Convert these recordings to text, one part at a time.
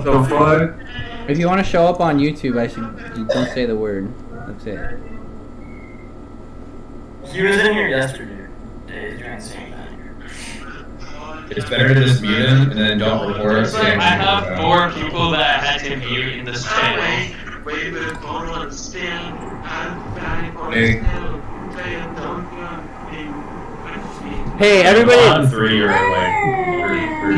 What the fuck? If you want to show up on YouTube, you don't say the word. That's it. He was in here yesterday. Doing the same thing. It's better to just mute him and then don't report it. I have 4 people that I had to mute in this channel. Hey, everybody! On 3 or like.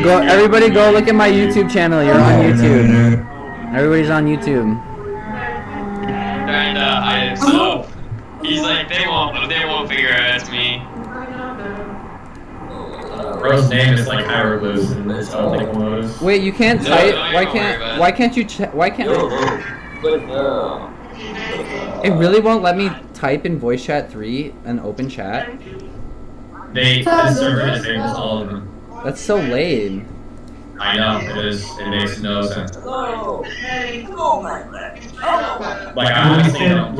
Everybody go look at my YouTube channel. You're on YouTube. Everybody's on YouTube. And so he's like, they won't figure out it's me. Bro's name is like hieroglyphs and it's all like one of those. Wait, you can't No, type? no, Why don't can't? worry about Why can't you? Why can't? It really won't let me type in voice chat 3 and open chat. The server disables all of them. That's so lame. I know, it is. It makes no sense. Like, I honestly don't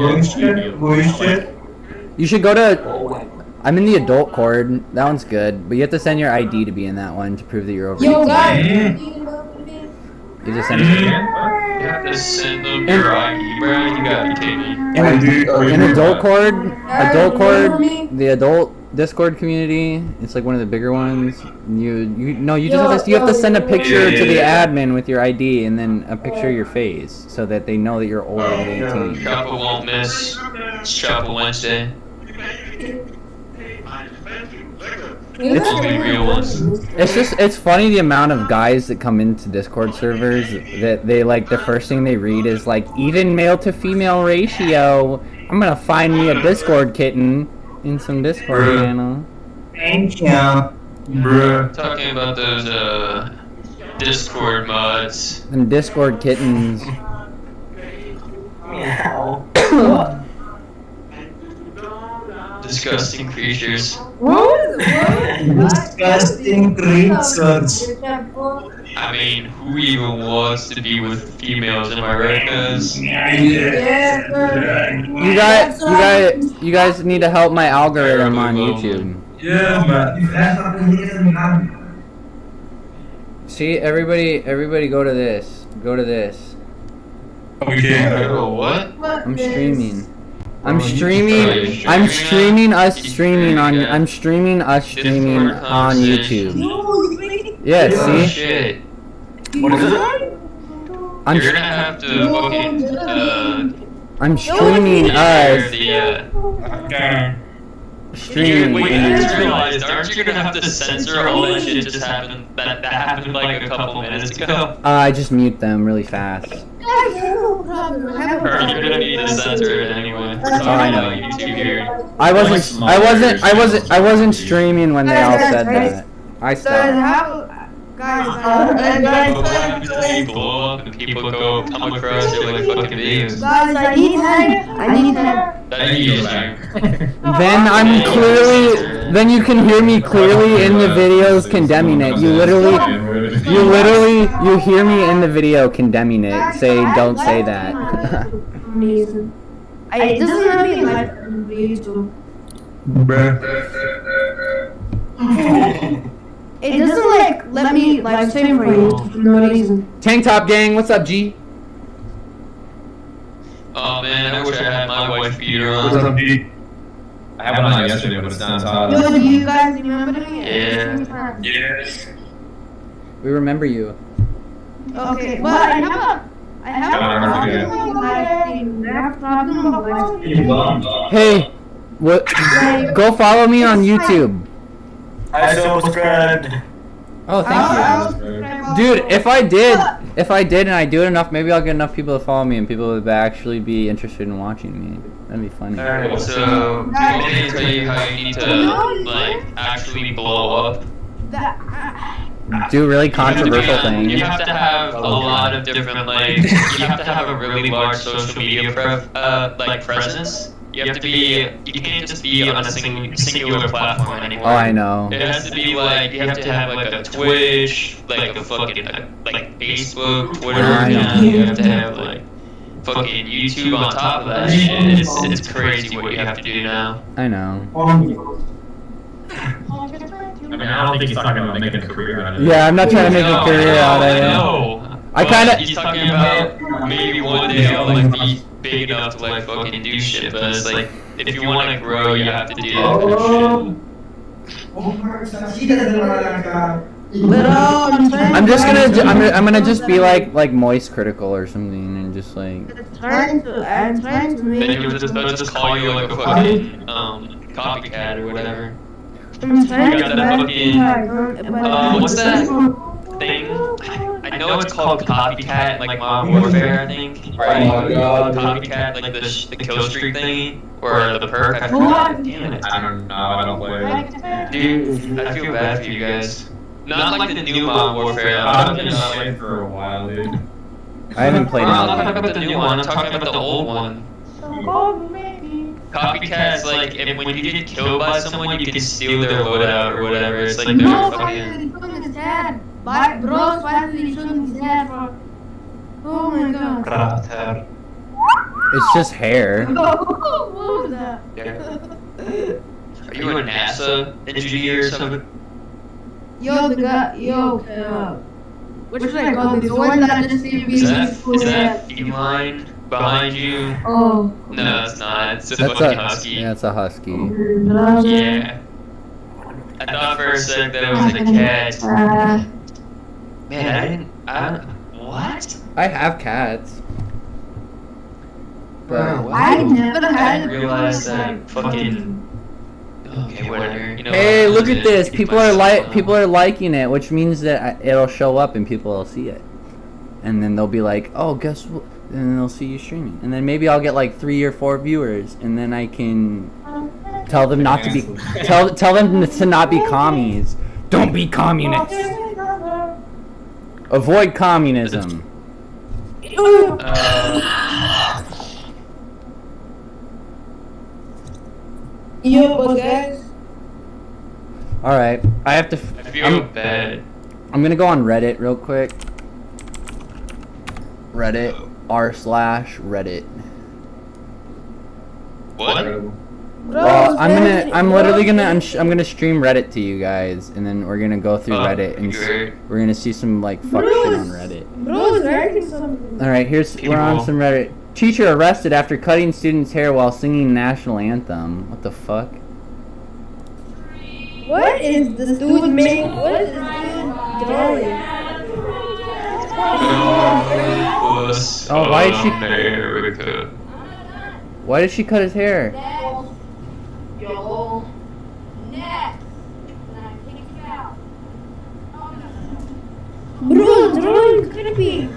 get You should go to. I'm in the adult chord. That one's good, but you have to send your ID to be in that one to prove that you're over 18. You just send it. You have to send them your ID, bro. You gotta be kidding me. In adult chord, the adult Discord community. It's like one of the bigger ones. You just have to send a picture to the admin with your ID and then a picture of your face so that they know that you're older than 18. Chopper won't miss. Chopper Wednesday. We'll be real ones. It's funny the amount of guys that come into Discord servers that they like the first thing they read is like even male to female ratio. I'm gonna find me a Discord kitten in some Discord channel. Thank you. Bruh. Talking about those Discord mods. Them Discord kittens. Meow. Disgusting creatures. Disgusting creatures. I mean, who even wants to be with females? Am I right, guys? You guys need to help my algorithm on YouTube. Yeah, man. See, everybody go to this. Go to this. Okay. Oh, what? I'm streaming. I'm streaming us streaming on YouTube. Yeah, Oh, see? shit. What is it? I'm You're gonna have to fucking, I'm streaming us. Streaming. Wait, I just realized, aren't you gonna have to censor all that shit that happened like a couple minutes ago? I just mute them really fast. Or you're gonna need to censor it anyway. We're talking I know. about YouTube here. I wasn't streaming when they all said that. I stopped. What happens if you blow up and people come across your like fucking videos? I need help. That you Then you can hear me clearly in the videos condemning it. You hear me in the video condemning it. Say, don't say that. It doesn't let me live on YouTube. It doesn't like let me live stream for YouTube for no reason. Tank Top Gang, what's up, G? Oh man, I wish I had my wife beater on. I had one on yesterday, but it's not hot. Yo, do you guys remember me? Yeah. Yes. We remember you. Okay, but I have a problem. Hey, what? Go follow me on YouTube. I subscribed. Oh, thank you. Dude, if I did and I do it enough, maybe I'll get enough people to follow me and people would actually be interested in watching me. That'd be funny. Alright, so, do you want me to tell you how you need to, like, actually blow up? Do really controversial things. You have to have a lot of different, like, you have to have a really large social media presence. You have to be, you can't just be on a singular platform anymore. Oh, I know. It has to be like, you have to have like a Twitch, like a fucking, like Facebook, Twitter, and you have to have like fucking YouTube on top of that shit. It's crazy what you have to do now. I know. I mean, I don't think he's talking about making a career out of it. Yeah, I'm not trying to make a career out of it. No. I kind of. He's talking about maybe one day I'll like be big enough to like fucking do shit, but it's like if you want to grow, you have to do that kind of I'm just gonna. I'm gonna just be like moist critical or something, and just like. I'm trying to shit. Then they'll just call you like a fucking copycat or whatever. I'm trying You got that fucking what's that thing? I know it's called copycat, like Modern Warfare, I think, right? Oh my God. Copycat, like the kill streak thingy, or the perk. I forgot. Damn it. I don't know. I don't play it. Dude, I feel bad for you guys. Not like the new Modern Warfare. I'm I've talking been about playing for a while, dude. I haven't played I'm not it. talking about the new one. I'm talking about the old one. Copycat's like if when you get killed by someone, you can steal their loadout or whatever. It's like they're fucking. My bros finally showed his head for. Oh my god. It's just hair. What was that? Are you a NASA engineer or something? Yo, the guy. Yo, what should I call this? The one that just gave me Is his full that head. feline behind you? Oh. No, it's not. It's a That's fucking a. husky. Yeah, it's a husky. Yeah. I thought for a sec that it was a cat. Man, I don't. What? I have cats. But I never I had didn't realize that fucking. Okay, whatever. You know. hey, look at this. Keep People my are stuff people on. are liking it, which means that it'll show up and people will see it. And then they'll be like, "Oh, guess what?" And then they'll see you streaming. And then maybe I'll get like 3 or 4 viewers, and then I can tell them not to be tell them to not be commies. Don't be communists. Avoid communism. Yo, but guys. All right, I have to. I feel bad. I'm gonna go on Reddit real quick. Reddit r/Reddit. What? Well, I'm literally gonna I'm gonna stream Reddit to you guys, and then we're gonna go through Reddit and we're gonna see some like fuck shit on Reddit. Bro, is writing something. All right, we're on some Reddit. Teacher arrested after cutting student's hair while singing national anthem. What the fuck? What is this dude making? What is this dude drawing? Oh, why did she? America. Why did she cut his hair? Yo. Next. And I kick you out. Bro, the drawing is creepy.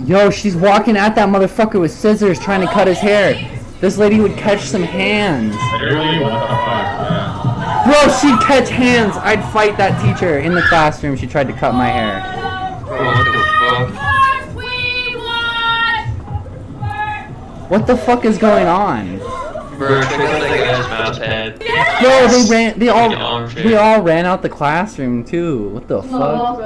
Yo, she's walking at that motherfucker with scissors trying to cut his hair. This lady would catch some hands. Literally, what the fuck? Yeah. Bro, she'd catch hands. I'd fight that teacher in the classroom. She tried to cut my hair. Bro, what the fuck? What the fuck is going on? Bro, check out that guy's mouse pad. Bro, they Arm all ran out the classroom too. What the fuck?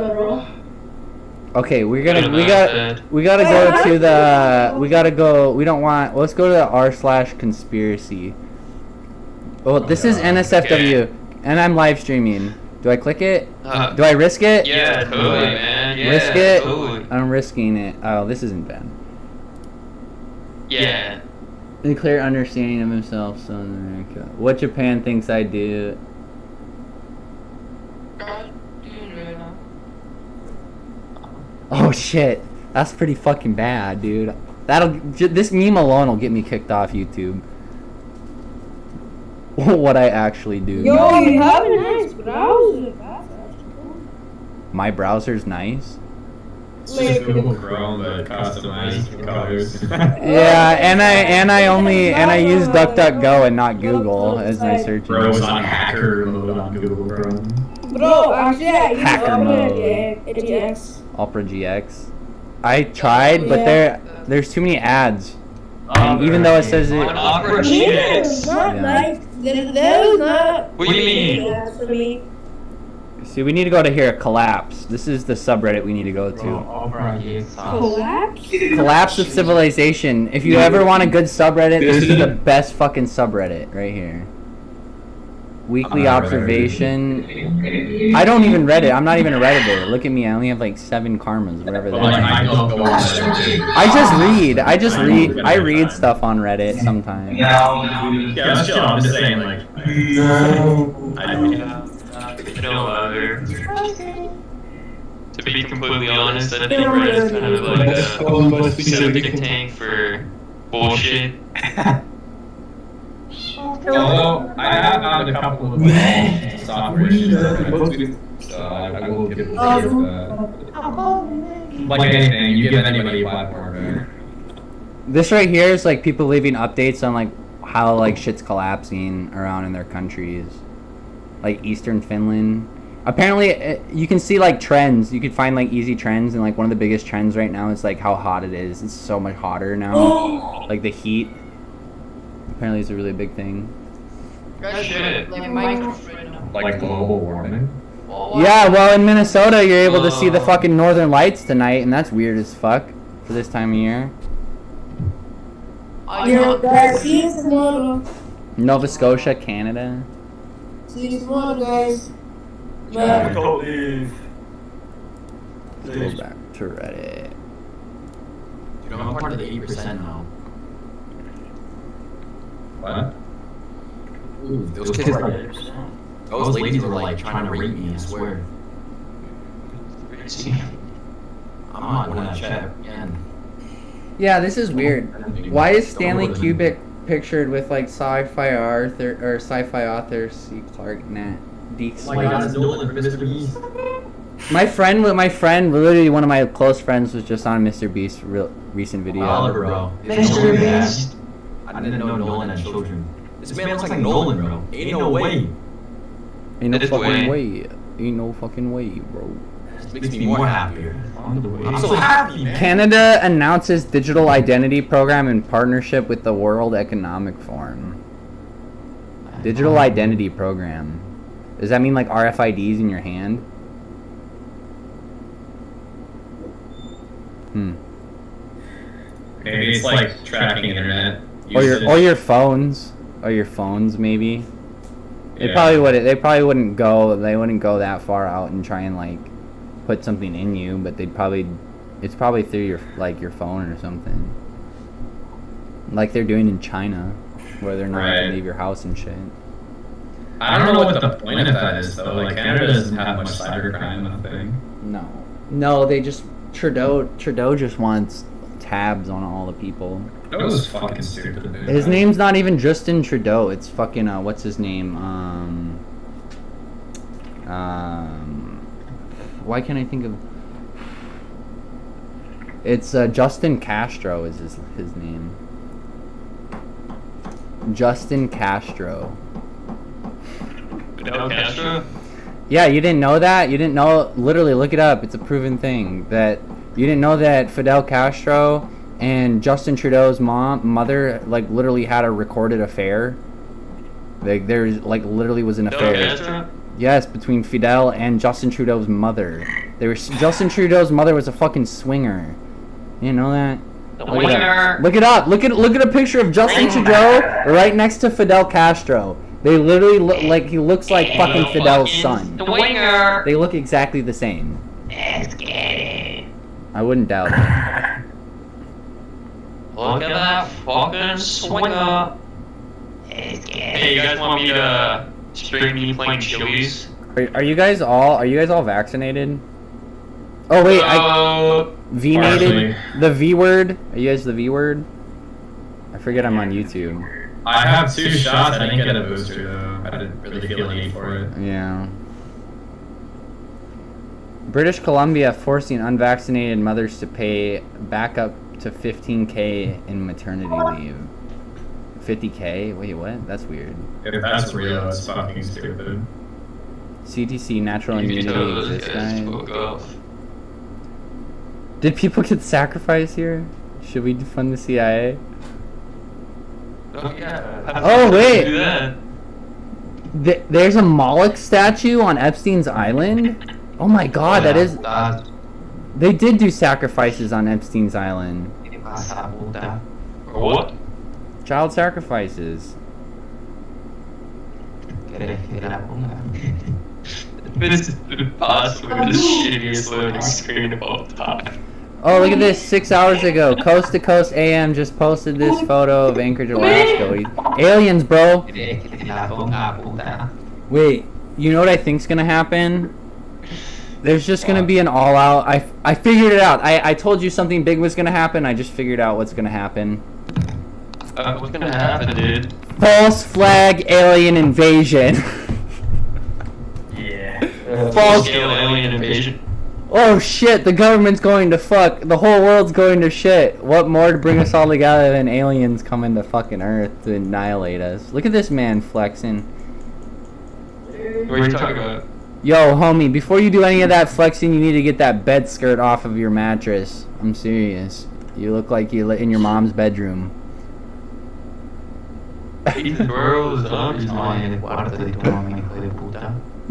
Okay, we gotta go to the let's go to the r/conspiracy. Oh, this is NSFW, and I'm live streaming. Do I click it? Do I risk it? Yeah, totally, man. Yeah, Risk it? Totally. I'm risking it. Oh, this isn't bad. Yeah. A clear understanding of himself, so in America. What Japan thinks I do. Oh shit, that's pretty fucking bad, dude. This meme alone will get me kicked off YouTube. What I actually do. Yo, you have a nice browser. My browser's nice. It's just Google Chrome, but customized for colors. Yeah, and I use DuckDuckGo and not Google as my search Bro was engine. on hacker mode on Google Chrome. Bro, actually, I use Hacker mode. GX. Opera GX. I tried, but there's too many ads. And even though it says it, Opera Yeah, GX. not Yeah. nice. That was not. What do you mean? Yeah, for me. see, we need to go to here. Collapse. This is the subreddit we need to go to. Collapse? Collapse of civilization. If you ever want a good subreddit, this is the best fucking subreddit right here. Weekly I'm not observation. I don't even Reddit. I'm not even a Redditor. Look at me. I only have like 7 karmas, whatever But that like, is. I don't go on there too. I just read. I read stuff on Reddit sometimes. Yeah, that's chill. I'm just saying, like, I No other. To be completely honest, I think Reddit's kind of like a septic tank for bullshit. although I have found a couple of software issues, so I will give it like anything, you give anybody a platform, right? This right here is like people leaving updates on like how like shit's collapsing around in their countries, like Eastern Finland. Apparently, you can see like trends. You can find like easy trends, and like one of the biggest trends right now is like how hot it is. It's so much hotter now. Like the heat. Apparently, it's a really big thing. Shit. Like global warming. Yeah, well, in Minnesota, you're able to see the fucking northern lights tonight, and that's weird as fuck for this time of year. Yeah, guys, see you tomorrow. Nova Scotia, Canada. See you tomorrow, guys. Yeah. Bye. Go back to Reddit. You know, I'm part of the 8% now. What? Ooh, those kids like, those ladies were like trying to rape me, I swear. I'm not gonna check again. Yeah, this is weird. Why is Stanley Kubrick pictured with like sci-fi author C. Clark Nat Deeks? Oh my god, it's Nolan from Mr. Beast. My friend, literally one of my close friends was just on Mr. Beast's recent video. Oliver, bro. Mr. Beast. I didn't know Nolan had children. This man looks like Nolan, bro. Ain't no way. Ain't no This fucking way. way. Ain't no fucking way, bro. This makes me more happier. I'm so happy, man. Canada announces digital identity program in partnership with the World Economic Forum. Digital identity program. Does that mean like RFIDs in your hand? Maybe it's like tracking internet. Or usage. your phones maybe. They Yeah. probably wouldn't go that far out and try and like put something in you, but it's probably through your phone or something. Like they're doing in China, where they're not Right. gonna leave your house and shit. I don't know what the point of that is though. Like Canada doesn't have much cybercrime, I think. No, they just Trudeau just wants tabs on all the people. That was fucking stupid. Dude. His name's not even Justin Trudeau. It's fucking what's his name? Why can't I think of? It's Justin Castro is his name. Justin Castro. Fidel Castro? Yeah, you didn't know that? You didn't know? Literally, look it up. It's a proven thing that you didn't know that Fidel Castro and Justin Trudeau's mother, like, literally had a recorded affair. Like, there's, like, literally was an Fidel affair. Castro? Yes, between Fidel and Justin Trudeau's mother. Justin Trudeau's mother was a fucking swinger. You didn't know that? Look it up. Look at a picture of Justin Trudeau right next to Fidel Castro. They literally look like he looks like fucking Fidel's son. Swinger. They look exactly the same. Let's get it. I wouldn't doubt it. Look at that fucking swinger. Hey, you guys want me to stream me playing Chili's? Are you guys all vaccinated? Oh wait, V-nated? Partially. The V word? Are you guys the V word? I forget I'm on YouTube. I have 2 shots. I didn't get a booster though. I didn't really feel the need for it. Yeah. British Columbia forcing unvaccinated mothers to pay back up to $15K in maternity leave. 50K? Wait, what? That's weird. If that's real, that's fucking stupid. CTC natural You can tell immunity those exists, guys guys. fuck off. Did people get sacrificed here? Should we defund the CIA? Oh, yeah. Oh, wait. Do that. There's a Moloch statue on Epstein's Island? Oh my god, that is... They did do sacrifices on Epstein's Island. Or what? Child sacrifices. This is possibly the shittiest loading screen of all time. Oh, look at this. 6 hours ago, Coast to Coast AM just posted this photo of Anchorage, Alaska. Aliens, bro. Wait, you know what I think's gonna happen? There's just gonna be an all-out. I figured it out. I told you something big was gonna happen. I just figured out what's gonna happen. What's gonna happen, dude? False flag alien invasion. False alien invasion. Oh shit, the government's going to fuck. The whole world's going to shit. What more to bring us all together than aliens coming to fucking Earth to annihilate us? Look at this man flexing. What are you talking about? Yo, homie, before you do any of that flexing, you need to get that bed skirt off of your mattress. I'm serious. You look like you in your mom's bedroom.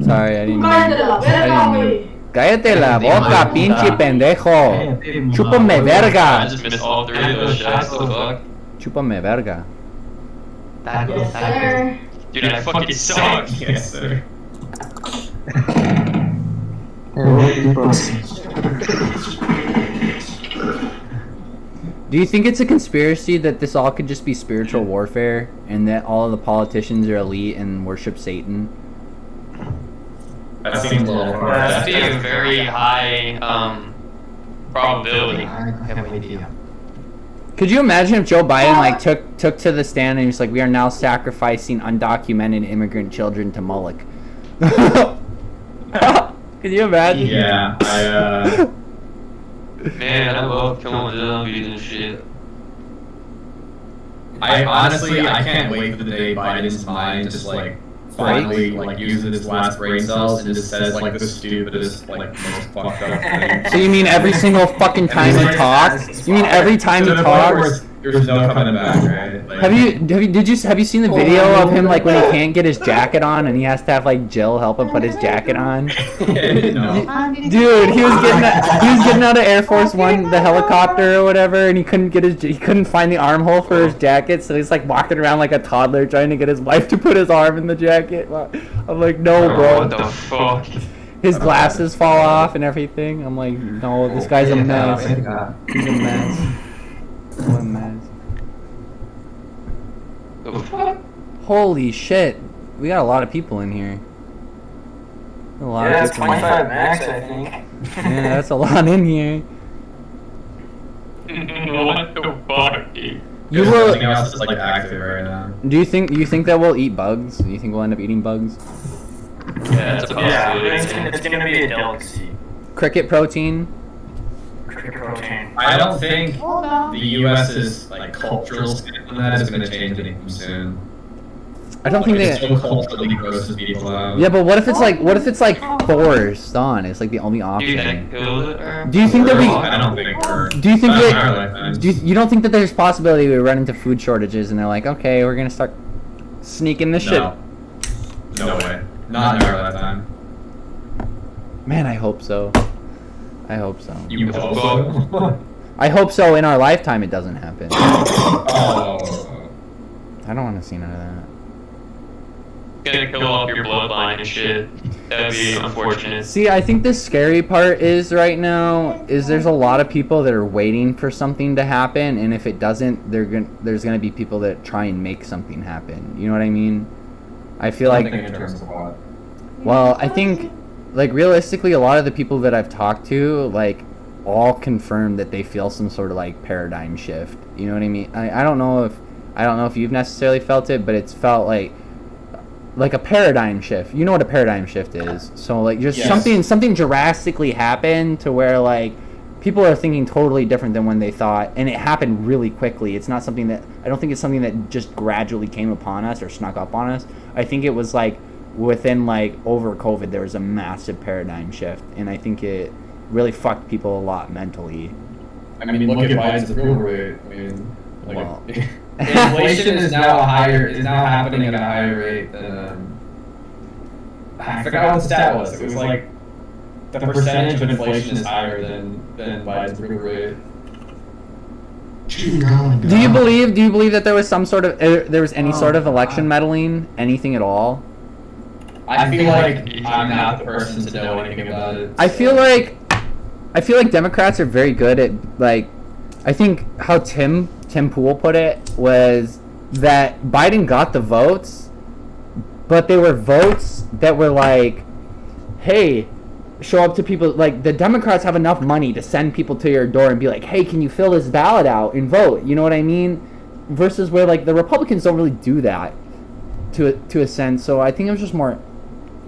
Sorry, I didn't mean. Cállate la boca, pinche pendejo. Chúpame verga. I just missed all three of those shots. What the fuck? Chúpame verga. Yes, sir. Dude, I fucking suck. Yes, sir. Do you think it's a conspiracy that this all could just be spiritual warfare and that all of the politicians are elite and worship Satan? That seems a little hard. That'd be a very high probability. Could you imagine if Joe Biden like took to the stand and he was like, "We are now sacrificing undocumented immigrant children to Moloch"? Could you imagine? Yeah, Man, I love killing zombies and shit. I honestly, I can't wait for the day Biden's mind just like finally like uses his last brain cells and just says like the stupidest, like most fucked up thing. So you mean every single fucking time he talks? You mean every time he To the point where talks? there's no coming back, right? Like, Have you seen the video of him like when he can't get his jacket on and he has to have like Jill help him put his jacket on? no. Dude, he was getting out of Air Force One, the helicopter or whatever, and he couldn't find the armhole for his jacket, so he's like walking around like a toddler trying to get his wife to put his arm in the jacket. I'm like, no, bro. What the fuck? His glasses fall off and everything. I'm like, no, this guy's a mess. He's a mess. What a mess. The fuck? Holy shit. We got a lot of people in here. A lot of people 25 max, I think. Yeah, that's a lot in here. What the fuck, dude? You Everything will. else is like active right now. Do you think that we'll eat bugs? Do you think we'll end up eating bugs? Yeah, that's a Yeah, possibility. it's gonna be a delicacy. Cricket protein. Protein. I don't think Hold on. the U.S.'s like cultural stance on that is going to change anytime soon. I don't think It's they. so culturally grosses people out. Yeah, but what if it's like forced on? It's like the only Dude, option. that kills it, or? Do you think that I don't think we're. Do you think not in our that? lifetimes. You don't think that there's possibility we run into food shortages and they're like, okay, we're gonna start sneaking this shit. No way. Not in our lifetime. Man, I hope so. I hope so. You hope so? I hope so. In our lifetime, it doesn't happen. Oh. I don't want to see none of that. Gonna kill off your bloodline and shit. That'd be unfortunate. See, I think the scary part is right now is there's a lot of people that are waiting for something to happen, and if it doesn't, there's gonna be people that try and make something happen. You know what I mean? I feel like. in terms of what? Well, I think, like, realistically, a lot of the people that I've talked to, like, all confirm that they feel some sort of like paradigm shift. You know what I mean? I don't know if you've necessarily felt it, but it's felt like a paradigm shift. You know what a paradigm shift is? So like just Yes. something drastically happened to where like people are thinking totally different than when they thought, and it happened really quickly. It's not something that I don't think it's something that just gradually came upon us or snuck up on us. I think it was like within like over COVID there was a massive paradigm shift, and I think it really fucked people a lot mentally. I mean, look at Biden's approval rate. I mean, like, Well. inflation is now happening at a higher rate than. I forgot what the stat was. It was like the percentage of inflation is higher than Biden's approval rate. Do you believe that there was some sort of there was any sort of election meddling, anything at all? I feel like I'm not the person to know anything about it. I feel like Democrats are very good at, like, I think how Tim Pool put it was that Biden got the votes, but they were votes that were like, hey, show up to people, like, the Democrats have enough money to send people to your door and be like, hey, can you fill this ballot out and vote? You know what I mean? Versus where, like, the Republicans don't really do that to a sense. So I think it was just more,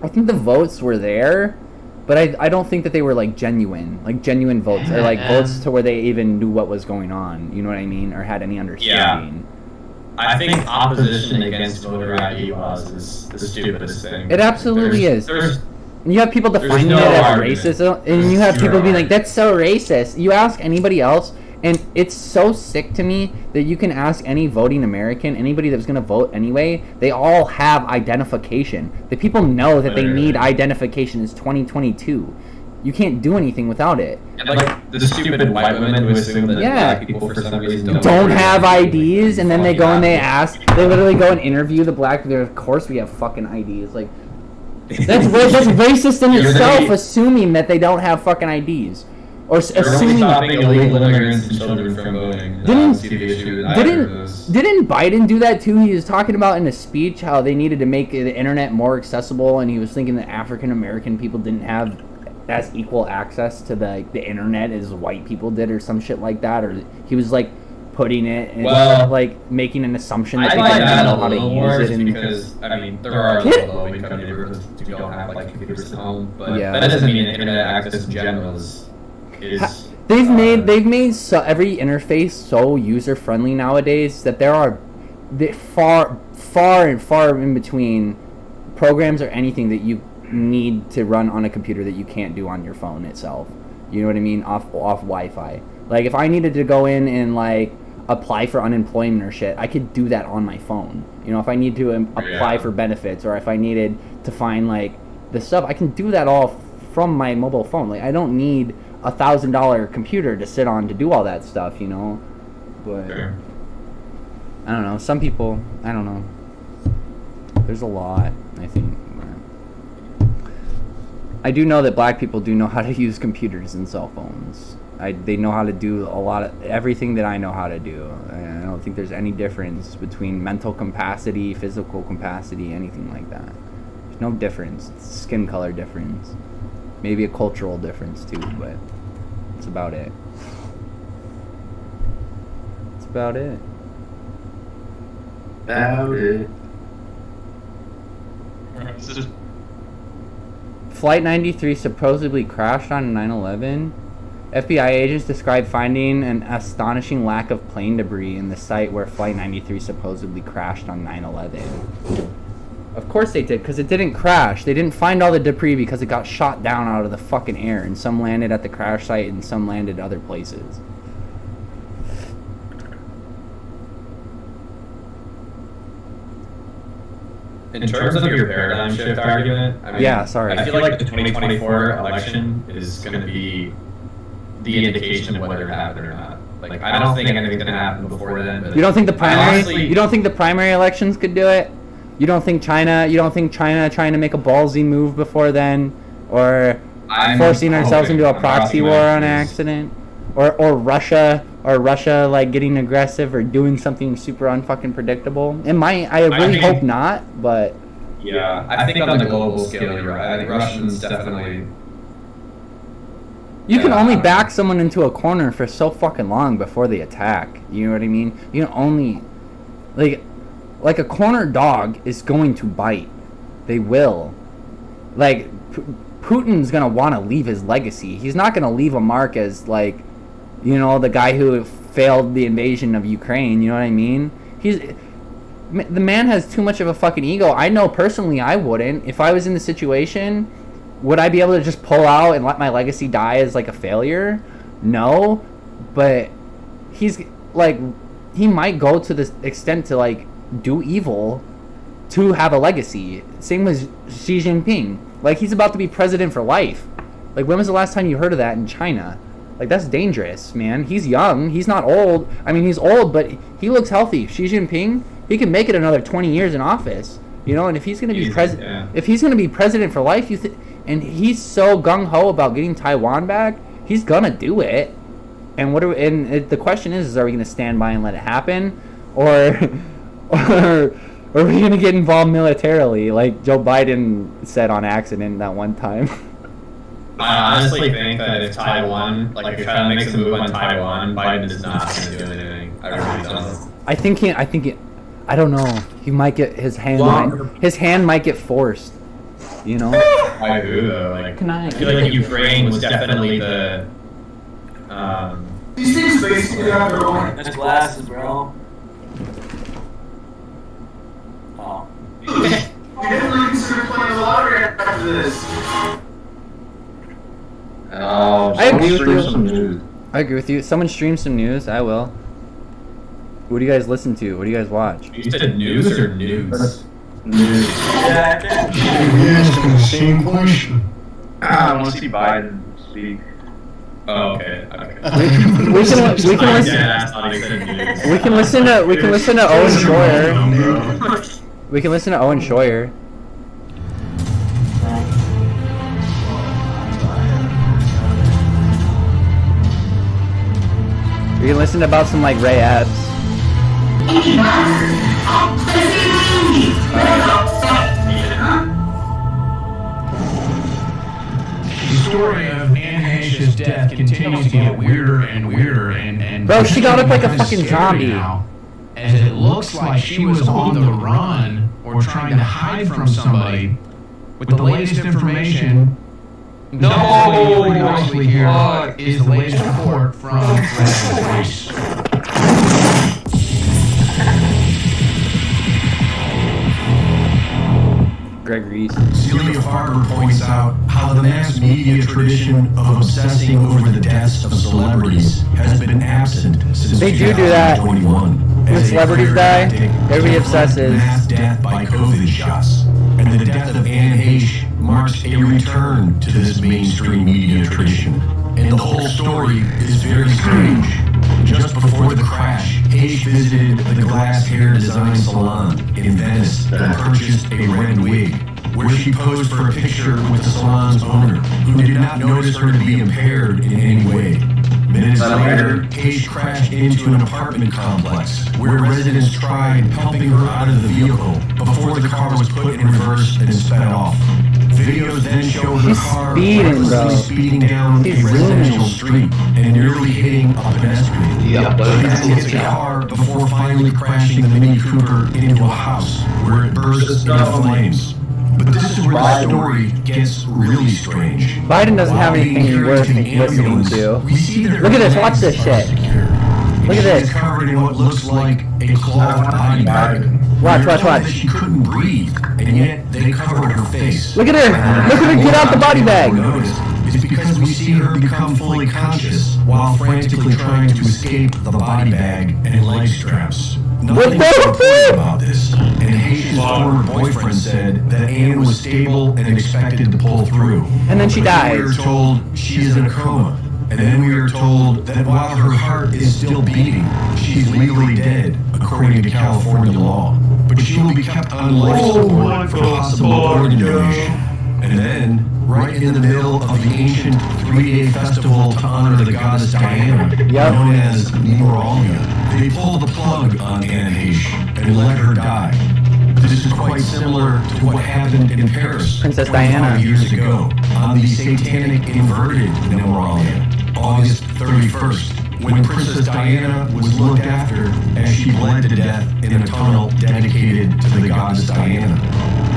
I think the votes were there, but I don't think that they were, like, genuine votes, or, like, votes to where they even knew what was going on, you know what I mean, or had any understanding. I think opposition against voter ID laws is the stupidest thing. It absolutely is. And you have people defining no it as argument. racism, and you have people being like, that's so racist. You ask anybody else, and it's so sick to me that you can ask any voting American, anybody that's going to vote anyway, they all have identification. The people know that they need identification. It's 2022. You can't do anything without it. And like the stupid white women who assume that black people for some reason don't have IDs, and then they go and they ask, they literally go and interview the black people. Of course we have fucking IDs. Like, that's racist in itself, assuming that they don't have fucking IDs. Or assuming stopping illegal immigrants and children from voting. Didn't Biden do that too? He was talking about in a speech how they needed to make the internet more accessible, and he was thinking that African American people didn't have as equal access to the internet as white people did, or some shit like that. Or he was like putting it and like making an assumption that they didn't know how to use it. Because I mean, there are low-income neighborhoods who don't have like computers at home, but that doesn't mean internet access in general is. They've made so every interface so user friendly nowadays that there are far in between programs or anything that you need to run on a computer that you can't do on your phone itself. You know what I mean? Off Wi-Fi. Like if I needed to go in and like apply for unemployment or shit, I could do that on my phone. You know, if I need to apply for benefits, or if I needed to find like the stuff, I can do that all from my mobile phone. Like I don't need $1,000 computer to sit on to do all that stuff, you know. But I don't know. Some people, I don't know. There's a lot, I think. I do know that black people do know how to use computers and cell phones. They know how to do a lot of everything that I know how to do. I don't think there's any difference between mental capacity, physical capacity, anything like that. There's no difference. It's a skin color difference. Maybe a cultural difference too, but that's about it. That's about it. Flight 93 supposedly crashed on 9/11. FBI agents described finding an astonishing lack of plane debris in the site where Flight 93 supposedly crashed on 9/11. Of course they did, because it didn't crash. They didn't find all the debris because it got shot down out of the fucking air, and some landed at the crash site and some landed other places. In terms of your paradigm shift argument, I mean, yeah, sorry. I feel like the 2024 election is going to be the indication of whether it happened or not. Like, I don't think anything's going to happen before then. But you don't think the primary? You don't think the primary elections could do it? You don't think China trying to make a ballsy move before then, or forcing ourselves into a proxy war on accident, or Russia like getting aggressive or doing something super unfucking predictable? It might. I really hope not, but yeah, I think on the global scale, you're right. I think Russians definitely. You can only back someone into a corner for so fucking long before they attack. You know what I mean? You can only like a corner dog is going to bite. They will. Like, Putin's going to want to leave his legacy. He's not going to leave a mark as, like, you know, the guy who failed the invasion of Ukraine. You know what I mean? The man has too much of a fucking ego. I know personally I wouldn't. If I was in the situation, would I be able to just pull out and let my legacy die as, like, a failure? No. But he's, like, he might go to the extent to, like, do evil to have a legacy. Same with Xi Jinping. Like, he's about to be president for life. Like, when was the last time you heard of that in China? Like, that's dangerous, man. He's young. He's not old. I mean, he's old, but he looks healthy. Xi Jinping, he can make it another 20 years in office. You know, and if he's gonna be president, yeah. if he's gonna be president for life, and he's so gung ho about getting Taiwan back, he's gonna do it. And the question is are we gonna stand by and let it happen, or are we gonna get involved militarily, like Joe Biden said on accident that one time? I honestly think that if Taiwan, like if China makes a move on Taiwan, Biden is not going to do anything. I really don't. I don't know. He might get his hand might get forced. You know. By who though? Like, I feel like Ukraine was definitely the. These things basically have their own. There's glasses, bro. Oh. You definitely consider playing the lottery after this. Oh, I agree with you. some news. I agree with you. Someone stream some news. I will. What do you guys listen to? What do you guys watch? You said news or news? News. Yeah. We asked him the same question. I want to see Biden speak. Oh, okay. We can listen to Owen Schroyer. We can listen to Owen Schroyer. We can listen about some like Ray Epps. The story of Anne Heche's death continues to get weirder and weirder and Bro, she got up like a fucking zombie. Now, as it looks like she was on the run or trying to hide from somebody. With the latest information, obviously here is the latest report from Reese. Greg Reese. Celia Farber points out how the mass media tradition of obsessing over the deaths of celebrities has been absent since They do that. 2021. When celebrities die, everybody obsesses. Mass death by COVID shots. And the death of Anne Heche marks a return to this mainstream media tradition. And the whole story is very strange. Just before the crash, Heche visited the glass hair design salon in Venice and purchased a red wig, where she posed for a picture with the salon's owner, who did not notice her to be impaired in any way. Minutes later, Heche crashed into an apartment complex where residents tried helping her out of the vehicle before the car was put in reverse and sped off. Videos then show her car recklessly speeding down a residential street and nearly hitting a pedestrian. She then hit the car before finally crashing the Mini Cooper into a house where it burst into flames. But this is where the story gets really strange. Biden doesn't have anything worth listening to. Look at this, watch this shit. Look at this. Covered in what looks like a cloth body bag. Watch. She couldn't breathe, and yet they covered her face. Look at her get out the body bag. It's because we see her become fully conscious while frantically trying to escape the body bag and leg straps. Nothing was reported about this, and Heche's former boyfriend said that Anne was stable and expected to pull through. And then she dies. We were told she is in a coma. And then we are told that while her heart is still beating, she's legally dead, according to California law. But she will be kept on life support for possible organ donation. And then, right in the middle of the ancient 3-day festival to honor the goddess Diana, known as Nemoralia, they pull the plug on Anne Heche and let her die. This is quite similar to what happened in Paris Princess Diana years ago on the satanic inverted Nemoralia, August 31st, when Princess Diana was looked after as she bled to death in a tunnel dedicated to the goddess Diana.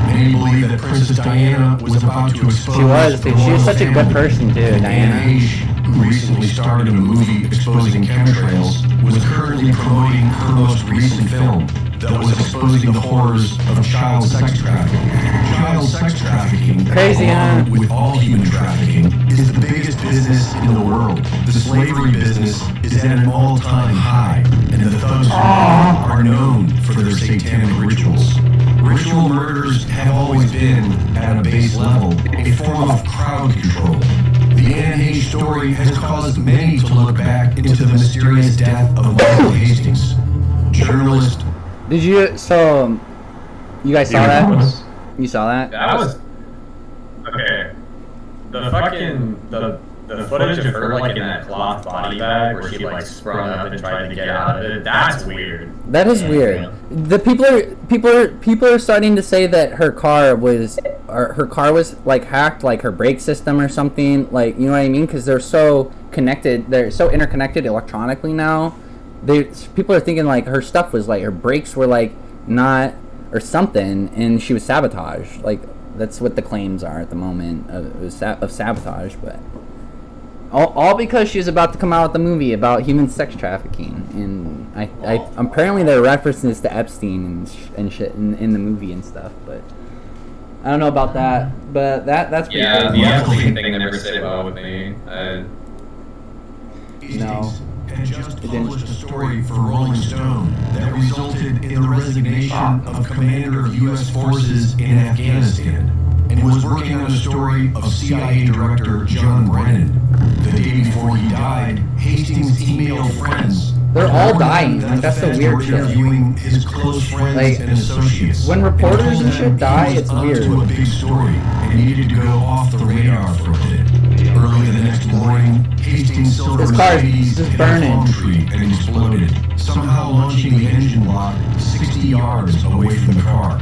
Many believe that Princess Diana was about to expose... She was, dude. She was such a good person, too, Diana. Anne Heche, who recently starred in a movie exposing chemtrails, was currently promoting her most recent film that was exposing the horrors of child sex trafficking. Child sex trafficking, Crazy, along huh? with all human trafficking, is the biggest business in the world. The slavery business is at an all-time high, and the thugs are known for their satanic rituals. Ritual murders have always been, at a base level, a form of crowd control. The Anne Heche story has caused many to look back into the mysterious death of Michael Hastings. Journalist... You guys saw that? You saw that? That was okay. The fucking the footage of her like in that cloth body bag where she like sprung up and tried to get out of it. That's weird. That is weird. The people are starting to say that her car was like hacked, like her brake system or something. Like, you know what I mean? Because they're so connected. They're so interconnected electronically now. People are thinking like her stuff was like her brakes were like not or something, and she was sabotaged. Like that's what the claims are at the moment of sabotage, but. All because she was about to come out with a movie about human sex trafficking, and I apparently there are references to Epstein and shit in the movie and stuff, but I don't know about that. But that's pretty yeah. crazy. The Epstein thing never sit well with me. No. Had just published a story for Rolling Stone that resulted in the resignation of commander of U.S. forces in Afghanistan, and was working on a story of CIA Director John Brennan. The day before he died, Hastings emailed friends. They're all dying. Like, that's the weird shit. Interviewing his close friends Like, and associates. when reporters and shit die, it's weird. To a big story and needed to go off the radar for a bit. Early the next morning, Hastings' silver His car is Mercedes just hit a burning. palm tree and exploded, somehow launching the engine block 60 yards away from the car.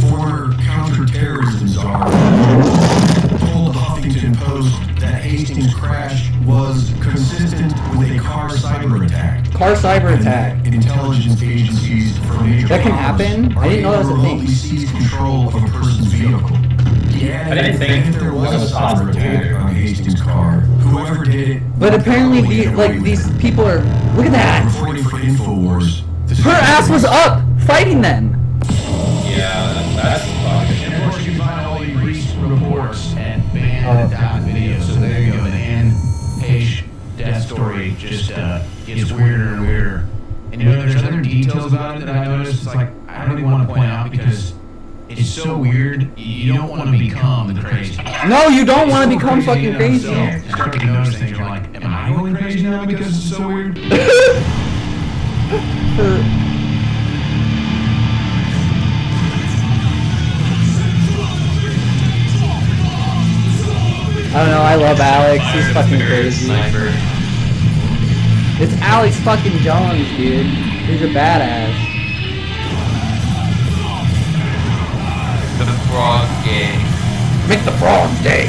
Former counterterrorism czar told the Huffington Post that Hastings' crash was consistent with a car cyber attack. Car cyber attack. Intelligence agencies for major That can powers happen? are I didn't know that was a able to thing. remotely seize control of a person's vehicle. I didn't think if there was a cyber attack on Hastings' car, whoever did it. But apparently, these people are. Look at that. Reporting for Infowars. Her ass was up fighting them. Yeah, that's fucking. And of course, you can find all the recent reports at band.video. So there you go. The Anne Heche death story just gets weirder and weirder. And you know, there's other details about it that I noticed. It's like, I don't even want to point out because it's so weird. You don't want to become the crazy. No, you don't It's want to so become fucking you know, crazy. So you start to notice things. You're like, am I going crazy now because it's so weird? I don't know, I love Alex, he's fucking crazy. Sniper. It's Alex fucking Jones, dude. He's a badass. The frog gang. Make the frogs day.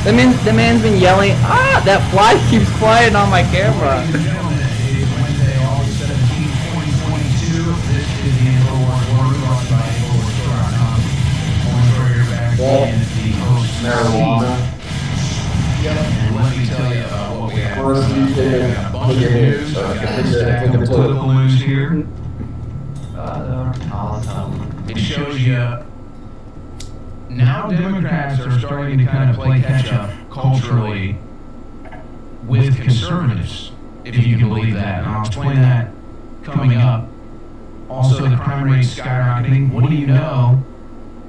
The man's been yelling, ah, that fly keeps flying on my camera. Ladies and gentlemen, it is Wednesday, August 17, 2022. This is the Infowars War Room, brought to you by InfoWarsStore.com. Owen Troyer back and the host Marijuana. Yep, and let me tell you what we have. Honestly, We got a bunch of news. We got a stack of political news here. It shows you now Democrats are starting to kind of play catch up culturally with conservatives, if you can believe that. And I'll explain that coming up. Also, the crime rate skyrocketing. What do you know?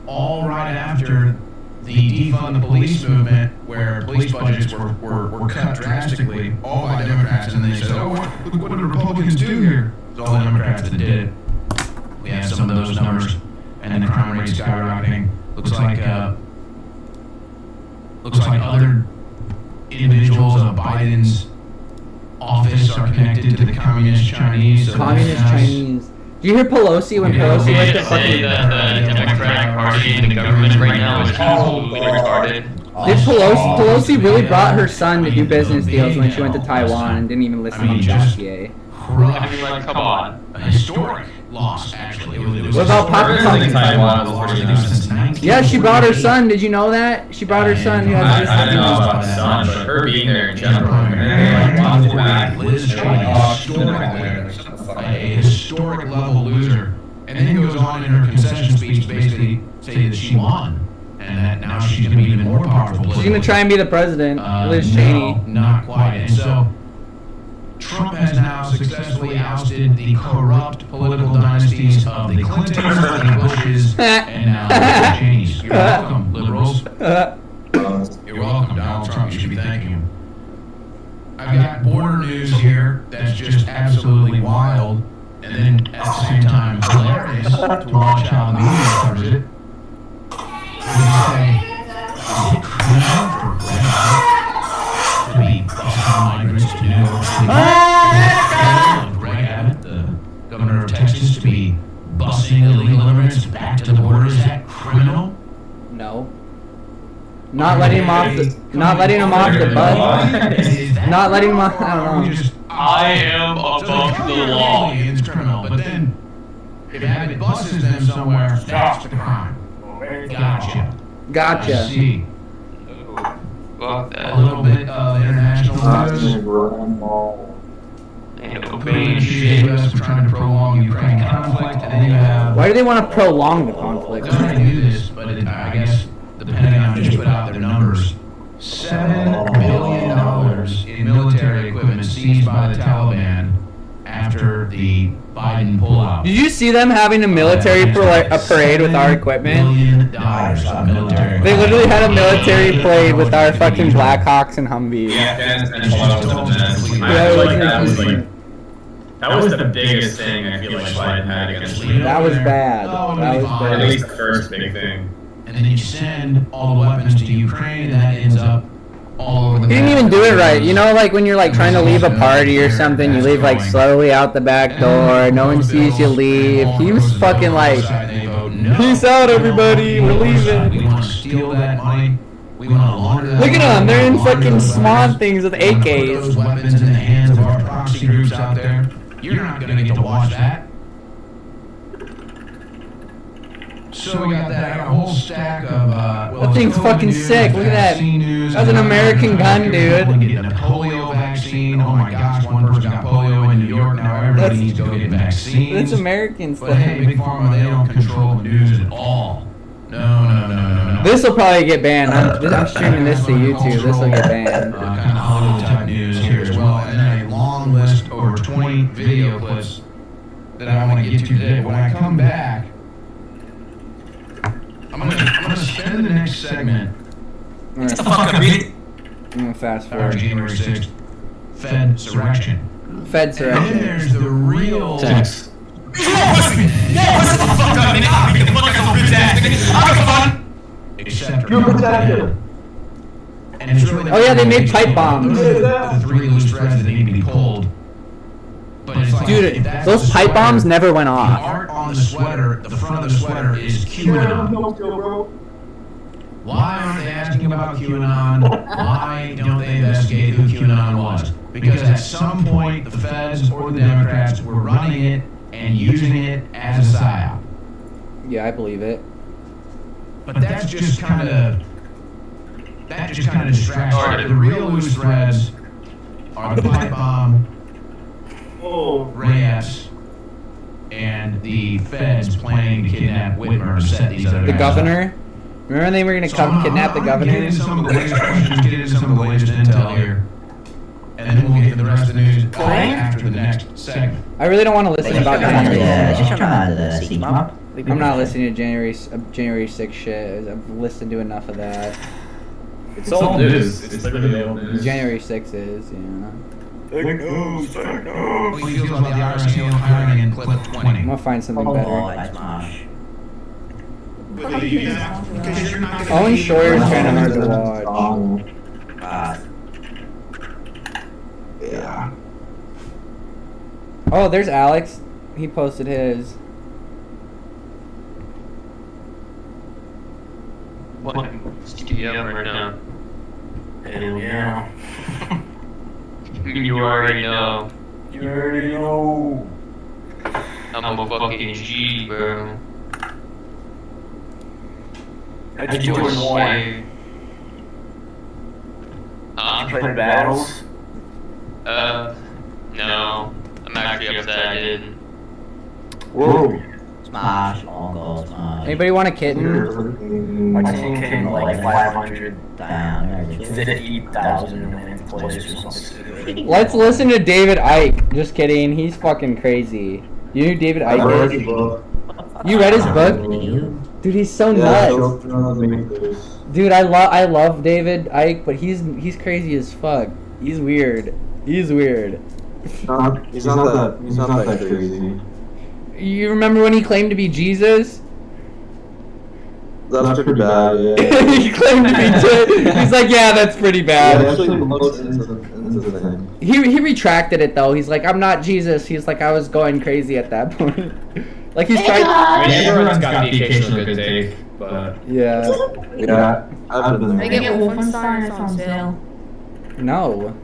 All right after the defund the police movement, where police budgets were cut drastically, all by Democrats, and they said, oh, what did Republicans do here? It's all the Democrats that did it. We have some of those numbers, and the crime rate skyrocketing. Looks like other individuals of Biden's office are connected to the Communist Chinese. So Communist that's nice. Chinese. Do you hear Pelosi when Yeah, Pelosi We went need to to say fucking... that the Democratic Party and the government right now is absolutely retarded. Did Pelosi really brought her son to do business deals when she went to Taiwan and didn't even listen to the dossier? I mean, like, come on. A historic loss, actually. It was What about Papa Everything in Taiwan was largest pretty since 1948. Yeah, she brought her son. Did you know that? She brought her son who has I don't know this. about the sun, but her being there in general, and then like one whack, Liz Cheney, a historic level loser, and then goes on in her concession speech to basically say that she won, and that now she's going to be even more powerful. She's gonna try and be the president, Liz Cheney. No, not quite. And so Trump has now successfully ousted the corrupt political dynasties of the Clintons, the Bushes, and now the Cheneys. You're welcome, liberals. You're welcome, Donald Trump. You should be thanking him. I've got border news here that's just absolutely wild, and and then at the same time hilarious to watch how the media covers it. We say, is it criminal for Greg Abbott to be busing migrants to New York City? And Greg Abbott, the governor of Texas, to be busing illegal immigrants back to the border? Is that criminal? No. Not letting him off the bus. Not letting him off. I don't know. I am above the law. It's criminal, but then if Abbott buses them somewhere, that's the crime. Gotcha. I see. Fuck that. A little bit of international news. Appreciate us for trying to prolong the Ukraine conflict, and then you have. Why do they want to prolong the conflict? They're trying to do this, but I guess the Pentagon just put out their numbers. $7 billion in military equipment seized by the Taliban after the Biden pullout. Did you see them having a military parade with our equipment? $1 billion of military. They literally had a military parade with our fucking Blackhawks and Humvees. That was the biggest thing I feel like Biden had against Lee. That was bad. That was bad. At least the first big thing. And then you send all the weapons to Ukraine, and that ends up all over the He didn't even do it right. You know, like when you're like trying to leave a party or something, you leave like slowly out the back door, no one sees you leave. He was fucking like, peace out everybody, we're leaving. We want to steal that money. We want to launder that. Look at them, they're in fucking swan things with Put those AKs. weapons in the hands of our proxy groups out there. You're not going to get to watch that. So we got that. I got a whole stack of. That thing's fucking sick. Look at that. That's an American gun, dude. Getting a polio vaccine. Oh my gosh, one person got polio in New York. Now everybody needs to go get vaccines. That's American But hey, stuff. Big Pharma, they don't control the news at all. No. This will probably get banned. I'm streaming this to YouTube. This will get banned. Kind of Hollywood type news here as well. And then a long list, over 20 video clips that I want to get to today. When I come back, I'm gonna spend the next segment. Alright, the fuck beat. I'm gonna fast Our forward. January 6th Fed surrection. Fed And then surrection. there's the real Text. except and it's really Oh yeah, they made pipe bombs. Those are the three loose threads that need to be pulled. But it's like, Dude, if that's those the pipe sweater, bombs never went the off. art on the sweater, the front of the sweater is QAnon. Why aren't they asking about QAnon? Why don't they investigate who QAnon was? Because at some point, the feds or the Democrats were running it and using it as a psyop. Yeah, I believe it. But that's just kind of distracts. The real loose threads are the pipe bomb, Reyes, and the feds planning to kidnap Whitmer and set these other The guys governor? Remember they were gonna come kidnap the governor? Get into some of the latest questions, get into some of the latest intel here. And then we'll get to the rest of the news after the next segment. I really don't want to listen about January. I'm I'm not listening to January 6th shit. I've listened to enough of that. It's all news. It's literally all news. January 6th is, yeah. What do you feel about the IRS hiring in clip 20? I'm gonna find something better. Owen Schroyer is kind of hard to watch. Yeah. Oh, there's Alex. He posted his. What studio right now? Hell yeah. You already know. You already know. I'm a fucking G, bro. How'd you do in war? Huh? You played battles? No. I'm actually upset I didn't. Whoa. Smash, long goal, smash. Anybody want a kitten? My team came like 500 Down. 50,000 in place or something. Let's listen to David Icke. Just kidding. He's fucking crazy. You knew David Icke is? You read his book? Dude, he's so nuts. Dude, I love David Icke, but he's crazy as fuck. He's weird. He's weird. He's not that crazy. You remember when he claimed to be Jesus? That's pretty bad, yeah. He claimed to be Jesus. He's like, yeah, that's pretty bad. Yeah, actually, most into the thing. He retracted it though. He's like, I'm not Jesus. He's like, I was going crazy at that point. Like he's trying. I mean, everyone's got the occasional good take, but Yeah. Yeah, I've been I there. get Wolfenstein, it's on sale. No.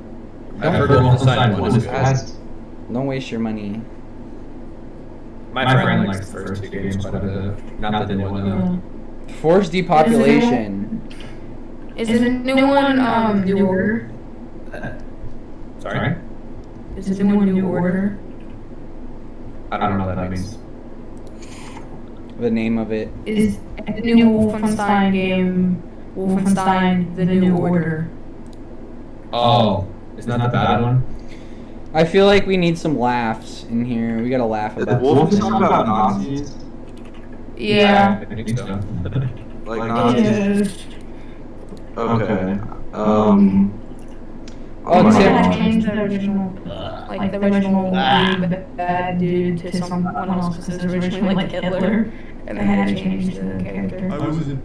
I've heard Wolfenstein 1 is good. Don't waste your money. My friend likes the first two games quite a bit. Not the new one though. Forced depopulation. Is the new one New Order? Sorry? Is the new one New Order? I don't know what that means. The name of it. Is the new Wolfenstein game Wolfenstein the New Order? Oh, isn't that the bad one? I feel like we need some laughs in here. We gotta laugh Is about Wolfenstein something. about Nazis? Yeah. I think so. Like Nazis? Okay. Oh, my Tim. I God. changed the original, like the original really bad dude to someone else because it was originally like Hitler, and I had to change the character. I was in.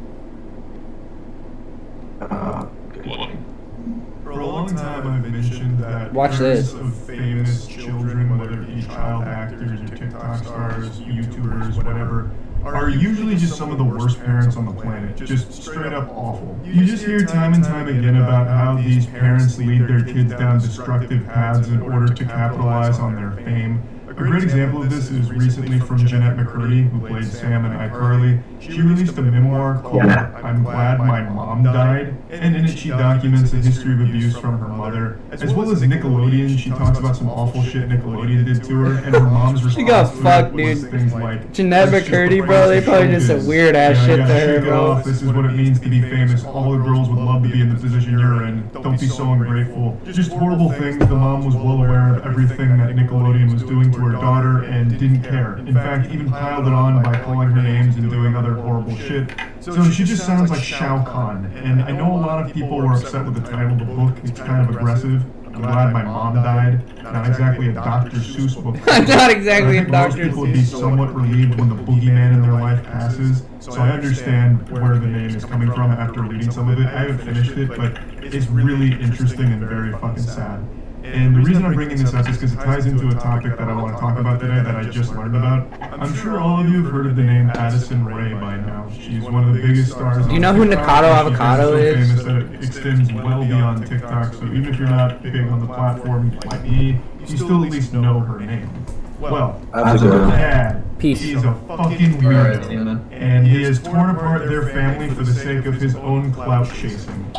For a long time, I've mentioned that Watch parents this. of famous children, whether it be child actors or TikTok stars, YouTubers, whatever, are usually just some of the worst parents on the planet. Just straight up awful. You just hear time and time again about how these parents lead their kids down destructive paths in order to capitalize on their fame. A great example of this is recently from Jeanette McCurdy, who played Sam in iCarly. She released a memoir called I'm Glad My Mom Died, and in it she documents the history of abuse from her mother, as well as Nickelodeon. She talks about some awful shit Nickelodeon did to her, and her mom's response She got to it fucked, was dude. things like, Jeanette "This is just McCurdy, the bro, they greatest probably did some showbiz. weird ass shit to her, shake it bro. off. This is what it means to be famous. All the girls would love to be in the position you're in. Don't be so ungrateful. Just horrible things. The mom was well aware of everything that Nickelodeon was doing to her daughter and didn't care. In fact, even piled it on by calling her names and doing other horrible shit. So she just sounds like Shao Kahn. And I know a lot of people were upset with the title of the book. It's kind of aggressive. I'm glad my mom died. Not exactly a Dr. Seuss book. Not exactly I a think most Dr. people would be Seuss. somewhat relieved when the boogeyman in their life passes. So I understand where the name is coming from after reading some of it. I haven't finished it, but it's really interesting and very fucking sad. And the reason I'm bringing this up is because it ties into a topic that I want to talk about today that I just learned about. I'm sure all of you have heard of the name Addison Rae by now. She's one of the biggest stars. Do you know who Nikado Avocado She's is? so famous that it extends well beyond TikTok. So even if you're not big on the platform like me, you still at least know her name. Well, her dad Peace. is a fucking weirdo, and he has torn apart their family for the sake of his own clout chasing.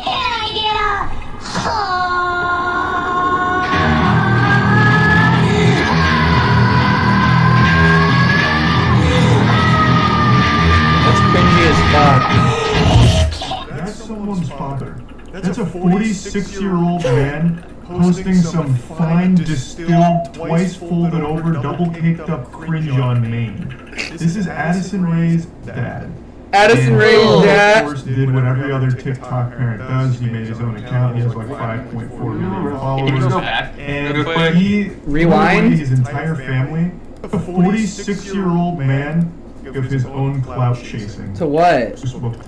That's cringy as fuck. That's someone's father. That's a 46-year-old man posting some fine, distilled, twice folded over, double caked up cringe on Maine. This is Addison Rae's dad. Addison And Rae's he, dad. of course, did what every other TikTok parent does. He made his own account. He has like 5.4 million followers. Can you go back And real quick? he Rewind? his entire family. A 46-year-old man of his own clout chasing. To what?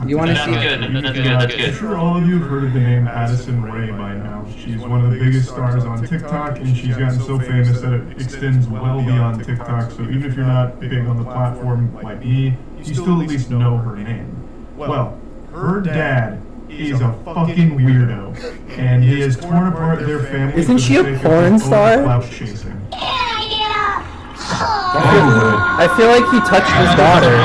You want to That's see? good. That's good. That's I'm good. sure all of you have heard of the name Addison Rae by now. She's one of the biggest stars on TikTok, and she's gotten so famous that it extends well beyond TikTok. So even if you're not big on the platform like me, you still at least know her name. Well, her dad is a fucking weirdo, and he has torn apart their family. Isn't for the she a sake of porn his own star? clout chasing. I feel like he touched his daughter.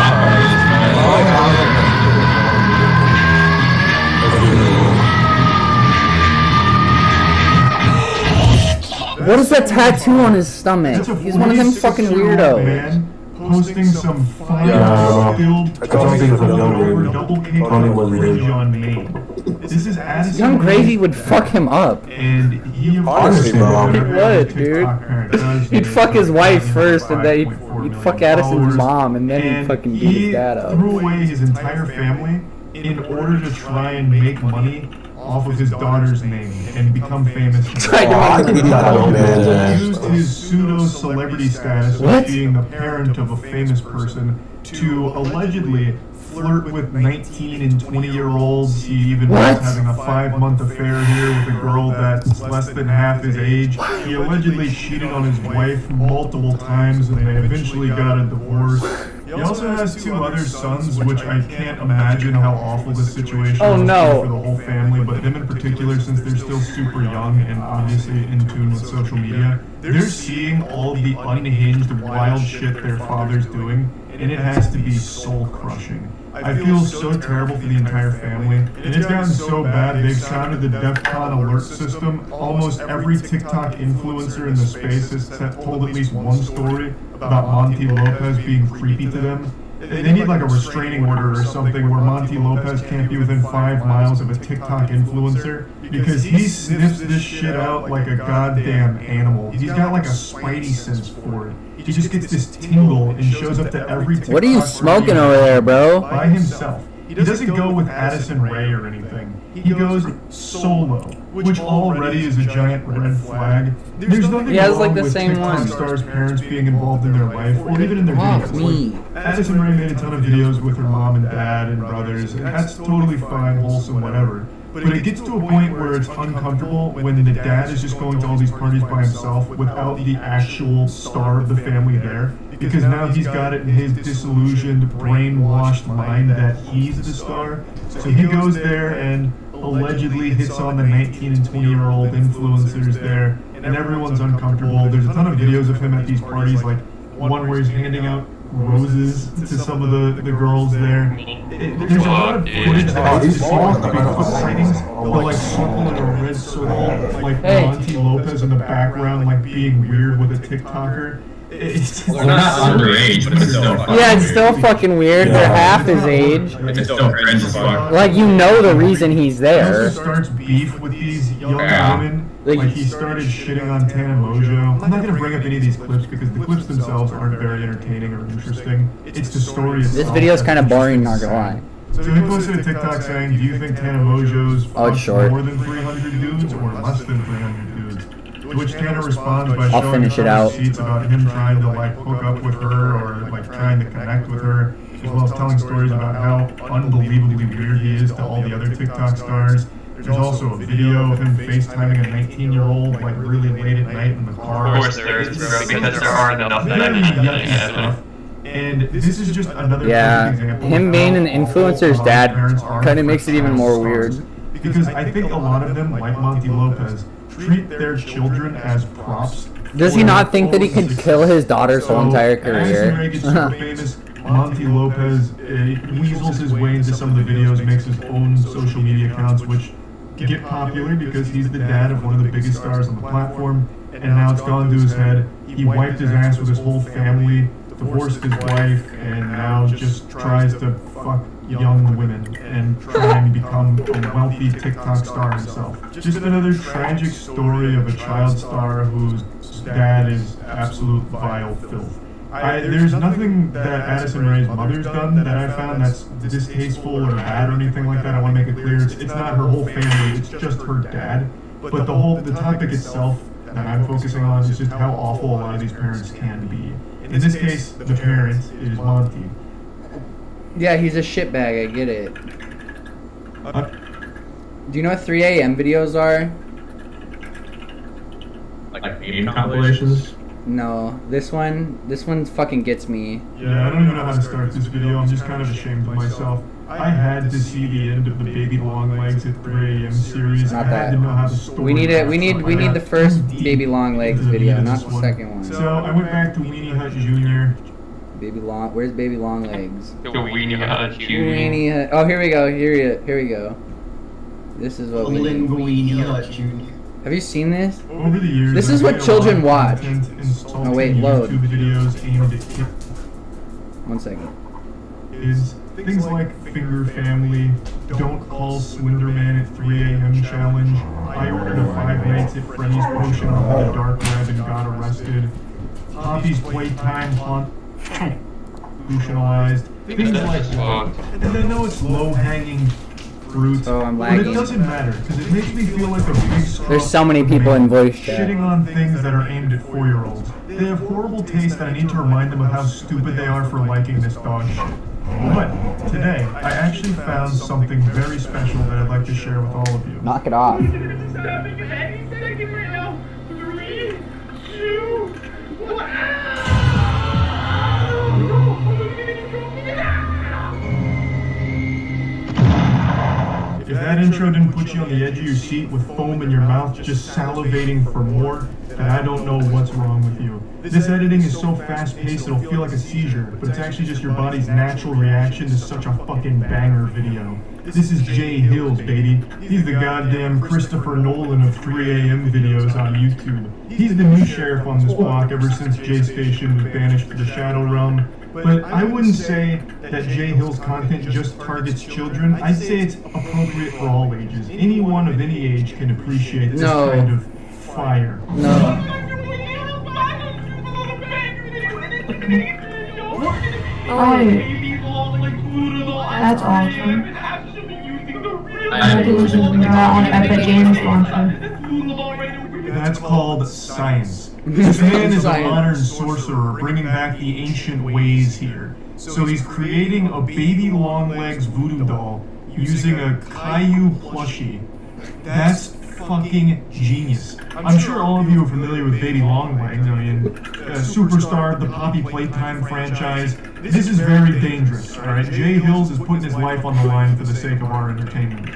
What is that tattoo on his stomach? That's a He's one of them fucking 46-year-old weirdos. man posting some fine, distilled, I don't think twice the young folded over, lady double caked probably up was cringe really- on Maine. This is Addison Young Gravy Rae's would dad. fuck him up. And he of Honestly, course, bro. did He what every would, other dude. TikTok parent does. He'd fuck his wife first, and then 5.4 he'd fuck million Addison's followers. mom, and then he'd fucking beat his dad He up. threw away his entire family in order to try and make money off of his daughter's name and become famous. Used his pseudo-celebrity status of being the parent of a famous person to allegedly flirt with 19 and 20-year-olds. He even was having a 5-month affair here with a girl that's less than half his age. He allegedly cheated on his wife multiple times, and they eventually got a divorce. He also has 2 other sons, which I can't imagine how awful this situation is for the whole family, but them in particular, since they're still super young and obviously in tune with social media, they're seeing all the unhinged, wild shit their father's doing, and it has to be soul-crushing. I feel so terrible for the entire family, and it's gotten so bad they've sounded the DEFCON alert system. Almost every TikTok influencer in the space has told at least one story about Monty Lopez being creepy to them. They need like a restraining order or something where Monty Lopez can't be within 5 miles of a TikTok influencer because he sniffs this shit out like a goddamn animal. He's got like a spidey sense for it. He just gets this tingle and shows up to every TikTok. What are you smoking over there, bro? By himself. He doesn't go with Addison Rae or anything. He goes solo, which already is a giant red flag. There's nothing wrong with TikTok stars' parents being involved in their life or even in their videos. Addison Rae made a ton of videos with her mom and dad and brothers, and that's totally fine, wholesome, whatever. But it gets to a point where it's uncomfortable when the dad is just going to all these parties by himself without the actual star of the family there. Because now he's got it in his disillusioned, brainwashed mind that he's the star. So he goes there and allegedly hits on the 19 and 20-year-old influencers there, and everyone's uncomfortable. There's a ton of videos of him at these parties, like one where he's handing out roses to some of the girls there. There's a lot of footage that is supposed to be Bigfoot sightings, but like circle in a red circle, like Monty Lopez in the background, like being weird with a TikToker. They're not underage, but it's still fucking yeah, it's still fucking weird. They're half his age. It's still cringe as fuck. Like, you know the reason he's there. He also starts beef with these young women. Like, he started shitting on Tana Mojo. I'm not going to bring up any of these clips because the clips themselves aren't very entertaining or interesting. It's the story itself. This video's kind of boring, not gonna lie. So he posted a TikTok saying, do you think Tana Mojo's fucked more than 300 dudes or less than 300 dudes? To which Tana responds by showing receipts about him trying to like hook up with her or like trying to connect with her, as well as telling stories about how unbelievably weird he is to all the other TikTok stars. There's also a video of him FaceTiming a 19-year-old like really late at night in the car. Of course there is, bro, because there aren't enough that and this is just another example. Him being an influencer's dad kind of makes it even more weird. Because I think a lot of them, like Monty Lopez, treat their children as props. Does he not think that he could kill his daughter's whole entire career? Famous Monty Lopez weasels his way into some of the videos, makes his own social media accounts, which get popular because he's the dad of one of the biggest stars on the platform, and now it's gone to his head. He wiped his ass with his whole family, divorced his wife, and now just tries to fuck young women and try and become a wealthy TikTok star himself. Just another tragic story of a child star whose dad is absolute vile filth. There's nothing that Addison Rae's mother's done that I found that's distasteful or bad or anything like that. I want to make it clear. It's not her whole family, it's just her dad. But the topic itself that I'm focusing on is just how awful a lot of these parents can be. In this case, the parent is Monty. Yeah, he's a shitbag, I get it. Do you know what 3 a.m. videos are? Like game compilations? No, this one fucking gets me. Yeah, I don't even know how to start this video. I'm just kind of ashamed of myself. I had to see the end of the Baby Long Legs at 3 a.m. series. Not I had to know how the story. We need the first Baby Long Legs video, not the second one. So I went back to Weenie Hut Jr. Where's Baby Long Legs? The Weenie Hut Jr. Weenie Hut. Oh, here we go. Here we go. This is what we need. Weenie Hut Jr. Have you seen this? Over the years, this is what children watch. Oh wait, load. YouTube videos aimed at 1 second. Is things like Finger Family, Don't Call Slenderman at 3 a.m. challenge, I ordered a 5 nights at Freddy's potion on the dark web and got arrested, Poppy's Playtime Haunt, institutionalized, things like that. And I know it's low-hanging fruit. Oh, I'm But lagging. it doesn't matter, because it makes me feel like a big scrub. There's so many people in voice chat. Shitting on things that are aimed at 4-year-olds. They have horrible taste and I need to remind them of how stupid they are for liking this dog shit. But today, I actually found something very special that I'd like to share with all of you. Knock it off. If that intro didn't put you on the edge of your seat with foam in your mouth, just salivating for more, then I don't know what's wrong with you. This editing is so fast-paced it'll feel like a seizure, but it's actually just your body's natural reaction to such a fucking banger video. This is Jay Hills, baby. He's the goddamn Christopher Nolan of 3 a.m. videos on YouTube. He's the new sheriff on this block ever since Jay Station was banished to the Shadow Realm. But I wouldn't say that Jay Hill's content just targets children. I'd say it's appropriate for all ages. Anyone of any age can appreciate this kind of fire. No. Oh, that's awesome. On Epic Games Launcher. That's called science. This man is a modern sorcerer bringing back the ancient ways here. So he's creating a baby Longlegs voodoo doll using a Caillou plushie. That's fucking genius. I'm sure all of you are familiar with Baby Longlegs. I mean, Superstar, the Poppy Playtime franchise. This is very dangerous, alright? Jay Hills is putting his life on the line for the sake of our entertainment.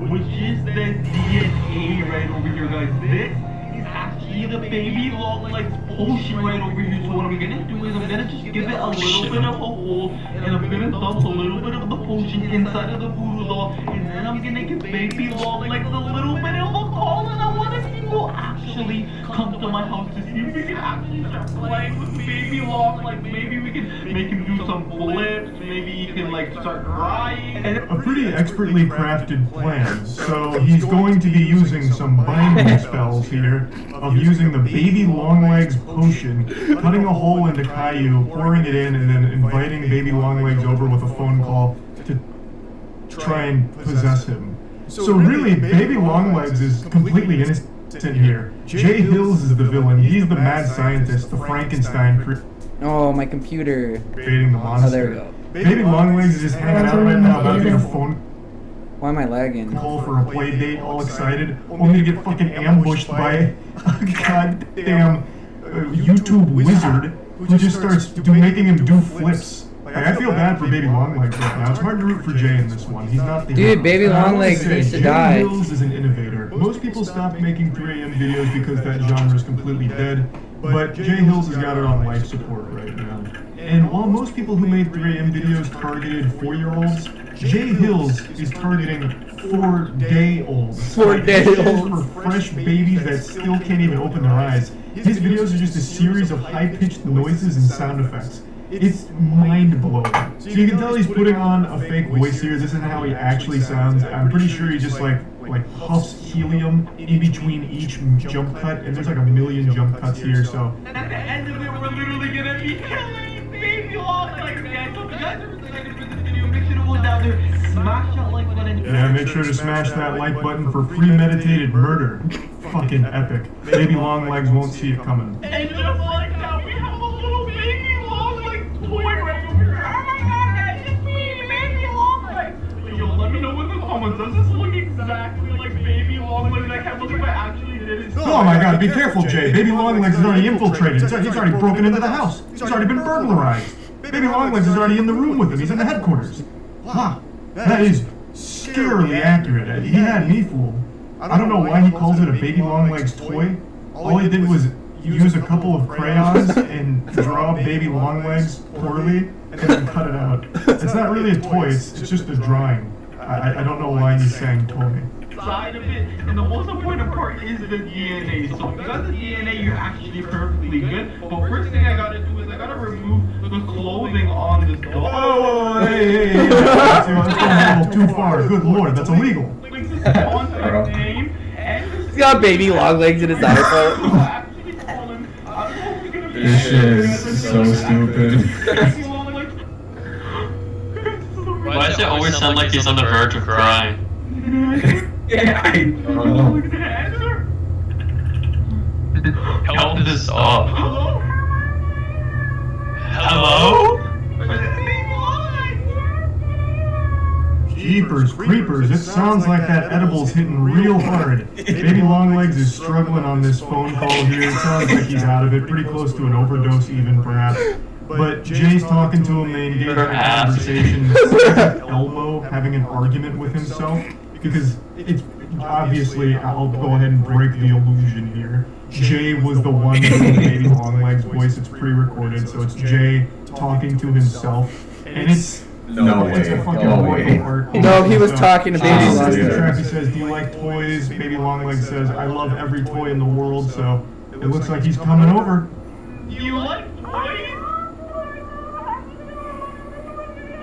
Which is the DNA right over here, guys. This is actually the Baby Longlegs potion right over here. So what I'm gonna do is I'm gonna just give it a little bit of a hole, and I'm gonna dump a little bit of the potion inside of the voodoo doll, and then I'm gonna give Baby Longlegs a little bit of a call, and I want to see who actually come to my house to see if we can actually start playing with Baby Longlegs. Maybe we can make him do some flips, maybe he can like start crying. A pretty expertly crafted plan. So he's going to be using some binding spells here of using the Baby Longlegs potion, cutting a hole into Caillou, pouring it in, and then inviting Baby Longlegs over with a phone call to try and possess him. So really, Baby Longlegs is completely innocent here. Jay Hills is the villain. He's the mad scientist, the Frankenstein Oh, my computer. creating the monster. Oh, there we go. Baby Longlegs is just hanging out right now about to get a phone Why am I lagging? call for a play date, all excited, only to get fucking ambushed by a goddamn YouTube wizard who just starts making him do flips. Like, I feel bad for Baby Longlegs right now. It's hard to root for Jay in this one. He's not the hero. Dude, Baby And I wanna Longlegs say, needs to Jay die. Hills is an innovator. Most people stopped making 3 a.m. videos because that genre is completely dead, but Jay Hills has got it on life support right now. And while most people who made 3 a.m. videos targeted 4-year-olds, Jay Hills is targeting 4-day-olds. 4-day-olds. For fresh babies that still can't even open their eyes. His videos are just a series of high-pitched noises and sound effects. It's mind-blowing. So you can tell he's putting on a fake voice here. This isn't how he actually sounds. I'm pretty sure he just like huffs helium in between each jump cut, and there's like a million jump cuts here, so. And at the end of it, we're literally gonna be killing Baby Longlegs, guys. So if you guys are excited for this video, make sure to go down there, smash that like button. Yeah, make sure to smash that like button for premeditated murder. Fucking epic. Baby Longlegs won't see it coming. And just like that, we have a little Baby Longlegs toy right over here. Oh my god, guys, it's me, Baby Longlegs. Yo, let me know in the comments. Does this look exactly like Baby Longlegs? I can't believe I actually did it. Oh my god, be careful, Jay. Baby Longlegs is already infiltrated. He's already broken into the house. He's already been burglarized. Baby Longlegs is already in the room with him. He's in the headquarters. Huh. That is scarily accurate. He had me fooled. I don't know why he calls it a Baby Longlegs toy. All he did was use a couple of crayons and draw Baby Longlegs poorly and then cut it out. It's not really a toy, it's just a drawing. I don't know why he's saying toy. Side of it, and the most important part is the DNA. So if you got the DNA, you're actually perfectly good. But first thing I gotta do is I gotta remove the clothing on this doll. Oh, hey, that's going a little too far. Good lord, that's illegal. He's got Baby Longlegs in his iPhone. This shit is so stupid. Why does it always sound like he's on the verge of crying? Yeah, I don't know. Look at the answer. Help this up. Hello? Hello? Jeepers creepers, it sounds like that edible's hitting real hard. Baby Longlegs is struggling on this phone call here. It sounds like he's out of it, pretty close to an overdose even, perhaps. But Jay's talking to him, they engage in a conversation. Elmo having an argument with himself, because it's obviously, I'll go ahead and break the illusion here. Jay was the one doing Baby Longlegs' voice. It's pre-recorded, so it's Jay talking to himself, and it's No way. it's a fucking No work way. of art. No, he was talking to Baby Longlegs. He says, "Do you like toys?" Baby Longlegs says, "I love every toy in the world." So it looks like he's coming over. You like toys?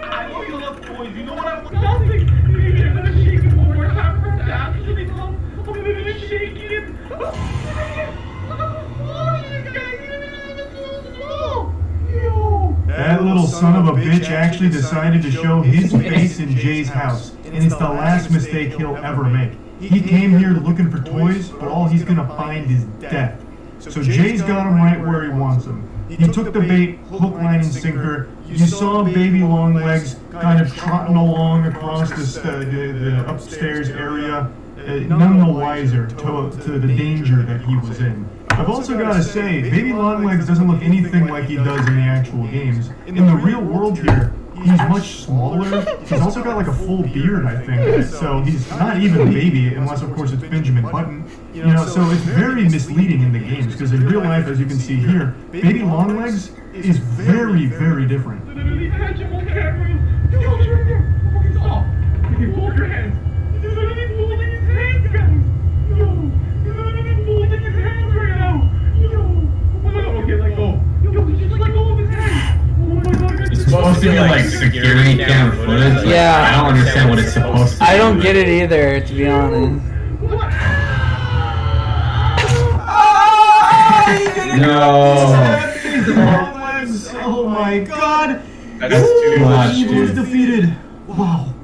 I know you love toys. You know what I want? Nothing. You're gonna shake it one more time for that. I'm gonna shake it. That little son of a bitch actually decided to show his face in Jay's house, and it's the last mistake he'll ever make. He came here looking for toys, but all he's gonna find is death. So Jay's got him right where he wants him. He took the bait, hook, line, and sinker. You saw Baby Longlegs kind of trotting along across the upstairs area, none the wiser to the danger that he was in. I've also got to say, Baby Longlegs doesn't look anything like he does in the actual games. In the real world here, he's much smaller. He's also got like a full beard, I think. So he's not even a baby, unless of course it's Benjamin Button. You know, so it's very misleading in the games, because in real life, as you can see here, Baby Longlegs is very, very different. Literally catch him on camera. Yo, you're right there. Fucking stop. Okay, hold your hands. He's literally holding his hands, guys. Yo, he's literally holding his hands right now. Yo, oh my god, okay, let go. Yo, just let go of his hands. Oh my god, It's supposed to be like security cam footage. Like, Yeah. I don't understand what it's supposed to be. I don't get it either, to be honest. No. Oh my god! That's too much, Evil is dude. defeated. Wow.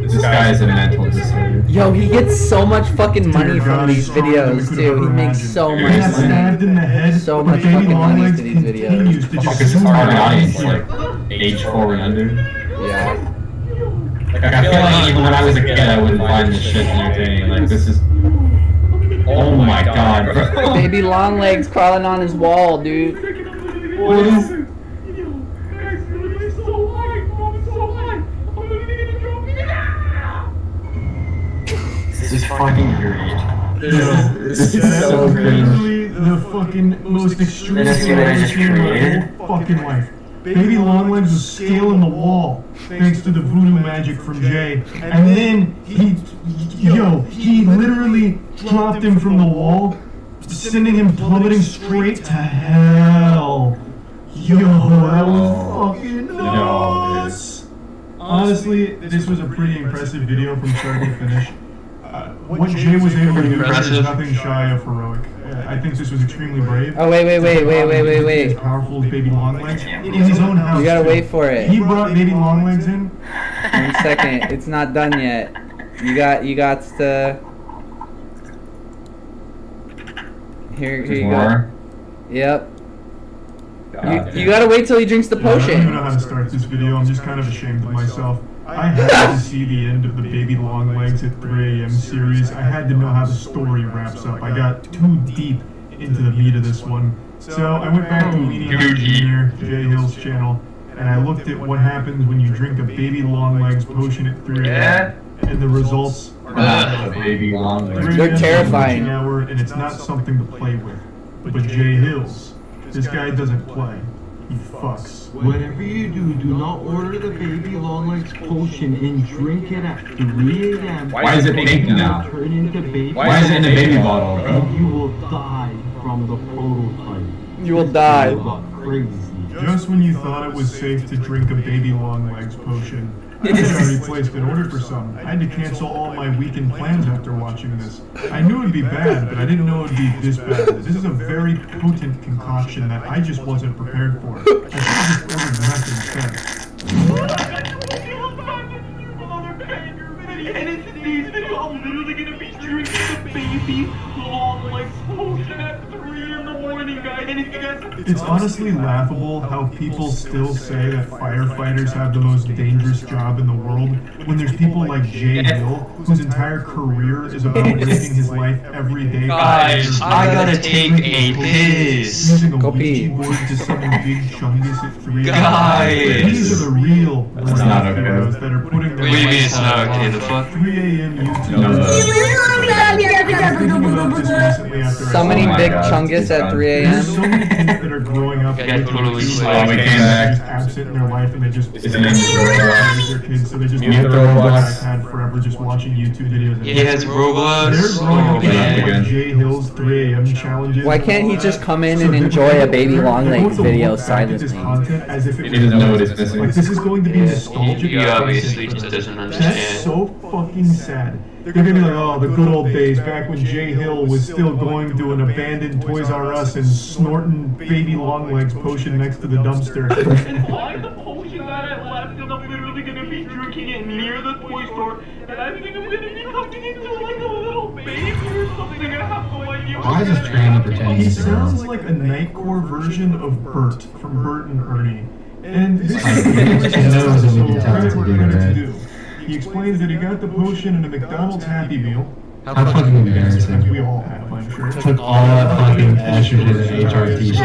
This guy is a mental disorder. Yo, he gets so much fucking money from these videos, too. He makes so much He got stabbed in the money. head. So but much Baby fucking money Longlegs to these videos. continues to Fuck, just it's a zoom target around audience, here. like age 4 and under. Yeah. Like, I feel like even when I was a kid, I wouldn't find this shit entertaining. Like, this is. Oh my god, bro. Baby Longlegs crawling on his wall, dude. What is. This is fucking irritating. This is so crazy. Literally the fucking most extreme Did I see thing what I I've just seen in my created? whole fucking life. Baby Longlegs was scaling the wall thanks to the voodoo magic from Jay. And then he literally dropped him from the wall, sending him plummeting straight to hell. Yo, that was fucking nuts. Honestly, this was a pretty impressive video from start to finish. What Jay was able to do is nothing shy of heroic. I think this was extremely brave. Oh, wait. As powerful as Baby Longlegs in his own house. You gotta wait for it. He brought Baby Longlegs in. 1 second. It's not done yet. You got to... Here you go. Yep. You gotta wait till he drinks the I don't even know potion. how to start this video. I'm just kind of ashamed of myself. I had to see the end of the Baby Longlegs at 3 a.m. series. I had to know how the story wraps up. I got too deep into the meat of this one. So I went back to Weenie Engineer, Jay Hill's channel, and I looked at what happens when you drink a Baby Longlegs potion at 3 a.m. And the results are Baby Longlegs. They're terrifying. Hour, and it's not something to play with. But Jay Hills, this guy doesn't play. He fucks. Whatever you do, do not order the Baby Longlegs potion and drink it at 3 a.m. Why is it pink now? Turn into baby. Why is it in a baby bottle, bro? And you will die from the prototype. You will die. You got crazy. Just when you thought it was safe to drink a Baby Longlegs potion, I had already placed an order for some. I had to cancel all my weekend plans after watching this. I knew it would be bad, but I didn't know it would be this bad. This is a very potent concoction that I just wasn't prepared for. I should have just ordered meth instead. And in today's video, I'm literally gonna be drinking the baby long like potion at 3 in the morning, guys. And if you guys It's honestly laughable how people still say that firefighters have the most dangerous job in the world when there's people like Jay Hill, whose entire career is about risking his life every day. Guys, I gotta take a piss. Using a Ouija board to summon big chungus at 3 a.m. Guys. These are the real That's not okay. heroes that are putting their What do you mean life it's not okay? The fuck? 3 a.m. YouTube. Summoning big chungus at 3 There's a.m. so many kids that are growing up Yeah, totally. just Oh, we came back. absent in their life and they just It's an raise their kids, so they just You get have their Roblox. iPad forever just watching YouTube videos. And He has Roblox. They're growing up yeah. with Jay Hill's 3 a.m. challenges. Why can't he just come in and enjoy a baby long legs video silently? As if it He doesn't know what he's missing. Like, this is going to be nostalgic. He obviously just doesn't That's understand. so fucking sad. They're gonna be like, oh, the good old days back when Jay Hill was still going to an abandoned Toys R Us and snorting baby long legs potion next to the dumpster. And why the potion that I left, and I'm literally gonna be drinking it near the toy store, and I think I'm gonna be coming into like a little baby or something. I have no idea. Why is this train pretending He to sounds like a Nightcore version of Bert from Bert and Ernie. And this is knows that we can tell credit to where do credit's that. due. He explains that he got the potion in a McDonald's Happy Meal. How fucking As embarrassing. we all have, I'm sure. Took all that fucking estrogen and HRT shit.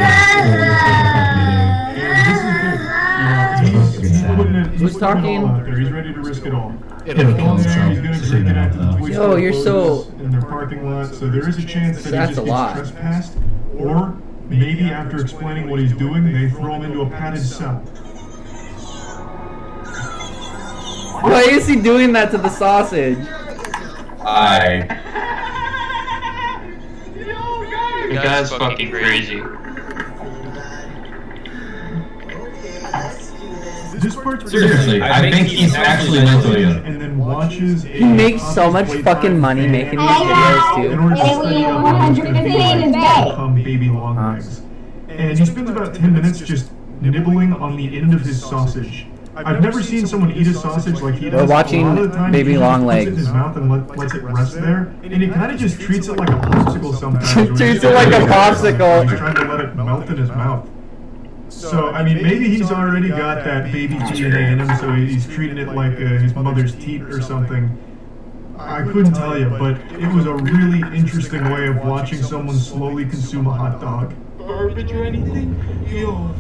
And this is good. He's putting it Who's all talking? out there. He's ready to risk it all. It'll He's kill going there, himself. he's gonna Say drink it that after the out toy loud. Yo, store you're closes so- in their parking lot, so there is a chance that That's he just a gets lot. trespassed, or maybe after explaining what he's doing, they throw him into a padded cell. Why is he doing that to the sausage? The guy's fucking crazy. This part's Seriously, I think he's actually mentally ill. and then watches He makes so much fucking money making these videos in too. order to study up on 115 is back. become baby long legs. And he spends about 10 minutes just nibbling on the end of his sausage. I've never seen someone eat a sausage like he does. We're watching A lot of the time, Baby he just Long puts it in Legs. his mouth and lets it rest there, and he kind of just treats it like a popsicle sometimes. where he's Treats just it like a He's popsicle. trying to let it melt in his mouth. So, I mean, maybe he's already got that baby DNA in him, so he's treating it like his mother's teeth or something. I couldn't tell you, but it was a really interesting way of watching someone slowly consume a hot dog. Garbage or anything? Yo.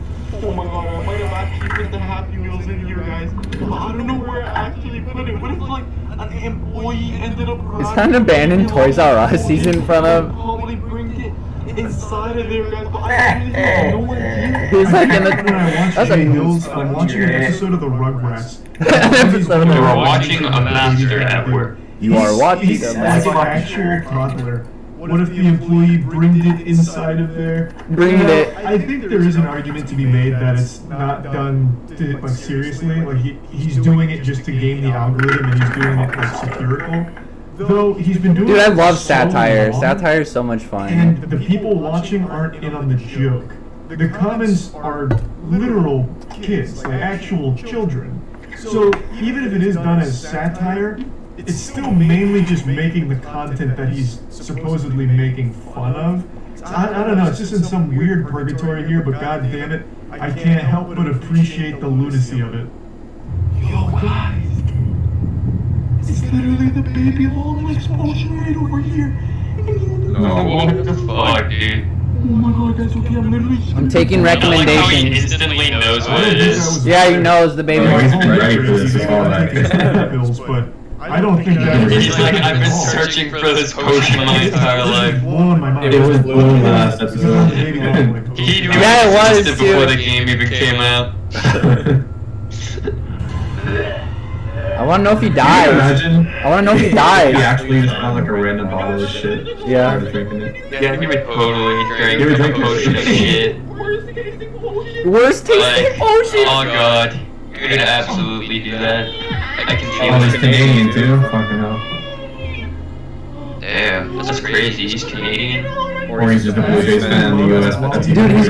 Oh my god, I might have actually put the Happy Meals in here, guys. I don't know where I actually put it. What if, like, an employee ended up... It's kind of abandoned Toys R Us he's in front of. Probably bring it inside of there, guys, but I really have no idea. He's like in When I the. watched That's Jay a. Hills, I'm watching an episode of the Rugrats. Episode of the We're Rugrats. watching a master at work. You are watching He's them. like an actual toddler. What if the employee bringed it inside of there? Bringed Well, it. I think there is an argument to be made that it's not done like seriously. Like he's doing it just to game the algorithm, and he's doing it like satirical. Though he's been doing Dude, it I for love so satire. long, Satire is so much fun. and the people watching aren't in on the joke. The comments are literal kids, like actual children. So even if it is done as satire, it's still mainly just making the content that he's supposedly making fun of. I don't know, it's just in some weird purgatory here, but god damn it, I can't help but appreciate the lunacy of it. Yo, guys. It's literally the baby long legs potion right over here. No, what the fuck, dude? Oh my god, that's okay. I'm literally... I'm taking I like how he recommendations. instantly knows what it is. Yeah, he knows the baby. Oh, he's Only ready for because this he's all gonna night. take his pills, but I don't think that He's like, I've been searching for this potion my entire life. blowing my mind. It was blowing last This is not the episode. baby long leg He knew potion. Yeah, it was, existed before too. the game even came out. I want to know if he Can you dies. imagine? I want to know if he He dies. actually just found like a random bottle of shit. Yeah. Started drinking it. Yeah, he would totally He would drink drink a potion of it. shit. Worst tasting potion. Worst tasting Like, potion. oh god. You're gonna absolutely do that. I can feel Oh, he's it. Canadian too? Fucking hell. Damn, that's crazy. He's Canadian. Or he's just a Blue Jays fan in the US. Dude, he's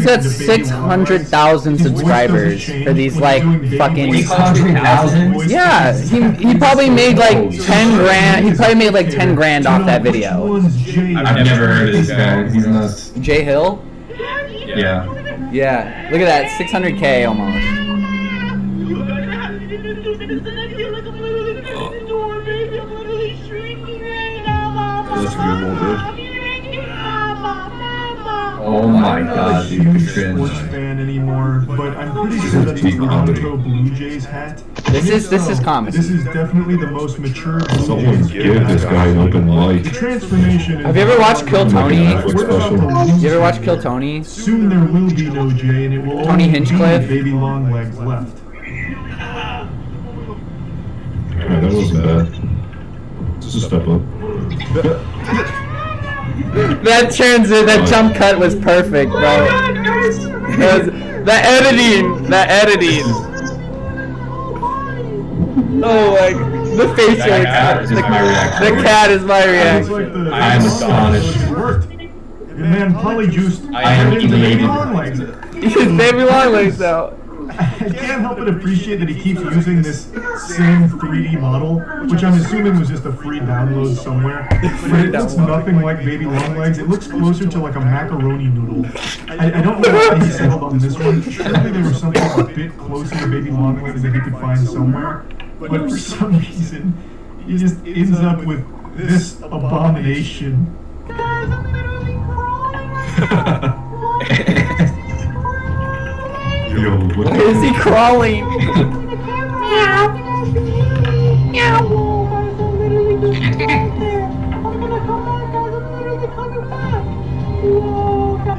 got 600,000 subscribers for these like fucking. 600,000? Yeah, he probably made like 10 grand. He probably made like 10 grand off that video. I've never heard of this guy. He's nuts. Jay Hill? Yeah. Yeah, look at that, 600K almost. That's a good one, dude. Oh my god, dude, you Sports cringe. fan anymore, but I'm pretty sure that the Toronto Blue Jays hat. This is comedy. This is definitely the most mature Blue Someone Jays give this guy an open mic. The transformation. Have you ever watched Kill Tony? Special. You ever watch Kill Tony? Soon there will be no Jay, and it will Tony only Hinchcliffe? be baby long legs left. Yeah, that wasn't bad. Just a step up. That that jump cut was perfect, bro. The editing. Oh my, the face That cat is my reaction. The cat is my reaction. I am astonished. It worked. Man, Polyjuiced. I am elated. Long legs. He's baby long legs now. I can't help but appreciate that he keeps using this same 3D model, which I'm assuming was just a free download somewhere. But it looks nothing like baby long legs. It looks closer to like a macaroni noodle. I don't know why he settled on this one. Surely there was something a bit closer to baby long legs that he could find somewhere. But for some reason, he just ends up with this abomination. Yo, what Why is he crawling?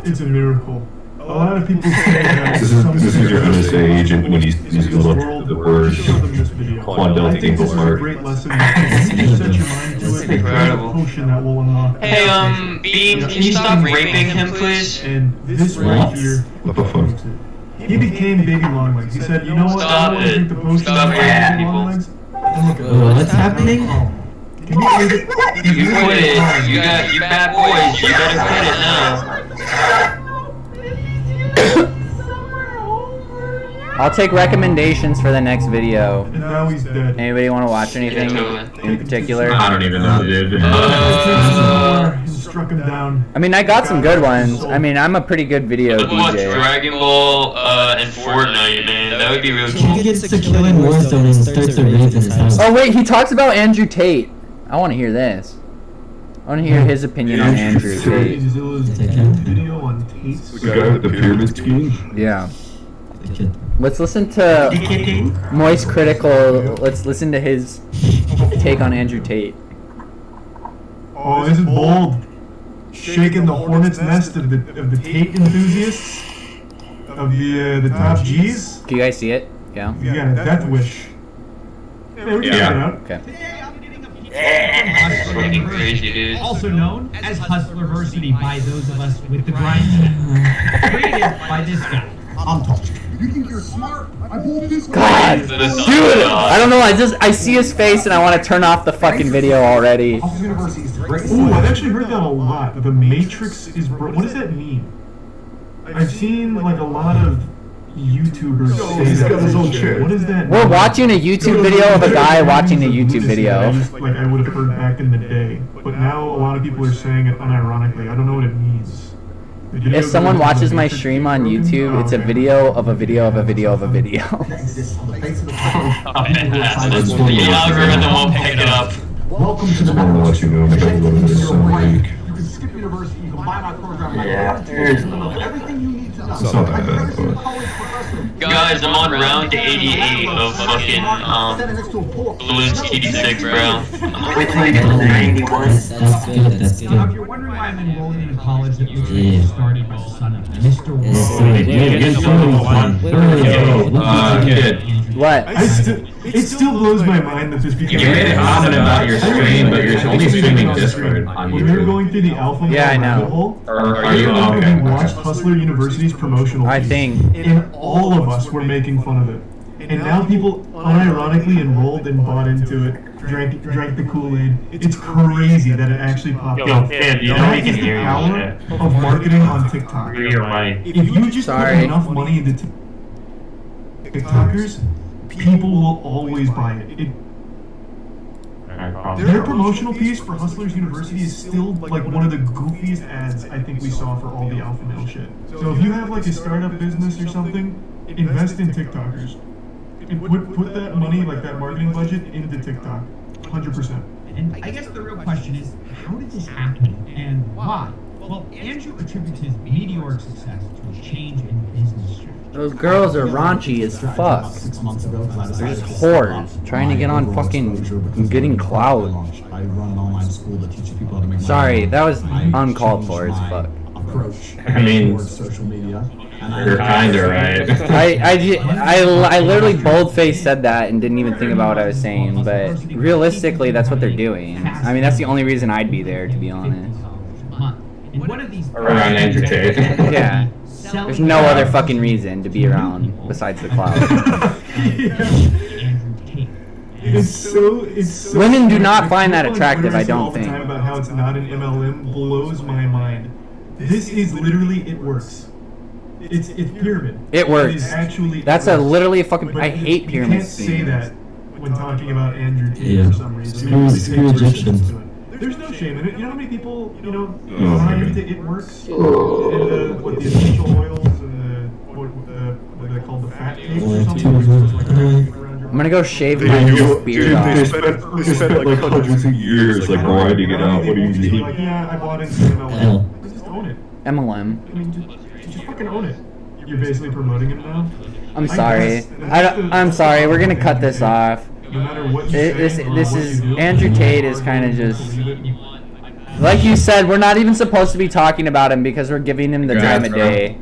It's a miracle. A lot of people say that This is your NSA agent when he's little the word Quandel I think this is a Dinkelhart. great lesson. You set your mind to it. There's a potion that will unlock. Hey, Bean, can you stop raping him, please? And this right here. What the fuck? He became baby long legs. He said, you know what? I don't want to drink the potion Stop of it. baby long legs. What's happening? Can you read it? You quit it. You bad boys. You better quit it now. I'll take recommendations for the next video. And now he's dead. Anybody want to watch anything in particular? I don't even know, dude. He struck him down. I mean, I got some good ones. I mean, I'm a pretty good video I want DJ. Dragon Ball and Fortnite, man. That would be really cool. He gets to kill in Warzone and starts a raid in his house. Oh wait, he talks about Andrew Tate. I want to hear this. I want to hear his opinion on Andrew Tate. Video on Tate's. The guy with the pyramid scheme? Yeah. Let's listen to Moist Critical. Let's listen to his take on Andrew Tate. Oh, this is bold. Shaking the hornet's nest of the Tate enthusiasts, of the top G's. Can you guys see it? Yeah. You got a death wish. Yeah, we can check it out. Okay. Fucking crazy, dude. Also known as Hustlerversity by those of us with the grind set. Created by this guy. I'm talking. You think you're smart? I pulled this God, dude, I don't know. I see his face and I want to turn off the fucking video already. Ooh, I've actually heard that a lot. The Matrix is what does that mean? I've seen like a lot of YouTubers say that. What does that mean? We're watching a YouTube video of a guy watching a YouTube video. I would have heard back in the day, but now a lot of people are saying it unironically. I don't know what it means. If someone watches my stream on YouTube, it's a video of a video of a video of a video. The algorithm won't pick it up. Welcome to Just want to let you know I'm going to go to this summer week. You can skip university, you can buy my program. Yeah, Everything you need to know. It's not that bad, but... Guys, I'm on round 88 of fucking, Balloon TD6, bro. Wait till you get to 91. That's good, that's Now, if good. you're wondering why I'm enrolling in a college that looks like it started with son of Mr. Kid. What? It still blows my mind that this became. You made a comment about your stream, but you're only streaming Discord on When you're YouTube. going through the alpha Yeah, I know. rabbit hole, Are you we okay? watched Hustler University's promotional I piece, think. and all of us were making fun of it. And now people unironically enrolled and bought into it, drank the Kool-Aid. It's crazy that it actually popped Yo, up. Finn, you know That we can is the hear you, power shit. of marketing on TikTok. Free your money. If you just put enough money into TikTokers, people will always buy it. Their promotional piece for Hustlers University is still like one of the goofiest ads I think we saw for all the alpha male shit. So if you have like a startup business or something, invest in TikTokers. And put that money, like that marketing budget, into TikTok. 100%. And I guess the real question is, how did this happen and why? Well, Andrew attributes his meteoric success to a change in business strategy. Those girls are raunchy as fuck. 6 months ago, They're just whores trying to get on fucking getting clout. I run an online school that teaches people how to make Sorry, that was uncalled for as fuck. approach I mean, towards social media. you're kinda right. I literally bold-faced said that and didn't even think about what I was saying, but realistically, that's what they're doing. I mean, that's the only reason I'd be there, to be honest. And one of these Around Andrew Tate. Yeah. There's no other fucking reason to be around besides the cloud. It's so. Women do not find that attractive, I don't all the think. time about how it's not an MLM blows my mind. This is literally, it works. It's pyramid. It works. is actually. That's literally a fucking. But I hate you pyramid can't say schemes. that when talking about Andrew Tate Yeah. for some reason. Screw Egyptian. There's no shame in it. You know how many people, Oh, buy into It Works? And what the essential oils and what are they called? The fat cakes or something? I'm gonna go shave my beard off. They spent like hundreds of years like grinding it out. What do you mean? Like, yeah, I bought into MLM. Just own it. MLM. I mean, just fucking own it. You're basically promoting it now. I'm sorry. I'm sorry. We're gonna cut this off. No matter what you This say or this what is you do, Andrew Tate is kind of just like you said. We're not even supposed to be talking about him because we're giving him the time of day.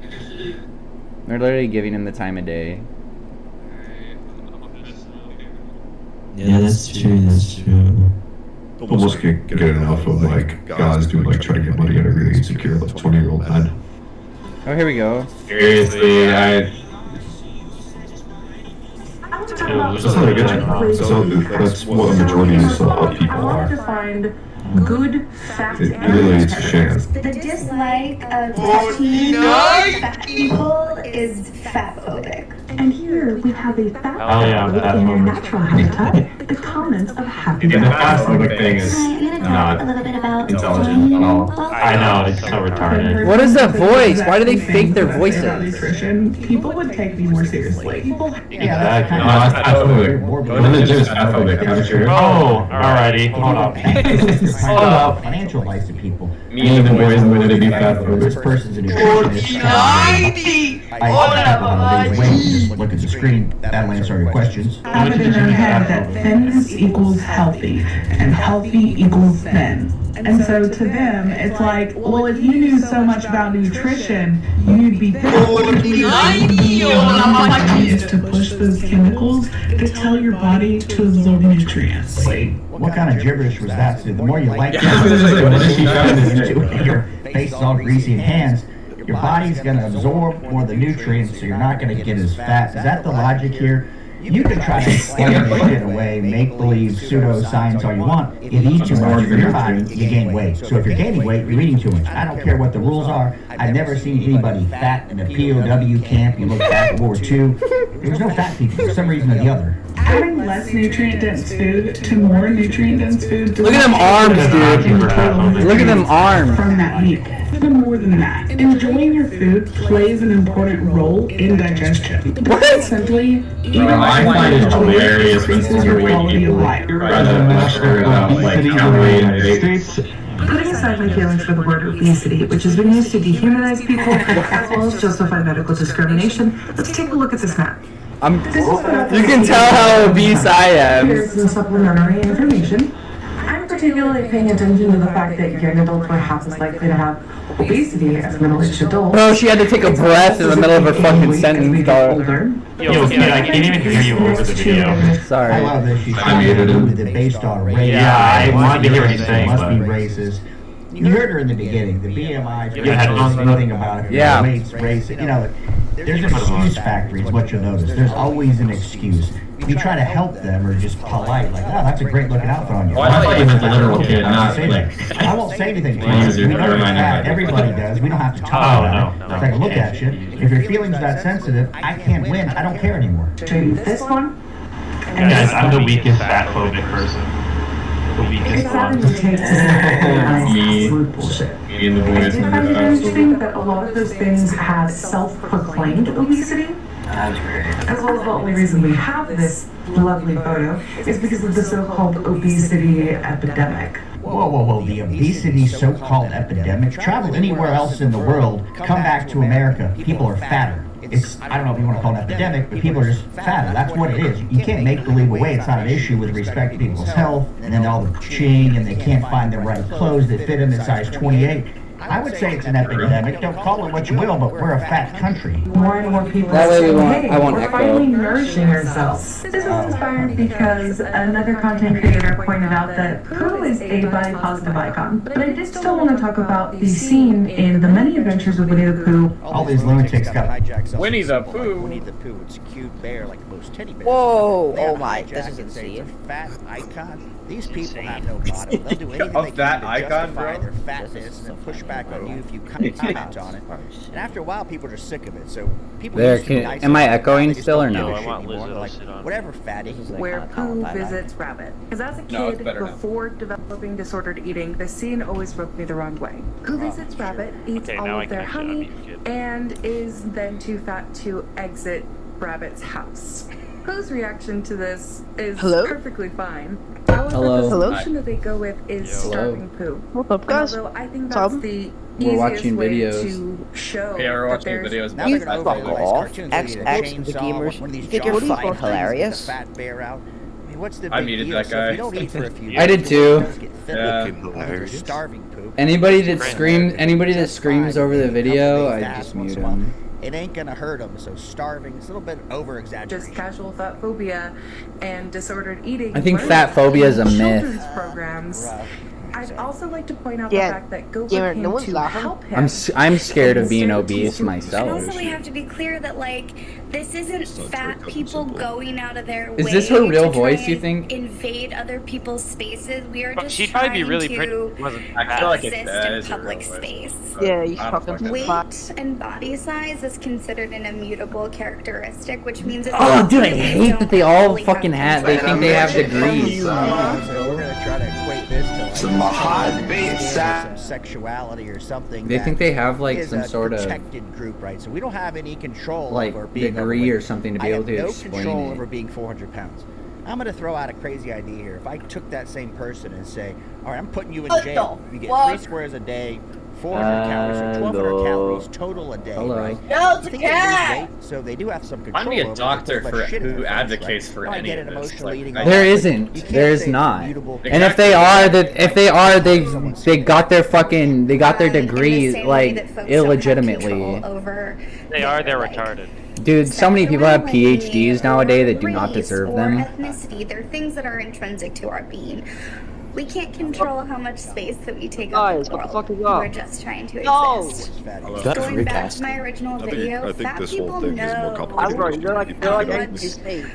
We're literally giving him the time of day. Yeah, that's true. That's true. Almost can't get enough of like guys doing like trying to get money out of really insecure like 20-year-old men. Oh, here we go. Seriously, That's not a good job. That's what a majority of people I wanted are. to find good fact It really is a shame. The dislike of fat people is fatphobic. And here we have a fat Oh, yeah, phobic in their natural habitat, the comments of happy the fatphobic thing is not A little bit about intelligent at all. I know, it's so retarded. What is that voice? Why do they fake their voices? nutrition. People would take me more seriously. Yeah, that's fatphobic. When the gym is fatphobic, I'm sure. Oh, alrighty, hold up. Hold up. Financial advice to people. Me and the boys would be This fatphobic. person's a nutritionist. I just look at the screen. That'll answer your questions. Have it in their head that thinness equals healthy, and healthy equals thin. And so to them, it's like, well, if you knew so much about nutrition, you'd be thin. Is to push those chemicals to tell your body to absorb nutrients. What kind of gibberish was that? So the more you like Yeah. your face is all greasy and hands, your body's going to absorb more of the nutrients, so you're not going to get as fat. Is that the logic here? You can try to explain this shit away, make-believe, pseudo-science all you want. If you eat too much for your body, you gain weight. So if you're gaining weight, you're eating too much. I don't care what the rules are. I've never seen anybody fat in a POW camp. You look back at World War II. There was no fat people for some reason or the other. Adding less nutrient-dense food to more nutrient-dense food. Look at them arms, dude. Look at them arms. From that meat. Even more than that, enjoying your food plays an important role in digestion. What? Simply, eating I find it hilarious when overweight people rather lecture about like calorie intake. Putting aside my feelings for the word obesity, which has been used to dehumanize people as well as justify medical discrimination, let's take a look at this map. You can tell how obese I am. Here's some supplementary information. I'm particularly paying attention to the fact that young adults were half as likely to have obesity as middle-aged adults. Bro, she had to take a breath in the middle of her fucking sentence, dog. Yo, kid, I can't even hear you over the video. Sorry. I love this. She's I muted him. based on race. Yeah, I wanted to hear what he's saying, Must be but- racist. You heard her in the beginning. The BMI, Yeah. anything about it. Yeah. Weights, race. You know, there's an excuse factory. Is what you'll notice. There's always an excuse. You try to help them or just polite, like, oh, that's a great looking outfit on you. Oh, I thought you meant the literal kid, not like. I won't say anything to Please, you. We never know mind. that. Everybody does. We don't have to talk about it. Take a look at you. If your feelings are that sensitive, I can't win. I don't care anymore. Show you this one. Guys, I'm the weakest fat phobic person. The weakest one. Me and the boys. I find it interesting that a lot of those things have self-proclaimed obesity. As well as the only reason we have this lovely photo is because of the so-called obesity epidemic. Whoa. The obesity so-called epidemic. Travel anywhere else in the world, come back to America, people are fatter. It's, I don't know if you want to call it an epidemic, but people are just fatter. That's what it is. You can't make believe away. It's not an issue with respect to people's health, and then all the ching, and they can't find the right clothes that fit them in size 28. I would say it's an epidemic. Don't call it what you will, but we're a fat country. More and more people That way we say, won't- hey, I won't we're echo. finally nourishing ourselves. This is inspired because another content creator pointed out that poo is a body positive icon. But I did still want to talk about the scene in The Many Adventures of Winnie the Pooh. All these lunatics got Winnie the Pooh. Winnie the Pooh, it's a cute bear like most teddy bears. Whoa! They Oh have my, hijack this and is say it's insane. a fat icon. These people have no bottom. They'll do anything A they fat can to icon, justify bro? their fatness and then push back on you if you comment on it. And after a while, people are sick of it. So people There, used to be can- nice am I about it. echoing They just still or don't no? give a I shit want anymore. Lizzo They're like, to sit on. whatever, fatty. Where Pooh visits Rabbit. As a No, it's kid, better now. before developing disordered eating, the scene always rubbed me the wrong way. Pooh visits Rabbit, eats Okay, all now I of can their actually honey, unmute kid. and is then too fat to exit Rabbit's house. Pooh's reaction to this is perfectly fine. However, Hello. the solution that they go with is Hello. starving Pooh. What's up, guys? Although I think that's Tom? the We're easiest watching way videos. to show Yeah, we're that watching there's videos. Now You they're gonna fuck overlay these off. cartoons. They need a XX, the chainsaw, gamers. one of these Think you're giant fucking fight things, hilarious? get the fat bear out. I mean, what's the I big muted deal? that So guy. if you don't eat for a few I did days, too. your nose get thin, Yeah. you're starving Pooh. Anybody that It's screams, anybody that just screams fine. over the It comes video, to I fast just once mute in a while. them. It ain't gonna hurt them, so starving, it's a little bit over exaggerated. just casual fat phobia and disordered eating. I think learned fat phobia is a in myth. children's programs. I'd also like to point out Yeah. the fact that Gopher Gamer, came no one's to laughing. help him. I'm scared of being Instead, obese to- myself. Also, we have to be clear that, like, this isn't fat people going out of their way. Is this her real to voice, try you and think? invade other people's spaces. We are But just she'd probably be trying really to pretty. if it wasn't I fat. feel like it exist in is a public real voice. space. Yeah, you I don't fucking fucking fuck. Weight and body size is considered an immutable characteristic, which means it's Oh, dude, I you hate don't that they all fully fucking have. They think they have degrees. So we're gonna try to equate this to like Some hot bait some sexuality or something. They that think they have like is some a sort of protected group, right? So we don't have any control like over being degree overweight. or something to be I able have to no explain control it. over being 400 pounds. I'm gonna throw out a crazy idea here. If I took that same person and say, all right, I'm putting you in What jail. the You get fuck? 3 squares a day, 400 calories, or 1,200 calories total a day, Hello. right? No, it's You a think they lose cat! weight? So they do have some control. Find me a over it, doctor but for shit in who their face, advocates right? for Now I any get of an this. emotional Like, eating I- off There of it. isn't. You can't There is say it's not. immutable. And if they are, they got their fucking, they got their In the degree same way that like folks don't have illegitimately. control over They're their, like, retarded. Dude, so many people have sexuality PhDs nowadays that do or not race deserve or them. ethnicity. They're things that are intrinsic to our being. We can't control how much space that we take up Guys, in the what the world. fuck is up? We're just trying to No! exist. Is that a Going free back cast? to my original video, I think fat this people whole thing is more know complicated. Bro, you're like how NPC much state.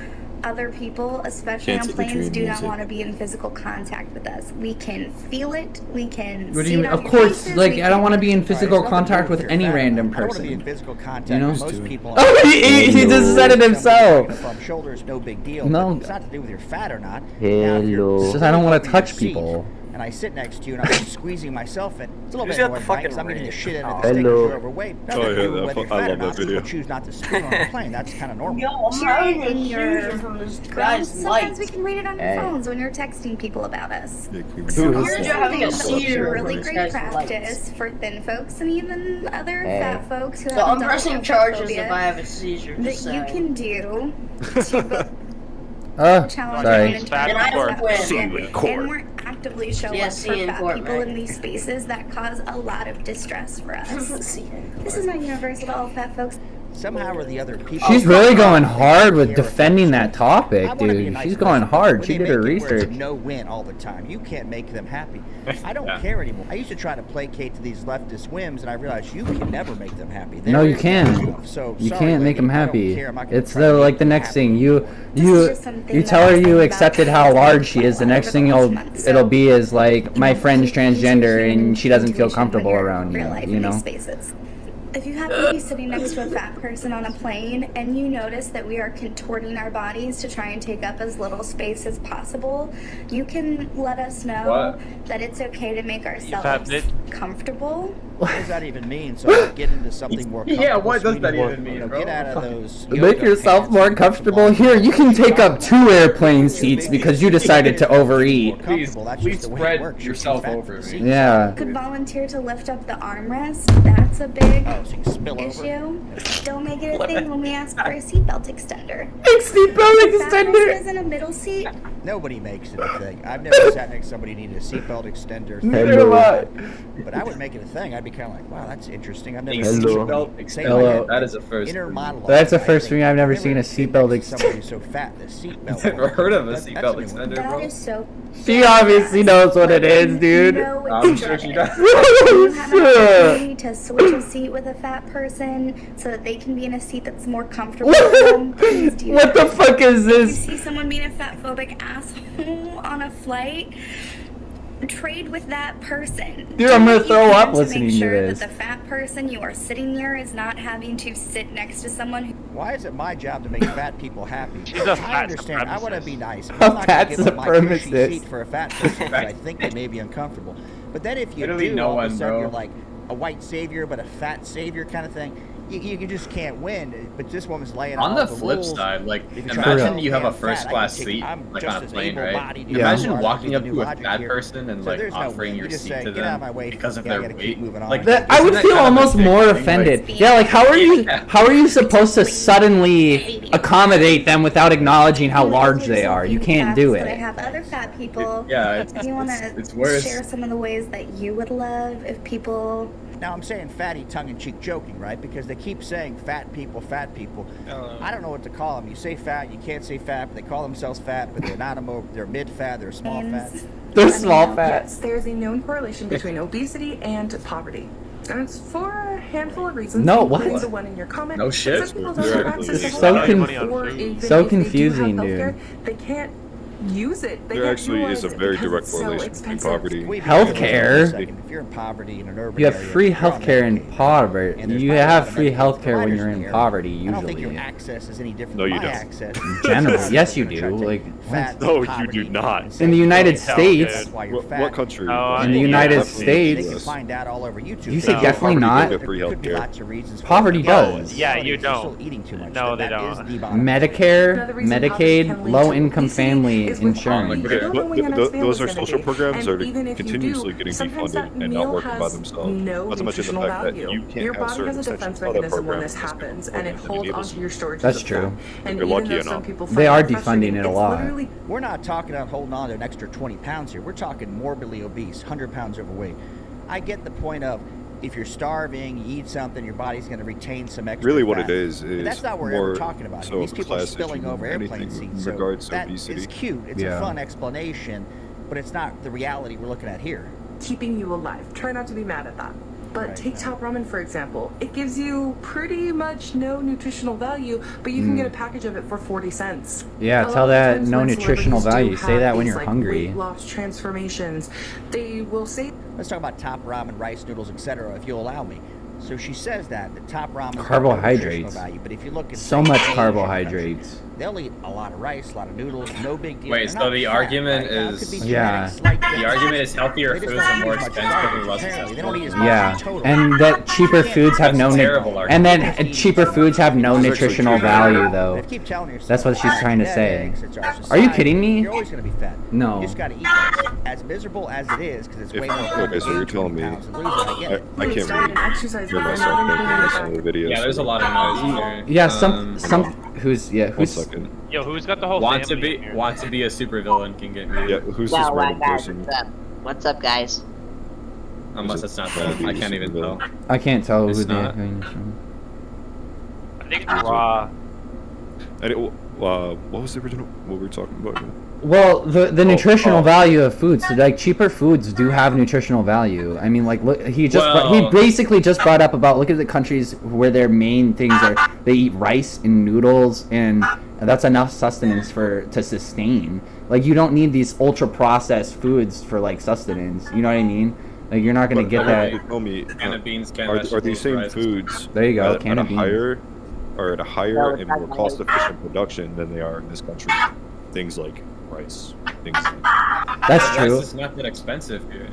other people, especially Can't on see the planes, dream do not music. want to be in physical contact with us. We can feel it. We can What do see you it mean? on Of your course, faces, like we I don't can- want to be in physical Alright, it's nothing contact to do with your any fat. random I don't want to be in person. physical contact You know? with most people. Oh, he just said it himself. From shoulders, no big deal. No. But it's not to do with your fat or not. Hello. It's just I don't want to touch people. And I sit next to you and I'm squeezing myself in. It's a little Who's bit got the annoying, right? fucking 'Cause I'm getting the shit in Oh, of the stick if hello. you're overweight. Oh, Nothing yeah, to do with whether you're I fat or love that not. video. People choose not to speak on a plane. That's kind of normal. Yo, I'm Sharing having in a your seizure from this phones. guy's Sometimes lights. we can read it on your Hey. phones when you're texting people about us. Yeah, Who So is here's that? having a something seizure really from this great guy's practice for thin folks and even other Hey. fat folks who So have I'm adult pressing phobia charges if I have a seizure. that Just you saying. can do to both Oh, challenge sorry. and And I don't win. and more actively show Yeah, up see for you in fat court, people Meg. in these spaces that cause a lot of distress for us. See you in This is not universal to all fat folks. somehow or the other, people. She's really going hard with defending that topic, dude. She's going hard. She did her research. No win all the time. You can't make them happy. I don't care anymore. I used to try to placate to these leftist whims, and I realized you can never make them happy. No, you can't. So you can't make them happy. It's like the next thing. You tell her you accepted how large she is. The next thing it'll be is like, my friend's transgender and she doesn't feel comfortable around you. You know. If you happen to be sitting next to a fat person on a plane and you notice that we are contorting our bodies to try and take up as little space as possible, you can let us know that it's okay to make ourselves comfortable. What does that even mean? So like, get into something more comfortable. Yeah, what does that even mean, bro? Get out of those. Make yourself more comfortable. Here, you can take up 2 airplane seats because you decided to overeat. Please spread yourself over. Yeah. You could volunteer to lift up the armrest. That's a big issue. Don't make it a thing when we ask for a seatbelt extender. Seatbelt extender. Is in a middle seat. Nobody makes it a thing. I've never sat next to somebody who needed a seatbelt extender. But I would make it a thing. I'd be kind of like, wow, that's interesting. I've never seen a seatbelt extender. That is a first. That's the first thing. I've never seen a seatbelt extender. Somebody so fat, the seatbelt. Never heard of a seatbelt extender, bro. That is so. She obviously knows what it is, dude. I'm sure she does. You have an opportunity to switch a seat with a fat person so that they can be in a seat that's more comfortable for them. Please do What the fuck is this? If you see someone being a fat phobic asshole on a flight, trade with that person. Dude, I'm gonna throw up listening to sure this. that the fat person you are sitting near is not having to sit next to someone who. Why is it my job to make fat people happy? She's a I fat understand. I want to be nice. A I'm not fat gonna give up my cushy supremacist. seat for a fat person because I think they may be uncomfortable. But then if you Literally do, no all of a one, sudden bro. you're like a white savior but a fat savior kind of thing. You just can't win. But this woman's laying On all the the flip rules. side, like, If you try imagine to you have a tell me I'm first fat, class I can seat, take- I'm like just on a as plane, right? able-bodied as Imagine you are. walking up There's to new a logic fat here. person and So like there's no offering win. your You just seat say, to "Get out of my them way, because of yeah, I their gotta keep weight. moving on." Like That, I would feel almost more offended. Yeah, like how are you supposed to suddenly accommodate them without acknowledging how large they are? You can't do But I it. have other fat people. Yeah, If you want it's to worse. share some of the ways that you would love if people. Now I'm saying fatty tongue-in-cheek joking, right? Because they keep saying fat people, fat people. I don't know what to call them. You say fat, you can't say fat, but they call themselves fat, but they're not. They're mid-fat, they're small fat. They're small fat. Yes, there's a known correlation between obesity and poverty. And it's for a handful of reasons. No, what? including the one in your comment. No shit. Some people don't have access to So healthcare, or even so if they do confusing, have dude. healthcare, they can't use it. They There can't actually utilize is a it very because direct it's so correlation between expensive. poverty. Healthcare. If you're in poverty in an urban You have area, free you're on healthcare in Medicaid. poverty. And there's You probably a lot have of free medical healthcare when providers you're in there. poverty, I don't think your usually. access is any different No, you than my don't. access. In general, yes you do. Like, No, you do not. in the United States, What country? in the United Definitely States, They can find out all over YouTube. you say No, definitely poverty not. does get free Could be healthcare. lots of reasons for Poverty it. does. Yeah, you You're still don't. eating too much. No, they That don't. is the bottom. Medicare, Another reason poverty Medicaid, can lead to low-income obesity family is with insurance. poverty. You don't know when your next meal Those is are gonna social be. programs that And are even if you continuously do, getting sometimes defunded that and meal not working by has themselves. no Not to mention the nutritional fact that value. you can't Your have body certain has a sections defense of that mechanism when program this happens, and it that holds enables onto your storage That's system. true. And You're even lucky though enough. some people They find are that defunding frustrating, it a it's lot. literally We're not talking about holding on to an extra 20 pounds here. We're talking morbidly obese, 100 pounds overweight. I get the point of if you're starving, you eat something, your body's going to retain some extra Really what fat. it is But that's not what we're more ever talking about. so These people are class spilling issue over than airplane anything seats. in regards to that obesity. is cute. It's Yeah. a fun explanation, but it's not the reality we're looking at here. keeping you alive. Try not to be mad at that. But Right, take top ramen, for example. It gives you pretty much no nutritional value, but you can get a package of it for 40 cents. Yeah, A tell lot of that times no when nutritional celebrities do value. Say that have when these, you're like, hungry. weight loss transformations, they will say. Let's talk about top ramen, rice noodles, etc. If you'll allow me. So she says that the top ramen Carbohydrates. value, but if you look at So much carbohydrates. they'll eat a lot of rice, a lot of noodles, no big deal. Wait, They're so not the fat, argument right? Now, it is could be Yeah. genetics, like the argument is healthier They just foods don't are eat more as much expensive garbage, and less apparently. They don't eat as much Yeah, total. and that cheaper foods have no That's a terrible and argument. then cheaper foods have no That's actually nutritional true. value though. They keep telling yourself, That's what she's trying to say. genetics, it's our Are you society, kidding me? You're always going to be fat. No. You just got to eat less. As miserable as it is, because it's way more fun Okay, to so you're gain telling 20 me pounds and lose it. I get it. I can't really exercise hear by myself not making including this the in the videos. Yeah, there's a lot of noise here. Yeah, some who's One who's second. Yo, who's got the whole Want to family be here? want to be a supervillain can get Yeah, muted. who's this Yo, random guys, person? what's up? What's up, guys? Unless it's not them. I can't even tell. I can't tell It's who the not. think raw. And what was the original? What we were talking about? Well, the nutritional value of foods. So like cheaper foods do have nutritional value. I mean, like look, he basically just brought up about look at the countries where their main things are they eat rice and noodles and that's enough sustenance to sustain. Like you don't need these ultra processed foods for like sustenance. You know what I mean? Like you're not gonna get that. Tell me, can of beans, are these same foods? There you go. Can of beans. At a higher and more cost-efficient production than they are in this country. Things like rice, things like that's true. Rice is not that expensive, dude.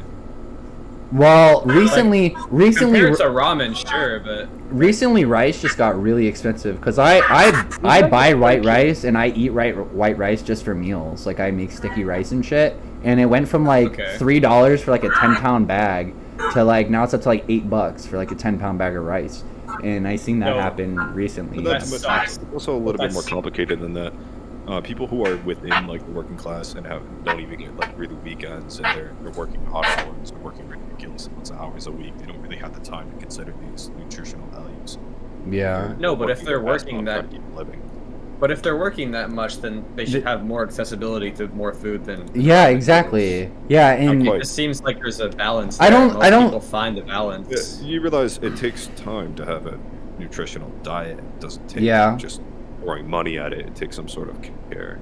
Well, recently, compared to ramen, sure, but recently rice just got really expensive because I buy white rice and I eat white rice just for meals. Like I make sticky rice and shit, and it went from like $3 for like a 10-pound bag to like now it's up to like $8 for like a 10-pound bag of rice. And I seen that happen recently. But that's also a little bit more complicated than that. People who are within like the working class and don't even get like really weekends and they're working hot hours and working ridiculous amounts of hours a week. They don't really have the time to consider these nutritional values. Yeah. No, but if they're working that much, then they should have more accessibility to more food than. Yeah, exactly. Yeah, and it seems like there's a balance. I don't. People find the balance. Yeah, you realize it takes time to have a nutritional diet. It doesn't take just throwing money at it. It takes some sort of care.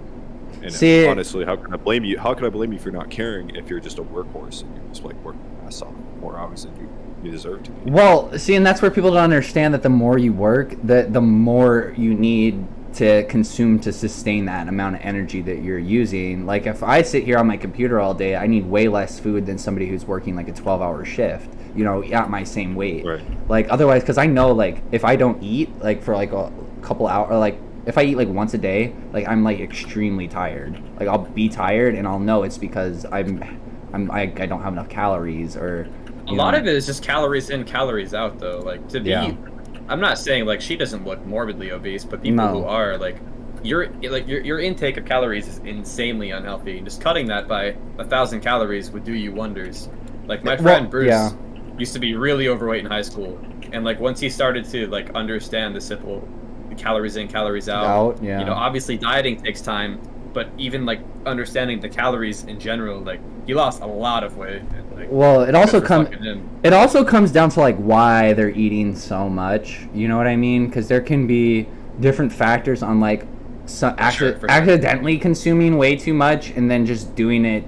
And honestly, how can I blame you? How can I blame you for not caring if you're just a workhorse and you're just like working your ass off more hours than you deserve to be? Well, see, and that's where people don't understand that the more you work, the more you need to consume to sustain that amount of energy that you're using. Like if I sit here on my computer all day, I need way less food than somebody who's working like a 12-hour shift, you know, at my same weight. Right. Like otherwise, because I know like if I don't eat like for like a couple hours, or like if I eat like once a day, like I'm like extremely tired. Like I'll be tired and I'll know it's because I don't have enough calories or. A lot of it is just calories in, calories out, though. Like to be. I'm not saying like she doesn't look morbidly obese, but people who are like your intake of calories is insanely unhealthy. Just cutting that by 1,000 calories would do you wonders. Like my friend Bruce used to be really overweight in high school, and like once he started to like understand the simple calories in, calories out, you know, obviously dieting takes time, but even like understanding the calories in general, like he lost a lot of weight. And, like, well, it also comes down to like why they're eating so much. You know what I mean? Because there can be different factors on like accidentally consuming way too much and then just doing it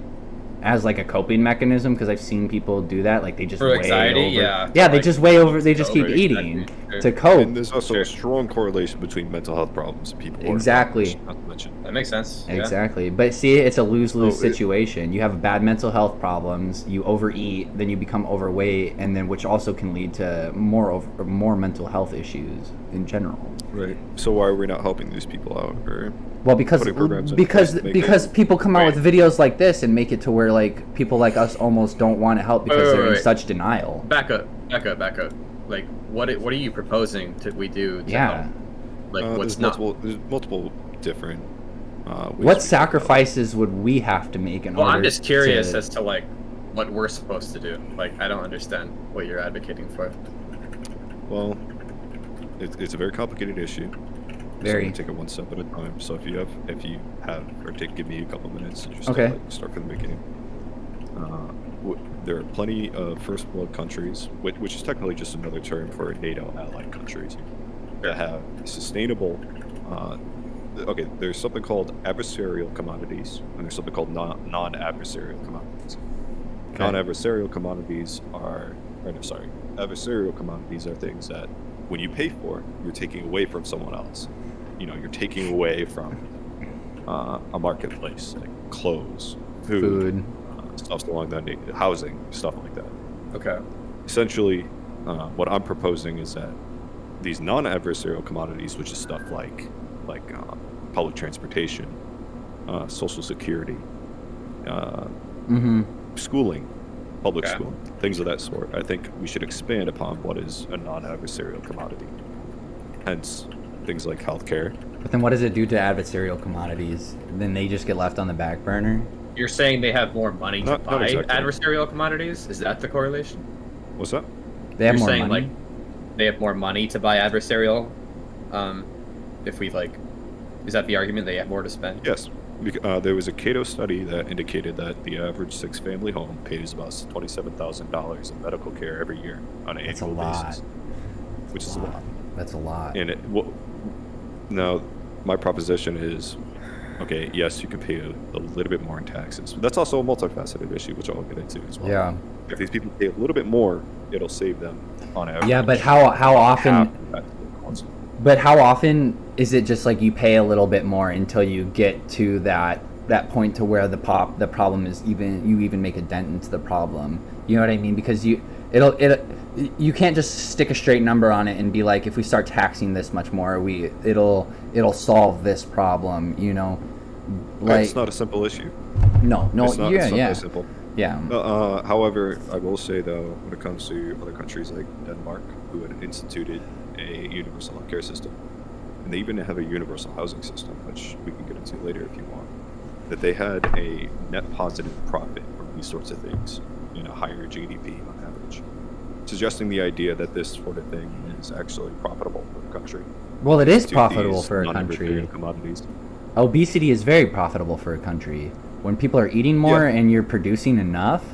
as like a coping mechanism, because I've seen people do that. Like they just for anxiety, they just weigh over. They just keep eating to cope. And there's also a strong correlation between mental health problems and people. Exactly. Not to mention. That makes sense. Exactly. But see, it's a lose-lose situation. You have bad mental health problems. You overeat, then you become overweight, and then which also can lead to more mental health issues in general. Right. So why are we not helping these people out? Or well, because people come out with videos like this and make it to where like people like us almost don't want to help because they're in such denial. Back up. Like, what are you proposing we do? To help? Like, what's there's multiple different. What sacrifices would we have to make in order? Well, I'm just curious as to like what we're supposed to do. Like, I don't understand what you're advocating for. Well, it's a very complicated issue. Very. So take it one step at a time. So if you have, or give me a couple minutes to just start from the beginning. There are plenty of first world countries, which is technically just another term for NATO allied countries, that have sustainable. There's something called adversarial commodities, and there's something called non-adversarial commodities. Okay. Non-adversarial commodities adversarial commodities are things that when you pay for, you're taking away from someone else. You know, you're taking away from a marketplace, like clothes, food. Stuff along that, housing, stuff like that. Okay. Essentially, what I'm proposing is that these non-adversarial commodities, which is stuff like public transportation, social security, schooling, public schooling, things of that sort. I think we should expand upon what is a non-adversarial commodity. Hence, things like healthcare. But then what does it do to adversarial commodities? Then they just get left on the back burner? You're saying they have more money to buy adversarial commodities? Is that the correlation? What's that? They have You're more saying money? like they have more money to buy adversarial If we like, is that the argument they have more to spend? Yes. There was a Cato study that indicated that the average 6-family home pays about $27,000 in medical care every year on an annual basis, which is a lot. That's a lot. And now, my proposition is, okay, yes, you can pay a little bit more in taxes, but that's also a multifaceted issue, which I'll get into as well. Yeah. If these people pay a little bit more, it'll save them on average. Yeah, but how often? But how often is it just like you pay a little bit more until you get to that point to where the problem is you even make a dent into the problem? You know what I mean? Because you can't just stick a straight number on it and be like, if we start taxing this much more, it'll solve this problem. You know, like it's not a simple issue. No, it's not yeah. simple. Yeah. However, I will say though, when it comes to other countries like Denmark, who had instituted a universal healthcare system, and they even have a universal housing system, which we can get into later if you want, that they had a net positive profit from these sorts of things, a higher GDP on average, suggesting the idea that this sort of thing is actually profitable for the country. Well, it is profitable for a country. Commodities. Obesity is very profitable for a country. When people are eating more and you're producing enough,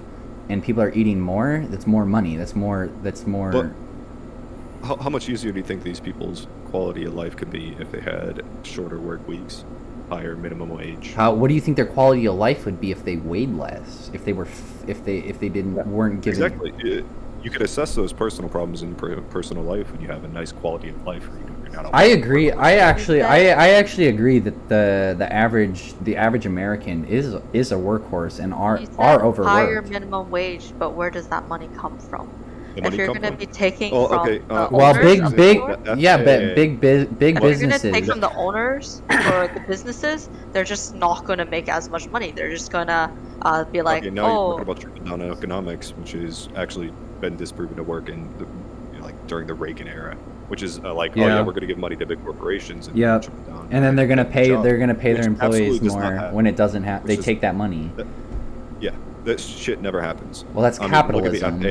and people are eating more, that's more money. That's more. But how much easier do you think these people's quality of life could be if they had shorter work weeks, higher minimum wage? What do you think their quality of life would be if they weighed less? If they weren't given? Exactly. You could assess those personal problems in personal life when you have a nice quality of life. I agree. I actually agree that the average American is a workhorse and are overworked. Higher minimum wage, but where does that money come from? If you're going to be taking from big If businesses. you're going to take from the owners or the businesses, they're just not going to make as much money. They're just going to be like, okay, now you're talking about trickle-down economics, which has actually been disproven to work in during the Reagan era, which is we're going to give money to big corporations and trickle down. And then they're going to pay their employees more when it doesn't happen. They take that money. That shit never happens. Well, that's capitalism. Look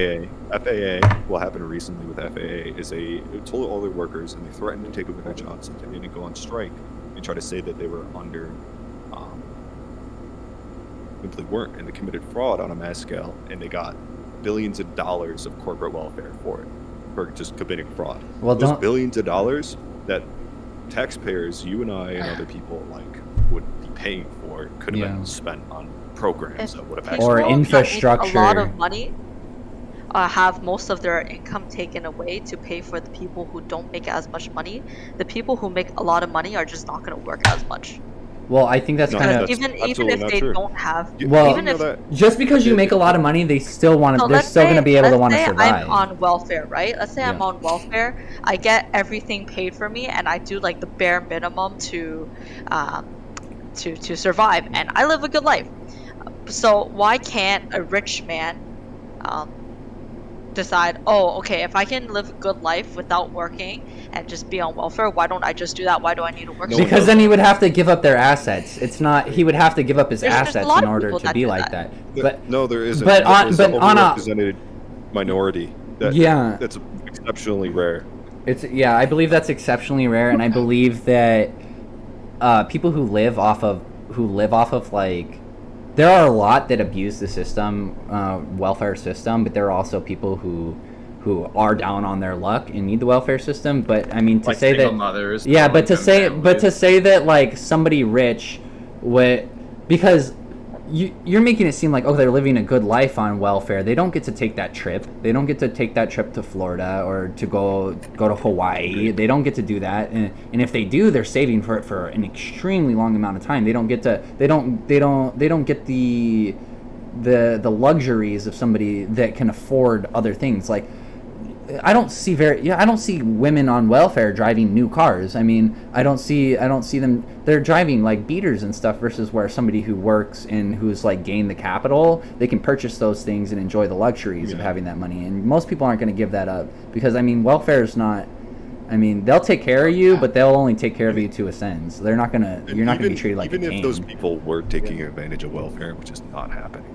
at the FAA. What happened recently with FAA is they told all their workers and they threatened to take over their jobs if they didn't go on strike and try to say that they were simply weren't, and they committed fraud on a mass scale, and they got billions of dollars of corporate welfare for it, for just committing fraud. Well, those billions of dollars that taxpayers, you and I and other people would be paying for could have been spent on programs that would have or infrastructure. A lot of money have most of their income taken away to pay for the people who don't make as much money. The people who make a lot of money are just not going to work as much. Well, I think that's kind of even if they don't have. Just because you make a lot of money, they still want to. They're still going to be able to want to survive. I'm on welfare, right? Let's say I'm on welfare. I get everything paid for me, and I do like the bare minimum to survive, and I live a good life. So why can't a rich man decide, if I can live a good life without working and just be on welfare, why don't I just do that? Why do I need to work? Because then he would have to give up their assets. It's not, he would have to give up his assets in order to be like that. But no, there isn't. But on a represented minority, that's exceptionally rare. I believe that's exceptionally rare, and I believe that people who live off of like, there are a lot that abuse the system, welfare system, but there are also people who are down on their luck and need the welfare system. But I mean, to like say that, mothers, but to say that like somebody rich would, because you're making it seem like they're living a good life on welfare. They don't get to take that trip. They don't get to take that trip to Florida or to go to Hawaii. They don't get to do that. And if they do, they're saving for it for an extremely long amount of time. They don't get to. They don't get the luxuries of somebody that can afford other things. Like, I don't see women on welfare driving new cars. I mean, I don't see them. They're driving like beaters and stuff versus where somebody who works and who's like gained the capital, they can purchase those things and enjoy the luxuries of having that money. And most people aren't going to give that up because, I mean, welfare is not. I mean, they'll take care of you, but they'll only take care of you to a sense. They're not gonna. You're not going to be treated like a king. Even if those people were taking advantage of welfare, which is not happening.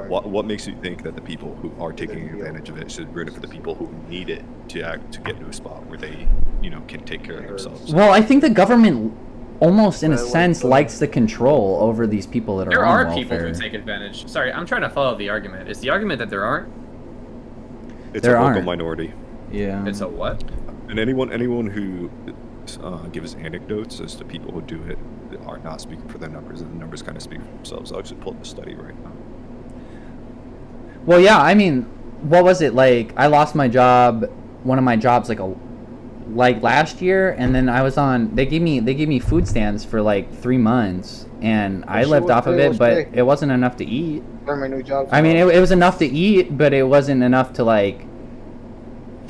What makes you think that the people who are taking advantage of it should ruin it for the people who need it to get to a spot where they, can take care of themselves? Well, I think the government almost in a sense likes the control over these people that There are on are welfare. people who take advantage. Sorry, I'm trying to follow the argument. Is the argument that there aren't? It's There a local aren't. minority. Yeah. It's a what? And anyone who gives anecdotes as to people who do it are not speaking for their numbers, and the numbers kind of speak for themselves. I'll actually pull up the study right now. Well, yeah, I mean, what was it like? I lost my job, one of my jobs, like last year, and then I was on. They gave me food stamps for like 3 months, and I lived off of it, but it wasn't enough to eat. My new job. I mean, it was enough to eat, but it wasn't enough to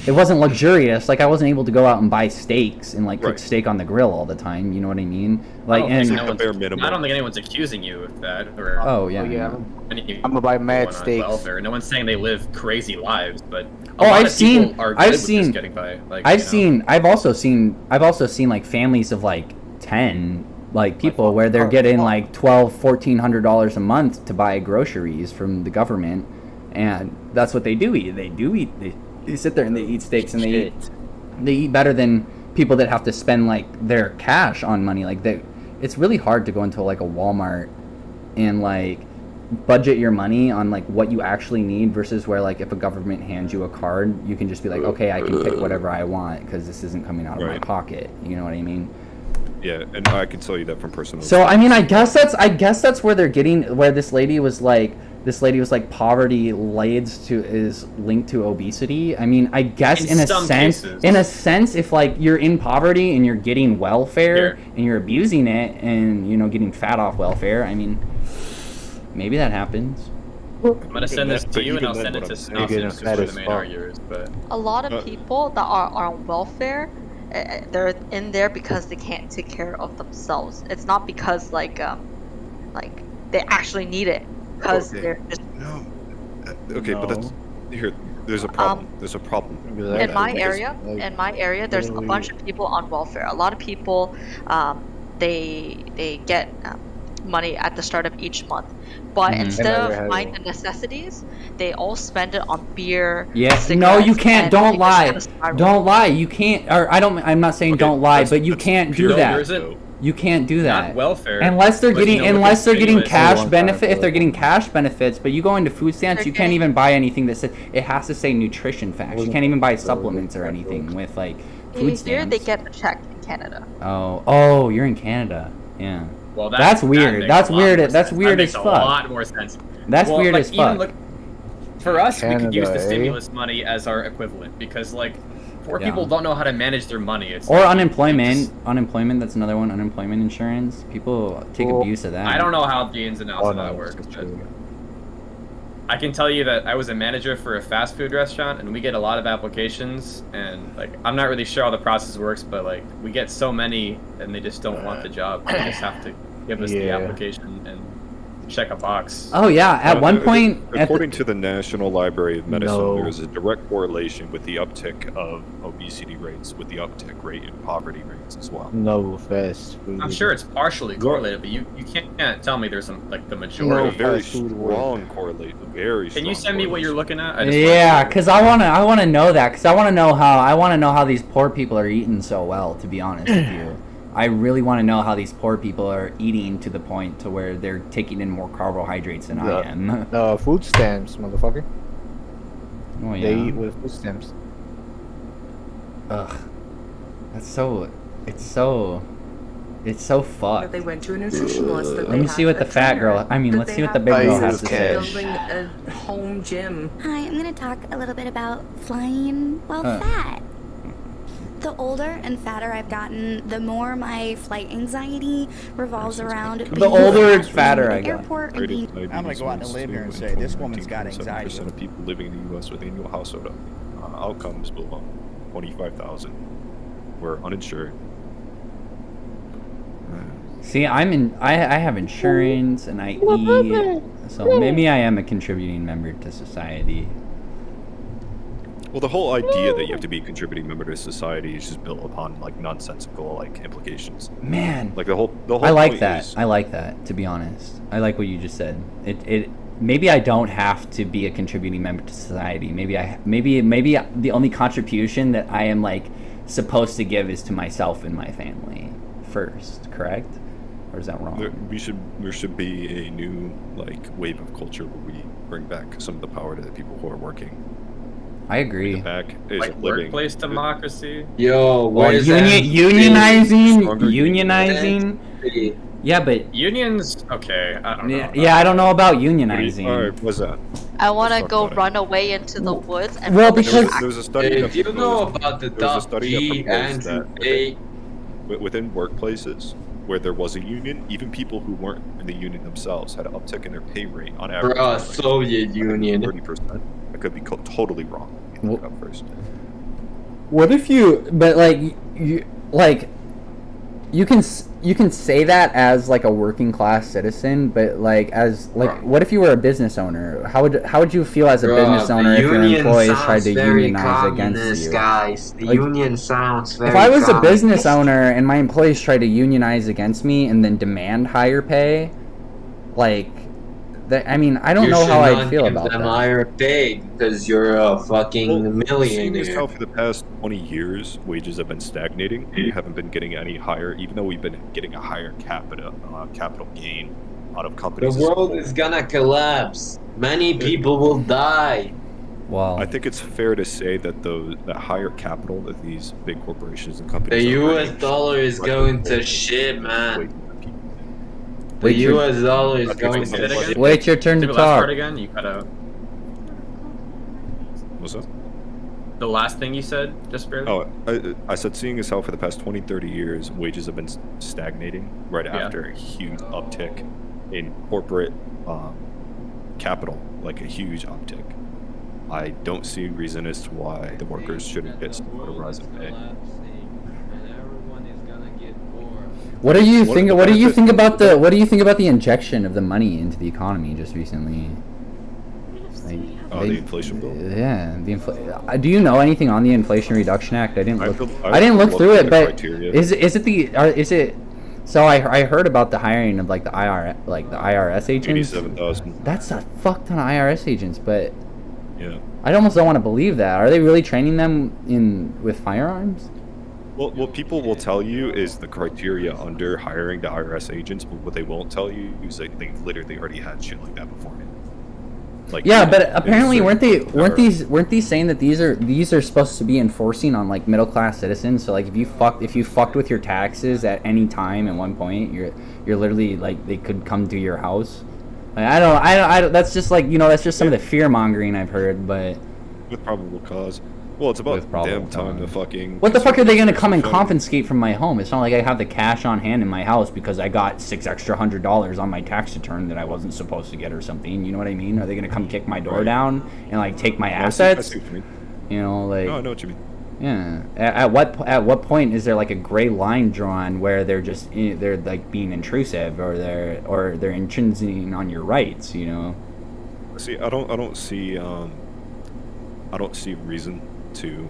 it wasn't luxurious. Like I wasn't able to go out and buy steaks and cook steak on the grill all the time. You know what I mean? I don't think anyone's accusing you of that. Or Oh, yeah. I'm gonna buy mad steaks. Welfare. No one's saying they live crazy lives, but I've seen getting by. I've also seen like families of 10 people where they're getting $1,200-$1,400 a month to buy groceries from the government, and that's what they do eat. They sit there and they eat steaks, and they eat better than people that have to spend their cash on money. It's really hard to go into a Walmart and budget your money on what you actually need versus where if a government hands you a card, you can just be okay, I can pick whatever I want because this isn't coming out of my pocket. You know what I mean? Yeah, and I can tell you that from personal. So I mean, I guess that's where they're getting, where this lady was poverty is linked to obesity. I mean, I guess in a sense, if you're in poverty and you're getting welfare and you're abusing it and getting fat off welfare, I mean, maybe that happens. I'm gonna send this to you, and I'll send it to Snow because we're the main arguers. But a lot of people that are on welfare, they're in there because they can't take care of themselves. It's not because they actually need it. Because they're just but that's here. There's a problem. There's a problem. In my area, there's a bunch of people on welfare. A lot of people, they get money at the start of each month, but instead of buying the necessities, they all spend it on beer. Yes. No, you can't. Don't lie. Don't lie. You can't. Or I'm not saying don't lie, but you can't do that. You can't do that. Not welfare. Unless they're getting cash benefit. If they're getting cash benefits, but you go into food stamps, you can't even buy anything that says it has to say nutrition facts. You can't even buy supplements or anything with food stamps. Here they get a check in Canada. Oh, you're in Canada. Yeah. Well, that's weird. That's weird. That's weird as fuck. That makes a lot more sense. That's weird as fuck. For us, we could use the stimulus money as our equivalent because poor people don't know how to manage their money. Or unemployment. Unemployment, that's another one. Unemployment insurance. People take abuse of that. I don't know how the ins and outs of that work. But I can tell you that I was a manager for a fast food restaurant, and we get a lot of applications. And I'm not really sure how the process works, but we get so many, and they just don't want the job. They just have to give us the application and check a box. Oh yeah, at one point, according to the National Library of Medicine, there is a direct correlation with the uptick of obesity rates with the uptick rate in poverty rates as well. No fast food. I'm sure it's partially correlated, but you can't tell me there's some the majority. No, very strong correlate. Very. Can you send me what you're looking at? Yeah, because I wanna know that, because I wanna know how these poor people are eating so well. To be honest with you. I really want to know how these poor people are eating to the point to where they're taking in more carbohydrates than I am. Food stamps, motherfucker. Oh yeah. They eat with food stamps. Ugh. It's so fucked. They went to a nutritionist. Let me see what the fat girl. Let's see what the big girl has to say. Building a home gym. Hi, I'm gonna talk a little bit about flying while fat. The older and fatter I've gotten, the more my flight anxiety revolves around. The older and fatter I got. I'm gonna go out on a limb here and say this woman's got anxiety. 7% of people living in the U.S. with annual household outcomes below 25,000 were uninsured. See, I have insurance and I eat, so maybe I am a contributing member to society. Well, the whole idea that you have to be a contributing member to society is just built upon nonsensical implications. Man, the whole. I like that. I like that. To be honest, I like what you just said. It maybe I don't have to be a contributing member to society. Maybe the only contribution that I am like supposed to give is to myself and my family first, correct? Or is that wrong? There should be a new like wave of culture where we bring back some of the power to the people who are working. I agree. Back is like living. workplace democracy. Yo, where's unionizing. Yeah, but unions. Okay, I don't know. Yeah, I don't know about unionizing. All right, what's that? I want to go run away into the woods and. Well, because there was a study. If you know about the top G Andrew A. Within workplaces where there was a union, even people who weren't in the union themselves had an uptick in their pay rate on average. Bruh, Soviet Union. 30%. I could be totally wrong. Look up first. What if you? But like you can say that as like a working class citizen, but like as like what if you were a business owner? How would you feel as a business owner if your employees tried to unionize against you? Guys, the like, union sounds very. If I was a communist. business owner and my employees tried to unionize against me and then demand higher pay, like. I mean, I don't know how I'd feel about that. You should not give them higher pay because you're a fucking millionaire. Seeing as how for the past 20 years, wages have been stagnating. We haven't been getting any higher, even though we've been getting a higher capital gain out of companies. The world is gonna collapse. Many people will die. Wow. I think it's fair to say that that higher capital that these big corporations and companies. The U.S. dollar is going to shit, man. The U.S. dollar is going to shit. Wait your turn to the talk. last part again? You cut out. What's that? The last thing you said, just barely? Oh, I said seeing as how for the past 20, 30 years, wages have been stagnating right after a huge uptick in corporate capital, like a huge uptick. I don't see a reason as to why the workers shouldn't get some sort of rise in pay. What do you think? What do you think about the injection of the money into the economy just recently? The inflation bill. Yeah, do you know anything on the Inflation Reduction Act? I didn't look through it, but is it? So I heard about the hiring of like the IRS agents. 87,000. That's a fuck ton of IRS agents, but yeah, I almost don't want to believe that. Are they really training them with firearms? Well, what people will tell you is the criteria under hiring the IRS agents, but what they won't tell you is that they've literally already had shit like that beforehand. Like yeah, but apparently weren't these saying that these are supposed to be enforcing on like middle class citizens? So like if you fucked with your taxes at any time at one point, you're literally like they could come to your house. Like, I don't. That's just like that's just some of the fear mongering I've heard, but with probable cause. Well, it's about damn time to fucking. What the fuck are they gonna come and confiscate from my home? It's not like I have the cash on hand in my house because I got $600 extra on my tax return that I wasn't supposed to get or something. You know what I mean? Are they gonna come kick my door down and like take my assets? I see what you mean. Like. No, I know what you mean. Yeah. At what point is there like a gray line drawn where they're just they're like being intrusive or they're intruding on your rights? See, I don't see reason to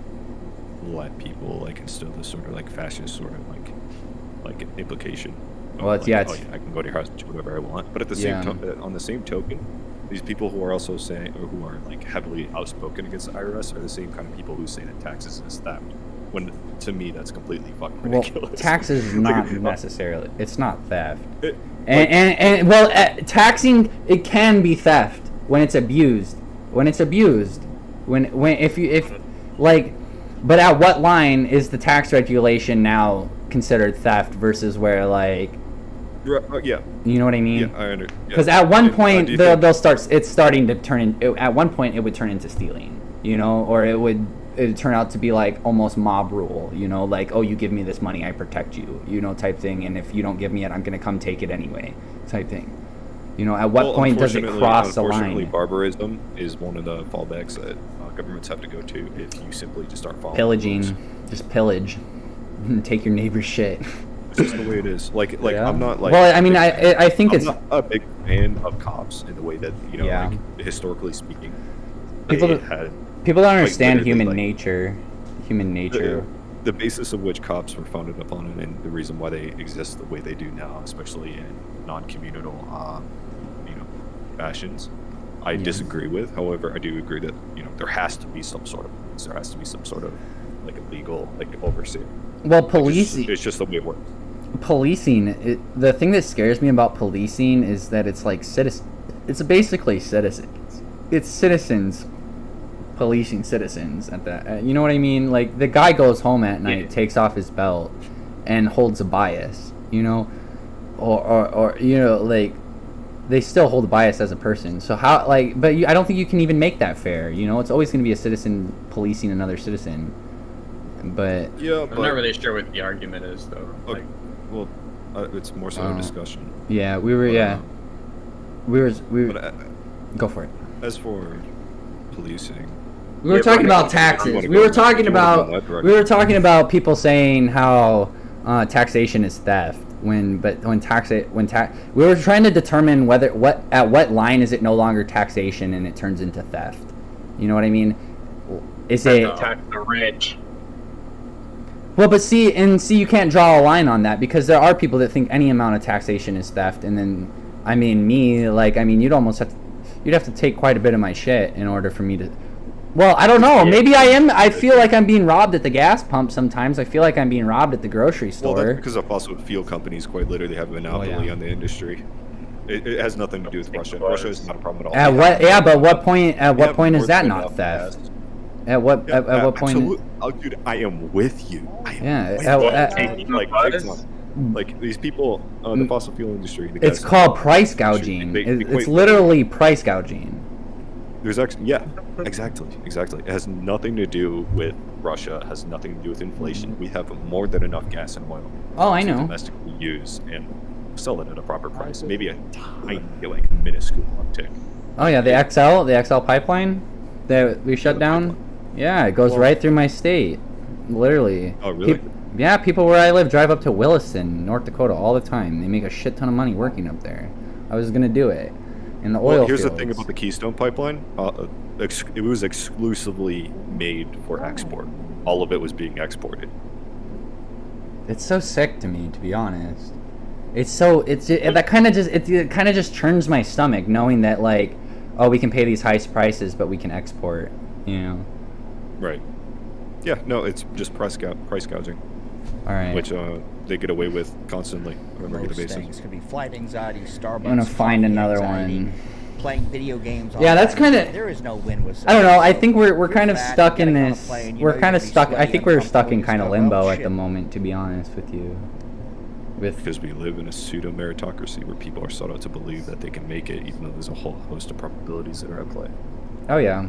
let people like instill this sort of like fascist sort of like implication. Well, it's, I can go to your house and do whatever I want. But at the same time, on the same token, these people who are also saying or who are like heavily outspoken against the IRS are the same kind of people who say that taxes is theft. When to me that's completely fucking ridiculous. Well, taxes is not necessarily. It's not theft. Taxing it can be theft when it's abused. But at what line is the tax regulation now considered theft versus where like yeah, you know what I mean? Yeah, I understand. Because at one point they'll start. It's starting to turn in. At one point it would turn into stealing, or it would turn out to be like almost mob rule, like, oh, you give me this money, I protect you, type thing, and if you don't give me it, I'm gonna come take it anyway, type thing. At what point does it cross the line? Unfortunately, barbarism is one of the fallbacks that governments have to go to if you simply just start following. Pillaging, just pillage, take your neighbor's shit. It's just the way it is. Like yeah. I'm not like. Well, I mean, I think I'm not a big fan of cops in the way that like historically speaking. People don't understand human nature. Human nature. The basis of which cops were founded upon, and the reason why they exist the way they do now, especially in non-communal, fashions, I disagree with. However, I do agree that there has to be some sort of like a legal overseer. Well, policing. It's just the way it works. Policing. The thing that scares me about policing is that it's like It's basically citizens. It's citizens policing citizens at that. You know what I mean? Like the guy goes home at night, takes off his belt, and holds a bias. Or like they still hold a bias as a person. So how but I don't think you can even make that fair. It's always going to be a citizen policing another citizen. But yeah, I'm not really sure what the argument is though. It's more so a discussion. Yeah, we were. Go for it. As for policing, we were talking about taxes. We were talking about people saying how taxation is theft. We were trying to determine at what line is it no longer taxation and it turns into theft. You know what I mean? Is it tax the rich? Well, but see, you can't draw a line on that because there are people that think any amount of taxation is theft, and then, you'd have to take quite a bit of my shit in order for me to. Well, I don't know. Maybe I am. I feel like I'm being robbed at the gas pump sometimes. I feel like I'm being robbed at the grocery store. Well, that's because of fossil fuel companies quite literally have a monopoly on the industry. It has nothing to do with Russia. Russia is not a problem at all. But what point? At what point is that not theft? At what point? Oh, dude, I am with you. Like these people, the fossil fuel industry. It's called price gouging. It's literally price gouging. Exactly. It has nothing to do with Russia. It has nothing to do with inflation. We have more than enough gas and oil. Oh, I know. To domestically use and sell it at a proper price. Maybe a tiny, minuscule uptick. Oh yeah, the XL pipeline that we shut down. Yeah, it goes right through my state, literally. Oh really? People where I live drive up to Williston, North Dakota, all the time. They make a shit ton of money working up there. I was gonna do it. In the oil here's fields. The thing about the Keystone Pipeline. It was exclusively made for export. All of it was being exported. It's so sick to me, to be honest. It kind of just churns my stomach knowing that we can pay these high prices, but we can export. Right. Yeah. No, it's just price gouging. All right. Which they get away with constantly on a regular basis. Things could be flight anxiety, Starbucks. I'm gonna find another one. Playing video games. Yeah, that's kind of. There is no win with. I don't know. I think we're kind of stuck in this. We're kind of stuck. I think we're stuck in kind of limbo at the moment, to be honest with you. Because we live in a pseudo meritocracy where people are sought out to believe that they can make it, even though there's a whole host of probabilities that are at play. Oh yeah.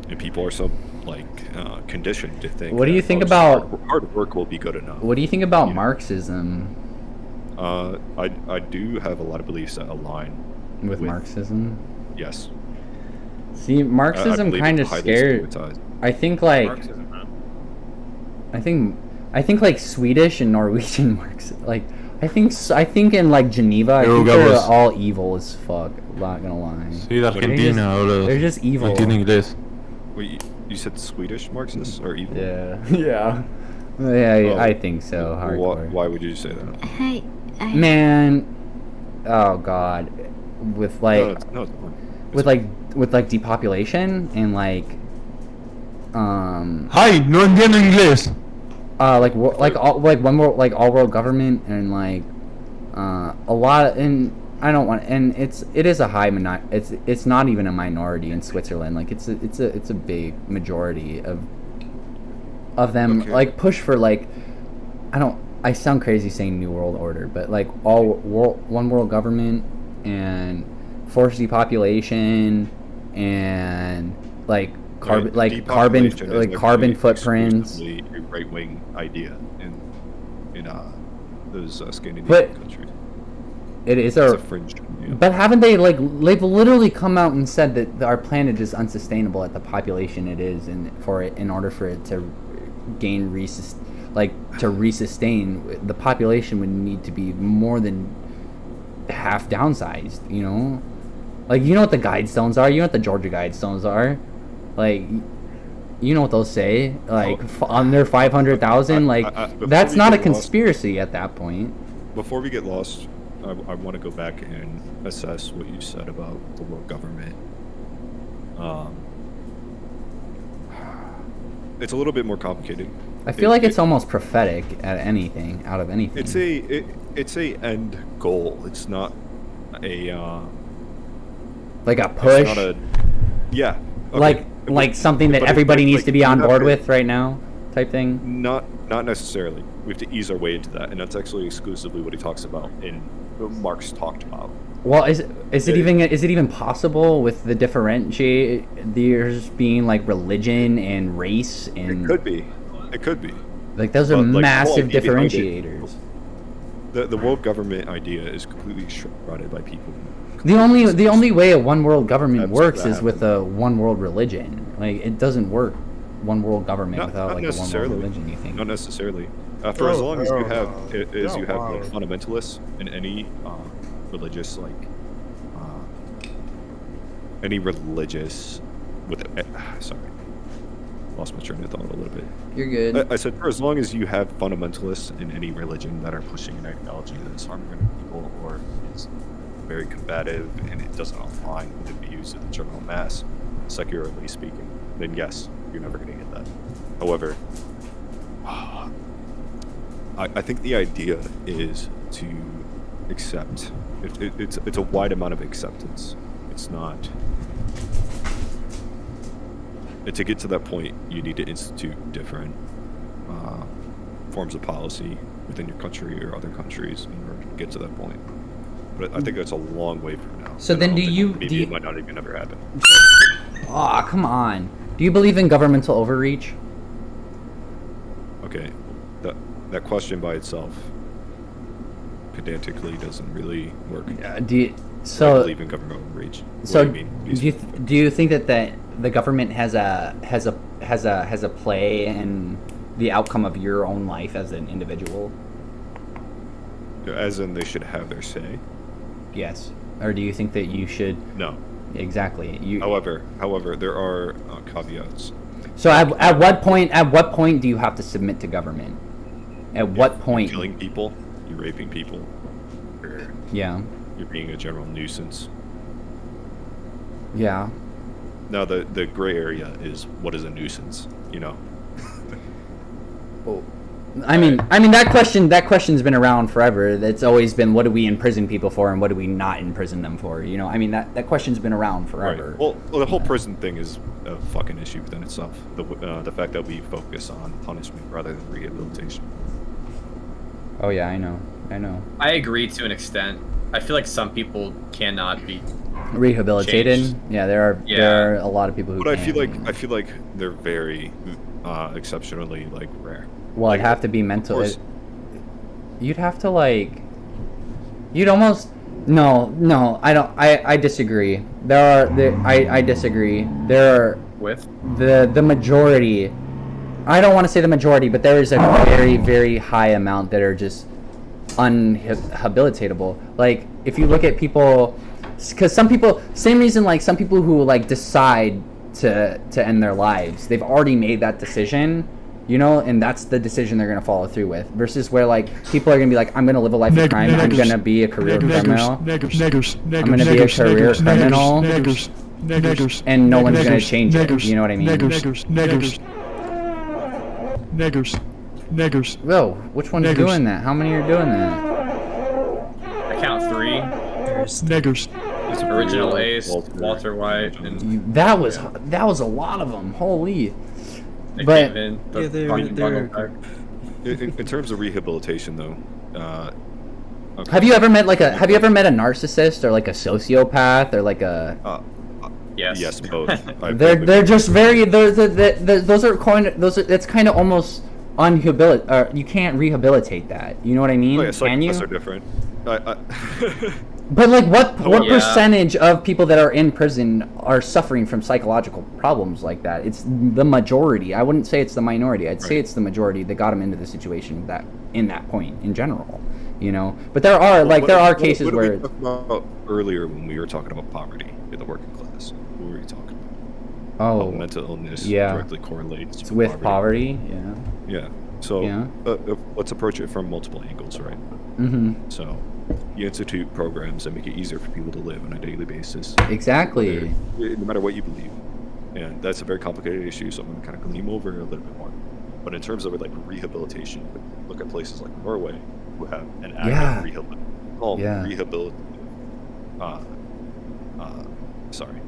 And people are so conditioned to think. What do you think about hard work will be good enough? What do you think about Marxism? I do have a lot of beliefs that align with Marxism. Yes. See, Marxism kind of scared. I think I think Swedish and Norwegian Marxism. I think in Geneva, I think they're all evil as fuck. Not gonna lie. Sí, de Argentina, they're just evil. Aquí en inglés. Wait, you said Swedish Marxists are evil? Yeah. I think so. Why would you say that? Hey. Man, oh god, with depopulation and Hi, no entiendo inglés. all world government and a lot I don't want, and it is a high it's not even a minority in Switzerland. It's a big majority of them push for I sound crazy saying New World Order, but one world government and forced depopulation and carbon footprints. A right-wing idea in those Scandinavian countries. It is a fringe. Yeah. But haven't they they've literally come out and said that our planet is unsustainable at the population it is, and in order for it to gain to resustain, the population would need to be more than half downsized. You know what the Guidestones are. You know what the Georgia Guidestones are. You know what they'll say. Under 500,000. That's not a conspiracy at that point. Before we get lost, I want to go back and assess what you said about the world government. It's a little bit more complicated. I feel like it's almost prophetic out of anything. It's a end goal. It's not a like a push. It's not a, yeah. Okay. Like something that everybody needs to be on board with right now, type thing. Not necessarily. We have to ease our way into that, and that's actually exclusively what he talks about in what Marx talked about. Well, is it even possible with the differentiators being like religion and race and? It could be. Like those are massive differentiators. The world government idea is completely shrouded by people. The only way a one world government works is with a one world religion. Like it doesn't work one world government without like a one world religion. You think? Not necessarily. For as long as you have like fundamentalists in any religious sorry, lost my train of thought a little bit. You're good. I said for as long as you have fundamentalists in any religion that are pushing an ideology that is harming other people or is very combative and it doesn't align with the views of the general mass, secularly speaking, then yes, you're never going to get that. However, I think the idea is to accept. It's a wide amount of acceptance. It's not. And to get to that point, you need to institute different forms of policy within your country or other countries in order to get to that point. But I think that's a long way from now. So then it might not even ever happen. Aw, come on. Do you believe in governmental overreach? Okay, that question by itself pedantically doesn't really work. I believe in government overreach. So do you think that the government has a play in the outcome of your own life as an individual? As in, they should have their say. Yes. Or do you think that you should? No. Exactly. However, there are caveats. So at what point do you have to submit to government? At what point? You're killing people. You're raping people. Yeah. You're being a general nuisance. Yeah. Now the gray area is what is a nuisance, you know? Well, I mean that question's been around forever. It's always been what do we imprison people for and what do we not imprison them for? You know, I mean that question's been around forever. Right. Well, the whole prison thing is a fucking issue within itself. The fact that we focus on punishment rather than rehabilitation. Oh yeah, I know. I agree to an extent. I feel like some people cannot be rehabilitated. changed. Yeah, there are a lot of people who. But I feel like they're very exceptionally rare. Well, it'd have to be mental. You'd have to You'd almost. No, I don't. I disagree. I disagree. There are with the majority. I don't want to say the majority, but there is a very, very high amount that are just unhabilitatable. Like, if you look at people, because some people, same reason, some people who decide to end their lives, they've already made that decision, you know, and that's the decision they're gonna follow through with. Versus where people are gonna be I'm gonna live a life of crime. I'm gonna be a career criminal. I'm gonna be a career criminal. And no one's gonna change it. You know what I mean? Niggers. Whoa, which one's doing that? How many are doing that? I count 3. Niggers. It's Original Ace, Walter White, and that was a lot of them. Holy. But in terms of rehabilitation, though, okay. Have you ever met a narcissist or a sociopath or Yes, both. they're just very that's kind of almost you can't rehabilitate that. You know what I mean? Can you? Psychopaths are different. But what percentage of people that are in prison are suffering from psychological problems like that? It's the majority. I wouldn't say it's the minority. I'd say it's the majority that got them into the situation in that point in general. You know, but there are cases where. What did we talk about earlier when we were talking about poverty in the working class? What were you talking about? Oh, mental illness directly correlates to with poverty. Yeah. So let's approach it from multiple angles, right? Mm-hmm. So You institute programs that make it easier for people to live on a daily basis. Exactly. No matter what you believe. And that's a very complicated issue, so I'm going to kind of gleam over a little bit more. But in terms of like rehabilitation, look at places like Norway, who have an active rehabilitative. Sorry.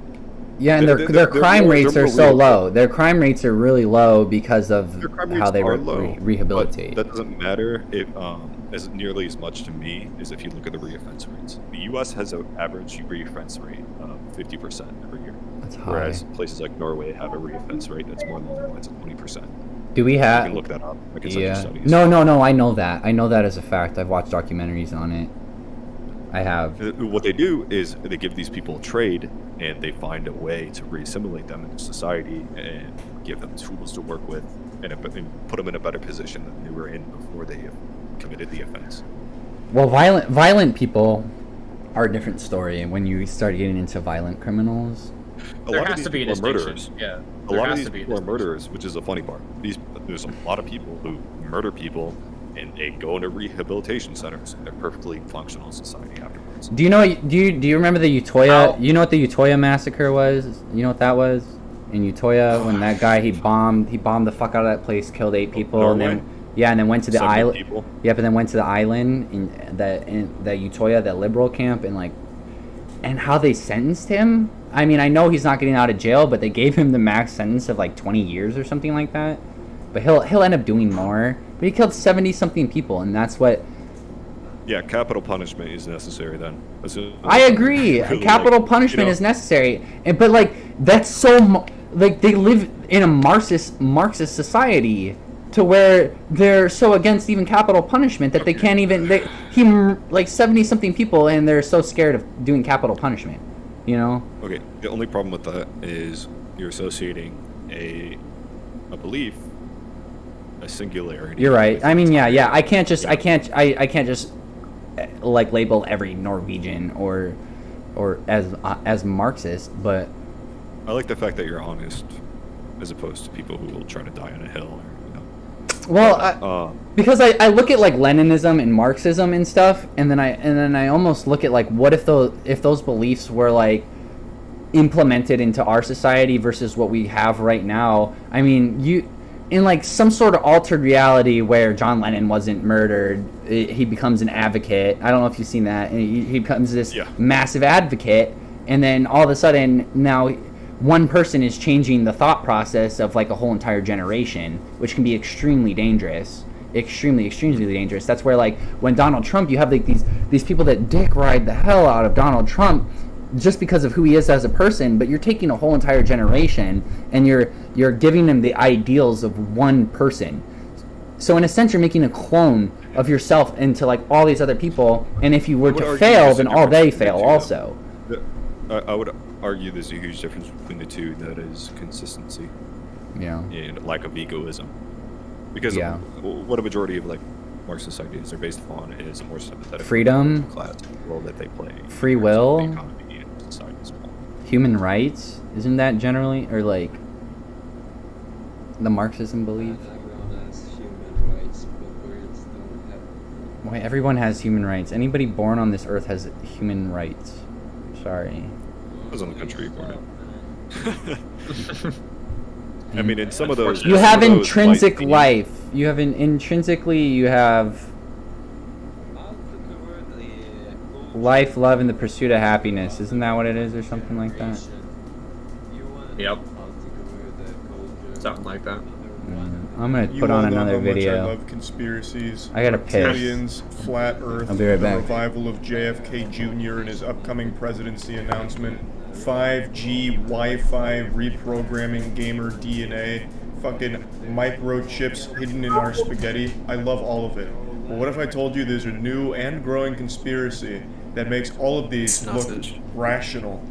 Yeah, and their crime rates are so low. Their crime rates are really low because of how they rehabilitate. That doesn't matter if as nearly as much to me as if you look at the reoffense rates. The U.S. has an average reoffense rate of 50% every year. That's high. Whereas places like Norway have a reoffense rate that's more along the lines of 20%. Do we have? You can look that up. I can send you studies. No. I know that. I know that as a fact. I've watched documentaries on it. I have. What they do is they give these people a trade, and they find a way to re-assimilate them into society and give them tools to work with, and put them in a better position than they were in before they committed the offense. Well, violent people are a different story. And when you start getting into violent criminals, There has to be a distinction. Yeah. A lot of these people are murderers, which is the funny part. There's a lot of people who murder people, and they go into rehabilitation centers. They're perfectly functional in society afterwards. do you remember the Utoya? You know what the Utoya massacre was? You know what that was? In Utoya, when that guy he bombed the fuck out of that place, killed 8 people, Norway? and then and then went to the island. People? Yeah, but then went to the island in the Utoya, that liberal camp, and how they sentenced him. I mean, I know he's not getting out of jail, but they gave him the max sentence of like 20 years or something like that. But he'll end up doing more. But he killed 70-something people, and that's what. Yeah, capital punishment is necessary then. I agree. Capital punishment is necessary, but that's so they live in a Marxist society to where they're so against even capital punishment that they can't even. He 70-something people, and they're so scared of doing capital punishment. You know. Okay. The only problem with that is you're associating a belief, a singularity. You're right. I mean, yeah. I can't just label every Norwegian or as Marxist, but I like the fact that you're honest, as opposed to people who will try to die on a hill. Well, because I look at Leninism and Marxism and stuff, and then I almost look at what if those beliefs were implemented into our society versus what we have right now. I mean, in some sort of altered reality where John Lennon wasn't murdered, he becomes an advocate. I don't know if you've seen that. And he becomes this massive advocate, and then all of a sudden now one person is changing the thought process of a whole entire generation, which can be extremely dangerous. Extremely dangerous. That's where when Donald Trump, you have these people that dick ride the hell out of Donald Trump just because of who he is as a person, but you're taking a whole entire generation and you're giving them the ideals of one person. So in a sense, you're making a clone of yourself into all these other people, and if you were to fail, then all they fail also. I would argue there's a huge difference between the two. That is consistency. Yeah. And lack of egoism. Because what a majority of Marxist societies are based upon is a more sympathetic freedom, class role that they play. Free will. The economy and society as well. Human rights, isn't that generally or the Marxism belief? Why everyone has human rights? Anybody born on this earth has human rights. Sorry. Depends on the country you're born in. I mean, in some of those, you have intrinsic life. You have intrinsically. You have life, love, and the pursuit of happiness. Isn't that what it is, or something like that? Yep. Something like that. I'm gonna put on another video. I love conspiracies. I gotta piss. Aliens, flat Earth. I'll be right back. The revival of JFK Jr. and his upcoming presidency announcement. 5G, Wi-Fi, reprogramming gamer DNA, fucking microchips hidden in our spaghetti. I love all of it. But what if I told you there's a new and growing conspiracy that makes all of these look rational?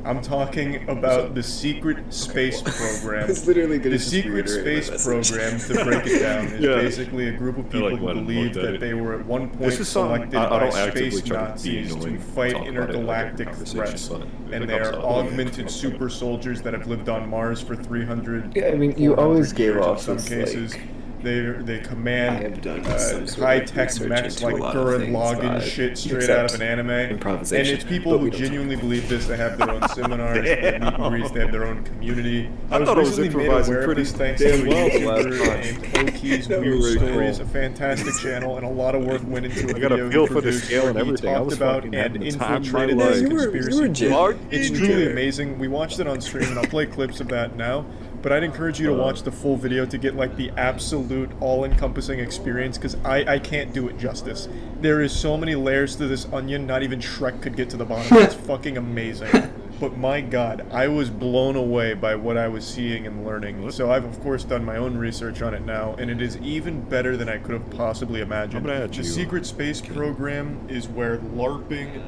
I'm talking about the secret space program. The secret space program, to break it down, is basically a group of people who believe that they were at one point selected by space Nazis to fight intergalactic threats, and they are augmented super soldiers that have lived on Mars for 300. Yeah, I mean, you always gave off in some this, cases. They command high-tech mechs like Gurren Lagann shit straight out of an anime. And it's people who genuinely believe this. They have their own seminars, they have meet and greets, they have their own community. I was recently made aware of this thanks to a YouTuber named Pokey's Weird Stories, a fantastic channel, and a lot of work went into a video he produced where he talked about and infiltrated this conspiracy. It's truly amazing. We watched it on stream, and I'll play clips of that now. But I'd encourage you to watch the full video to get like the absolute all-encompassing experience, because I can't do it justice. There is so many layers to this onion, not even Shrek could get to the bottom. It's fucking amazing. But my god, I was blown away by what I was seeing and learning. So I've of course done my own research on it now, and it is even better than I could have possibly imagined. The secret space program is where LARPing,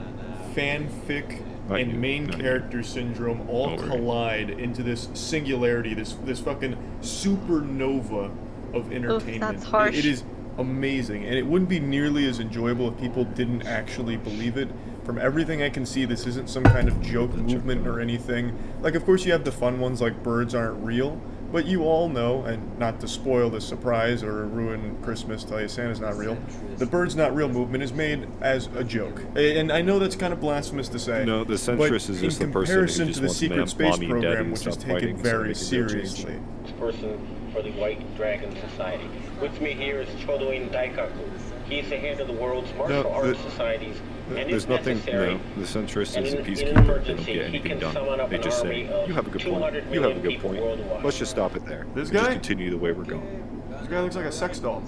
fanfic, and main character syndrome all collide into this singularity, this fucking supernova of entertainment. That's harsh. It is amazing, and it wouldn't be nearly as enjoyable if people didn't actually believe it. From everything I can see, this isn't some kind of joke movement or anything. Like, of course you have the fun ones like birds aren't real, but you all know, and not to spoil the surprise or ruin Christmas, tell you Santa's not real, the birds not real movement is made as a joke. And I know that's kind of blasphemous to say, no, the centrist is just the person who comparison just to the wants secret space mommy and program, daddy which to is stop taken fighting so very they can go change. seriously. Person for the White Dragon Society. With me here is Chodoin Daikaku. He's the head of the world's martial arts societies. And There's if nothing, necessary, the centrist and is a in peacekeeper. They don't emergency, get he anything can done. summon up They an just army say, of you have a good point. 200 You have a million good people point. worldwide. Let's just stop it there. This And guy? just continue the way we're going. This guy looks like a sex doll.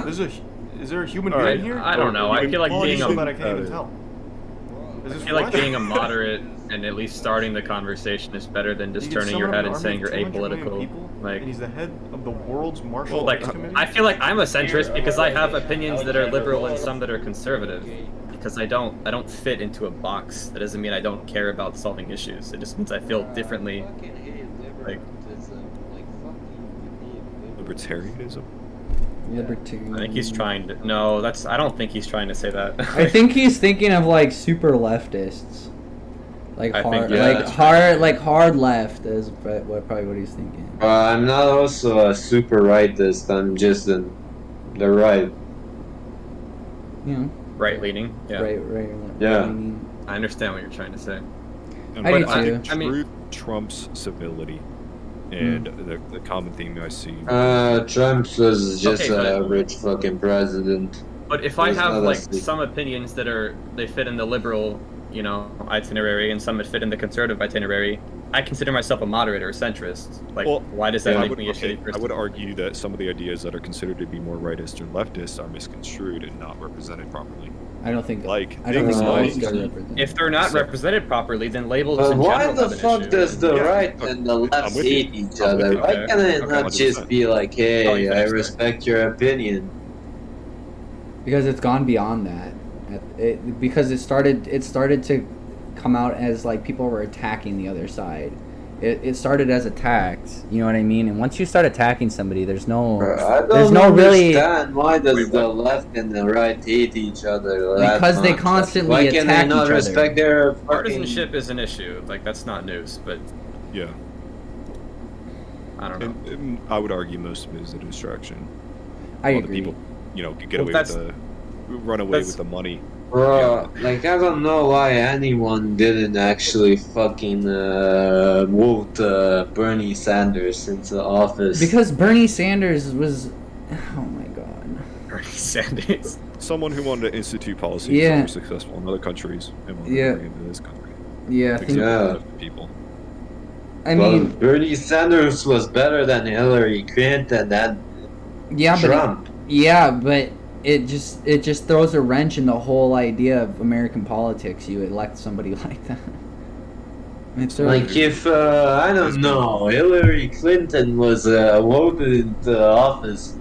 Is there a human All being right, here? I don't know. I feel like being so a bad I can't even tell. I feel like being a moderate and at least starting the conversation is better than just turning your head and saying you're apolitical. Like, and he's the head of the world's martial well, like arts committee. I feel like I'm a centrist because I have opinions that are liberal and some that are conservative. Because I don't fit into a box. That doesn't mean I don't care about solving issues. It just means I feel differently. Like libertarianism. Libertarian. I think he's trying to. No, that's. I don't think he's trying to say that. I think he's thinking of like super leftists, like hard, hard left is probably what he's thinking. I'm not also a super rightist. I'm just the right. Yeah. Right leaning. Yeah. Right. Yeah. Leaning. I understand what you're trying to say. I do too. I mean, Trump's civility and the common theme I see. Trump was just a rich fucking president. But if I have like some opinions that they fit in the liberal, itinerary, and some that fit in the conservative itinerary, I consider myself a moderate or a centrist. Like, why does that make me a shitty person? I would argue that some of the ideas that are considered to be more rightist or leftist are misconstrued and not represented properly. I don't think. If they're not represented properly, then labels in why general the have an fuck issue. does the right and the left hate each other? Why can it not just be like, hey, I respect your opinion? Because it's gone beyond that. Because it started to come out as like people were attacking the other side. It started as attacks, you know what I mean? And once you start attacking somebody, there's no understand why does the left and the right hate each other? Because they constantly attack each other. Why can they not respect their partisanship is an issue. Like, that's not news, but yeah, I don't know. And I would argue most of it is a distraction. I agree. The people, run away with the money. Bro, I don't know why anyone didn't actually fucking vote Bernie Sanders into office. Because Bernie Sanders was... Oh my god. Bernie Sanders. Someone who wanted to institute policies that were successful in other countries and wanted to bring into this country. Yeah, people. I mean... Bernie Sanders was better than Hillary Clinton and Trump. But... It just throws a wrench in the whole idea of American politics. You elect somebody like that. Like if I don't know, Hillary Clinton was voted into office,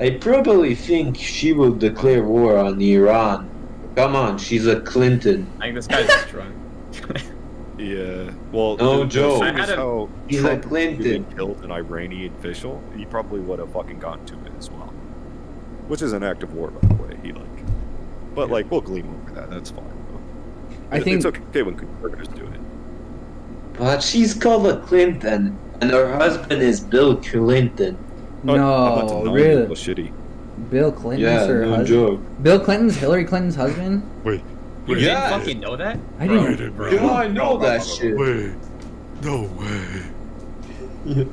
I probably think she will declare war on Iran. Come on, she's a Clinton. I think this guy's just drunk. Yeah, well, no joke. How he's Trump a Clinton. Killed an Iranian official, he probably would have fucking gotten to it as well. Which is an act of war, by the way. But we'll glean over that. That's fine. I think it's okay when conservatives do it. But she's called a Clinton, and her husband is Bill Clinton. No, really? Shitty. Bill Clinton's Yeah, her no husband. joke. Bill Clinton's Hillary Clinton's husband. Wait. You Yeah. didn't fucking know that? I didn't. Yeah, I know that shit. Wait. No way.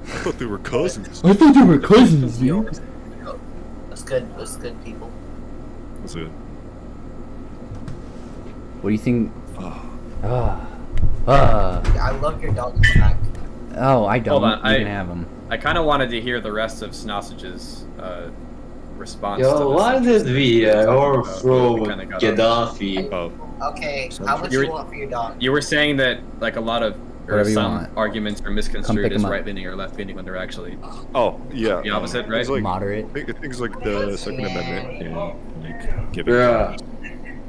I thought they were cousins. I thought they were cousins, dude. That's good. That's good, people. That's it. What do you think? I love your dog back. Oh, I don't. Hold on, You can have them. I kind of wanted to hear the rest of Snossage's response. to Yo, this why did we overthrow kinda got Gaddafi? Okay, how much you want for your dog? You were saying that like a lot of or Whatever you some want. arguments are Come misconstrued pick as 'em up. right leaning or left leaning when they're actually Oh, yeah. the opposite, right? Things like, Moderate. Things like the Second Amendment and like giving. Yeah.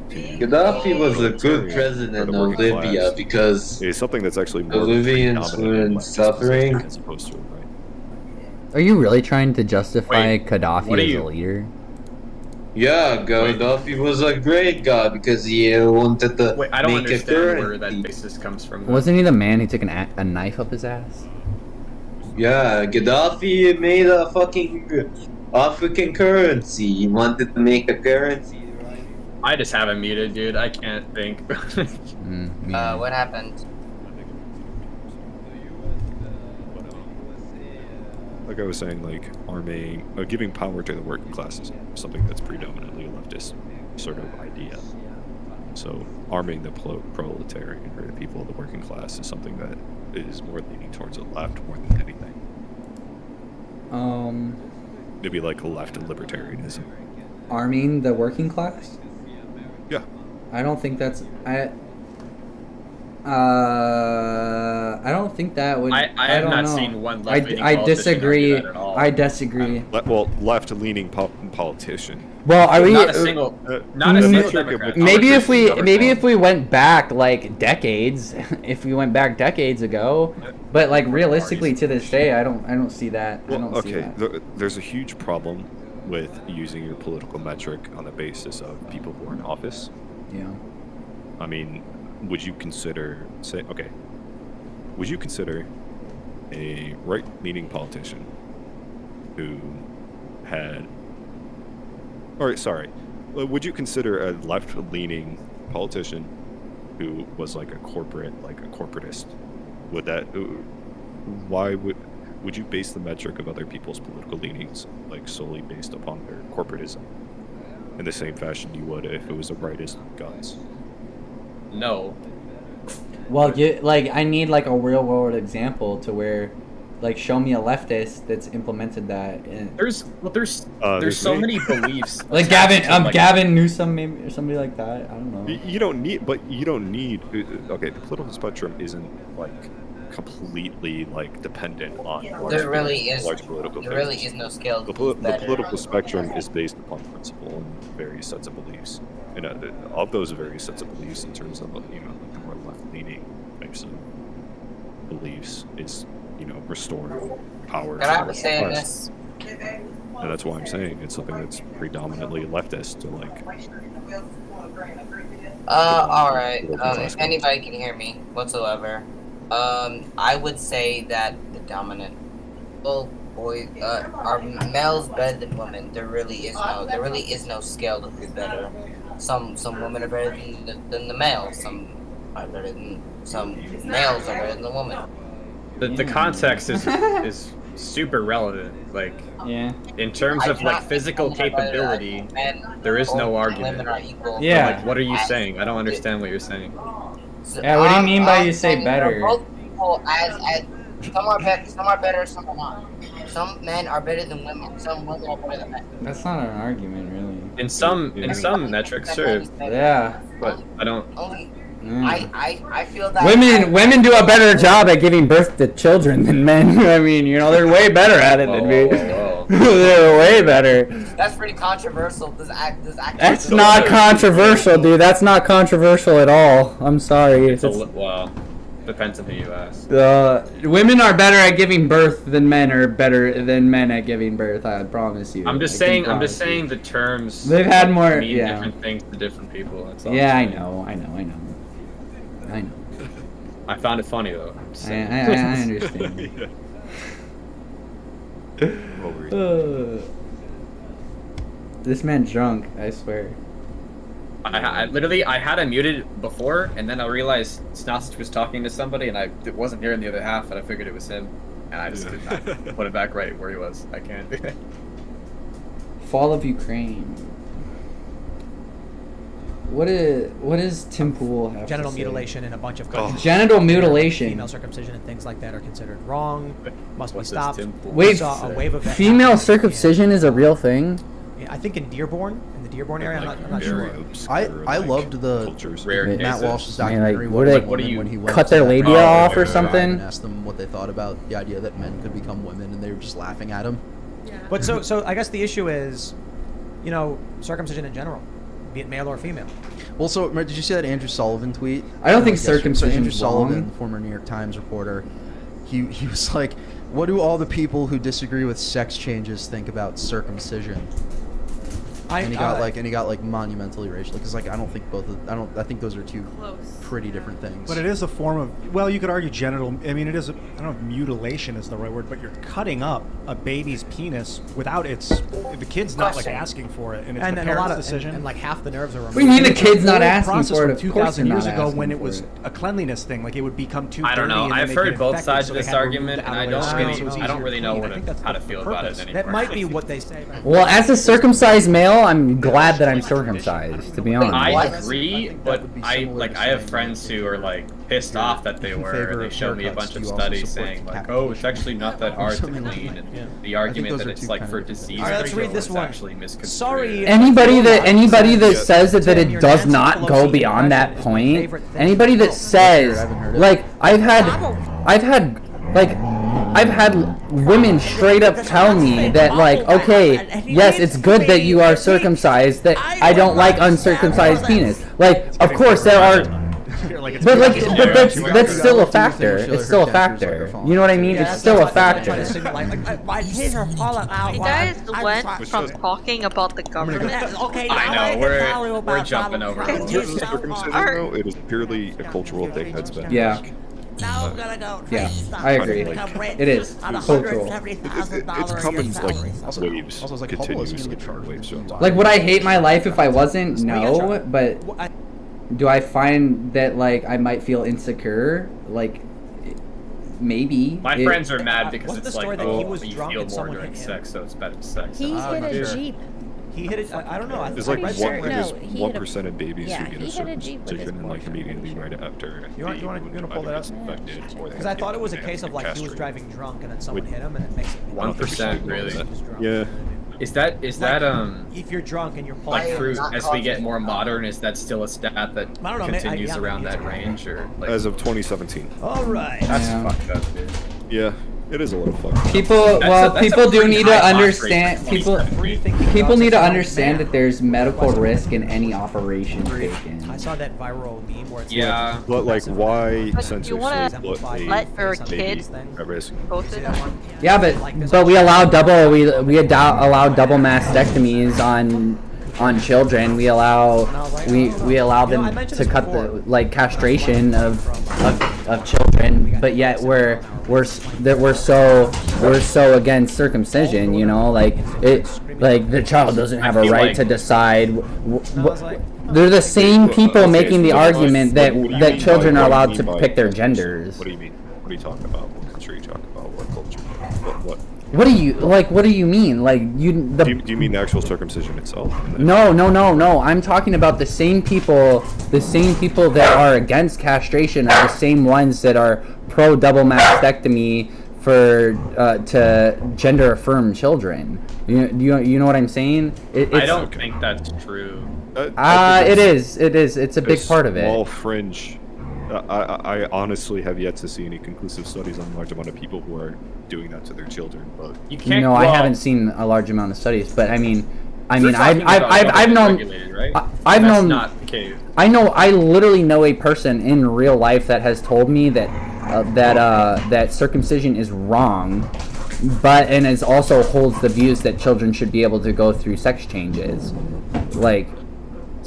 Gaddafi was a good president of Libya because it's something that's actually the more Libyans were in suffering. as opposed to right. Are you really trying to justify Wait, Gaddafi what are as you- a leader? Yeah, Gaddafi was a great guy because he wanted to Wait, I don't make a understand where currency. that basis comes from. Wasn't he the man who took a knife up his ass? Yeah, Gaddafi made a fucking African currency. He wanted to make a currency. I just have him muted, dude. I can't think. What happened? Like I was saying, like arming, giving power to the working class is something that's predominantly a leftist sort of idea. So arming the proletariat or the people of the working class is something that is more leaning towards the left more than anything. Maybe like left libertarianism. Arming the working class? Yeah. I don't think that's I don't think that would. I have don't not know. seen one left-leaning I politician disagree. argue that at all. I disagree. Well, left-leaning politician. Well, are we? Not a single Democrat. Maybe if we went back like decades, if we went back decades ago, but like realistically to this day, I don't see that. I don't see that. There's a huge problem with using your political metric on the basis of people who are in office. Yeah. I mean, would you consider would you consider a right-leaning politician who had would you consider a left-leaning politician who was like a corporatist? Would you base the metric of other people's political leanings like solely based upon their corporatism in the same fashion you would if it was a rightist guns? No. Well, I need like a real world example to where, like, show me a leftist that's implemented that. There's so many beliefs. Like Gavin Newsom maybe or somebody like that. I don't know. You don't need. Okay, the political spectrum isn't like completely like dependent on There really is. large political There really figures. is no scale. The political spectrum is based upon principle and various sets of beliefs, and of those various sets of beliefs, in terms of like the more left-leaning types of beliefs, is restoring power. Can I have a say in this? And that's why I'm saying it's something that's predominantly leftist. To like. Alright. If anybody can hear me whatsoever, I would say that the dominant, are males better than women? There really is no scale to who's better. Some women are better than the males. Some males are better than the women. The context is super relevant. Like, in terms of like physical capability, there is no argument. Yeah. Like, what are you saying? I don't understand what you're saying. Yeah, what do you mean by you say better? Both people as some are better, some are not. Some men are better than women. Some women are better than men. That's not an argument, really. In some metrics, sure. Yeah. But I don't. I feel that Women do a better job at giving birth to children than men. I mean, they're way better at it than me. They're way better. That's pretty controversial. That's not controversial, dude. That's not controversial at all. I'm sorry. Well, depends on who you ask. Women are better at giving birth than men are better than men at giving birth. I promise you. I'm just saying the terms. They've had more. Mean Yeah. different things to different people. That's all Yeah, I I'm saying. know. I found it funny though. I understand. This man's drunk, I swear. I literally had him muted before, and then I realized Snosich was talking to somebody, and I wasn't hearing the other half, and I figured it was him, and I just did not put it back right where he was. I can't do that. Fall of Ukraine. What is Tim Pool have Genital to say? mutilation in a bunch of countries. Genital mutilation. Female circumcision and things like that are considered wrong. Must be stopped. Wait, We saw a wave of that female happen. circumcision is a real thing? Yeah, I think in Dearborn, area, I'm not sure. I loved the Matt Walsh's documentary. What do you when he went cut to their that labia off or something? and asked them what they thought about the idea that men could become women, and they were just laughing at him. But so I guess the issue is, circumcision in general, be it male or female. Well, so did you see that Andrew Sullivan tweet? I don't think Yesterday? circumcision Andrew is Sullivan, wrong. former New York Times reporter, he was like, "What do all the people who disagree with sex changes think about circumcision?" And he got like monumentally racial because I don't think I think those are two pretty different things. But it is a form of, well, you could argue genital. I mean, it is. I don't know if mutilation is the right word, but you're cutting up a baby's penis without the kid's not like asking for it, and it's the parent's decision. And like half the nerves are removed. What do you mean the kid's not asking process for it? from Of course 2,000 they're years not ago asking when it for was it. a cleanliness thing, like it would become too I don't dirty. know. And then I've they'd heard get both infected, sides so of they this had to remove argument, the and I outer don't skin, really, so it was I don't easier really to know clean. I think how to feel about it anymore. That might be what they say. Well, as a circumcised male, I'm glad that I'm circumcised, to be honest. I agree, but I have friends who are like pissed off that they were, and they showed me a bunch of studies saying like, oh, it's actually not that hard to clean, and the argument that it's like for disease control is actually misconstrued. Sorry. Anybody that says that it does not go beyond that point, anybody that says like I've had women straight up tell me that like, okay, yes, it's good that you are circumcised, that I don't like uncircumcised penis. Like, of course there are, but that's still a factor. It's still a factor. You know what I mean? It's still a factor. My teeth are falling out. You guys went from talking about the government. I know, we're jumping over. Circumcision, though, it is purely a cultural thing that's been. Yeah. Now I'm gonna go. Yeah, I agree. It is cultural. It's coming like waves, continuously waves. Like, would I hate my life if I wasn't? No, but do I find that like I might feel insecure? Like, maybe. My friends are mad because it's like, oh, you feel more during sex, so it's better sex. He hit a Jeep. He hit it. I don't know. There's like pretty sure- no, he hit a- 1% of babies yeah, who get he a hit a Jeep with his circumcision and like immediately right after. You want to pull that up? Because I thought it was a case of like he was driving drunk and then someone hit him and it makes it 1%, really? Yeah. Is that if you're drunk and you're like through as we get more modern, is that still a stat that I don't know, continues around that range, or like As of 2017. All right. That's fucked up, dude. Yeah, it is a little fucked up. People do need to understand. People need to understand that there's medical risk in any operation taken. I saw that viral meme where it's yeah, but like why But censor you want says to what let your kids at risk? go through that? Yeah, but we allow allow double mastectomies on children. We allow them to cut the like castration of children, but yet we're so against circumcision. You know, like the child doesn't have a right to decide. They're the same people making the argument that children are allowed to pick their genders. What do you mean? What are you talking about? What culture are you talking about? What culture? What? What do you mean? Like you? Do you mean the actual circumcision itself? No. I'm talking about the same people that are against castration are the same ones that are pro double mastectomy for to gender affirm children. You know what I'm saying? I don't think that's true. It is. It's a big part of it. Small fringe. I honestly have yet to see any conclusive studies on the large amount of people who are doing that to their children. But I haven't seen a large amount of studies, but I've known. Not the case. I literally know a person in real life that has told me that circumcision is wrong, and is also holds the views that children should be able to go through sex changes, like.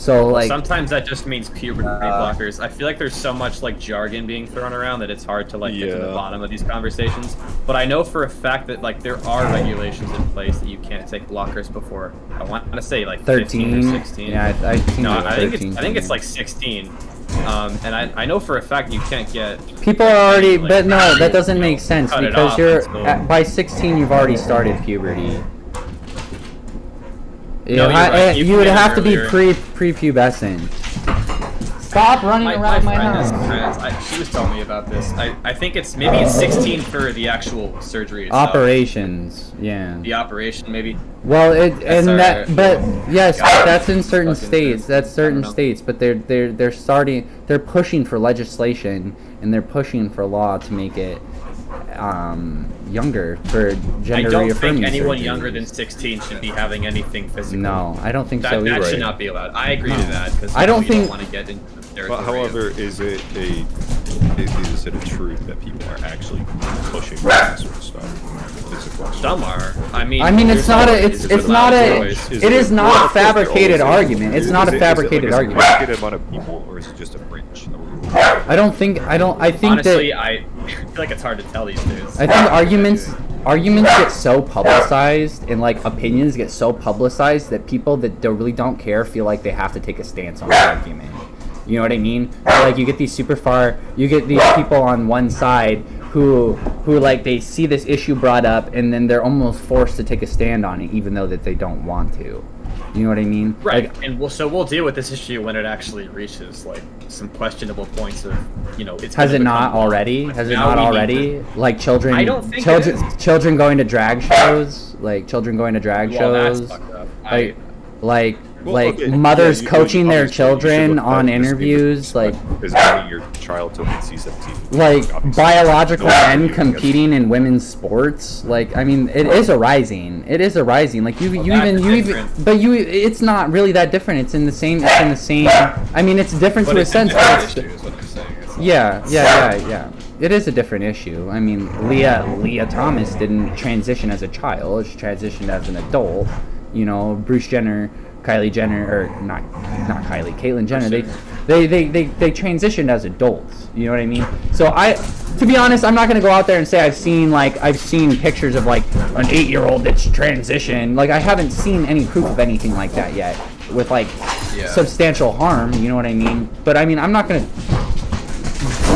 So like sometimes that just means puberty blockers. I feel like there's so much like jargon being thrown around that it's hard to like get to the bottom of these conversations. But I know for a fact that like there are regulations in place that you can't take blockers before. I want to say like 15 or 16. Yeah, I think it's like 16. And I know for a fact you can't get. People are already, but no, that doesn't make sense because by 16 you've already started puberty. No, right. You would have to be prepubescent. Stop running around my house. She was telling me about this. I think maybe it's 16 for the actual surgery itself. Operations, yeah. The operation, maybe. Well, yes, that's in certain states. That's certain states, but they're pushing for legislation and they're pushing for law to make it younger for gender reaffirming. I don't think anyone surgery. Younger than 16 should be having anything physical. No, I don't think so either. That should not be allowed. I agree to that because I don't think. Want to get into the territory. But however, is it a truth that people are actually pushing that sort of stuff? Some are. I mean, it's not a. It is not a fabricated argument. It's not a fabricated argument. Is it a fabricated amount of people, or is it just a range? I think honestly, that. I feel like it's hard to tell these days. I think arguments get so publicized and like opinions get so publicized that people that really don't care feel like they have to take a stance on the argument. You know what I mean? Like you get these people on one side who like they see this issue brought up and then they're almost forced to take a stand on it even though that they don't want to. You know what I mean? Right, like, and we'll deal with this issue when it actually reaches like some questionable points of it's. Has it not already? Has it not already? Like children. I don't think children going to drag shows, like children going to drag shows, that's fucked up. mothers coaching their children on interviews, like is bringing your child to NC-17. Like biological men competing in women's sports. Like I mean, it is arising. It is arising. Like it's not really that different. It's in the same. I mean, it's different to a sense. Yeah. It is a different issue. I mean, Leah Thomas didn't transition as a child. She transitioned as an adult. You know, Bruce Jenner, Kylie Jenner, or not Kylie, Caitlyn Jenner. They transitioned as adults. You know what I mean? So to be honest, I'm not gonna go out there and say I've seen pictures of like an 8-year-old that's transitioned. Like I haven't seen any proof of anything like that yet with like substantial harm. You know what I mean? But I mean, I'm not gonna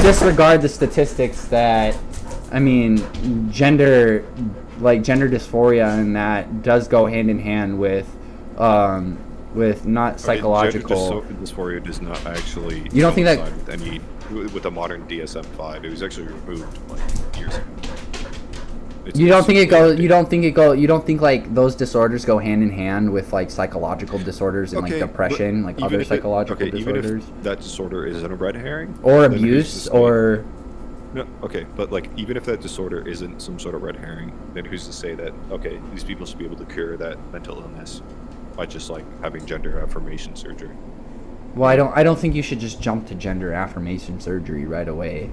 disregard the statistics that gender dysphoria and that does go hand in hand with not psychological. Gender dysphoria does not actually. You don't think that with a modern DSM-5, it was actually removed like years ago. You don't think like those disorders go hand in hand with like psychological disorders and like depression, like other psychological disorders? Even if that disorder isn't a red herring or abuse or. No, okay, but like even if that disorder isn't some sort of red herring, then who's to say that these people should be able to cure that mental illness by just like having gender affirmation surgery? Well, I don't think you should just jump to gender affirmation surgery right away.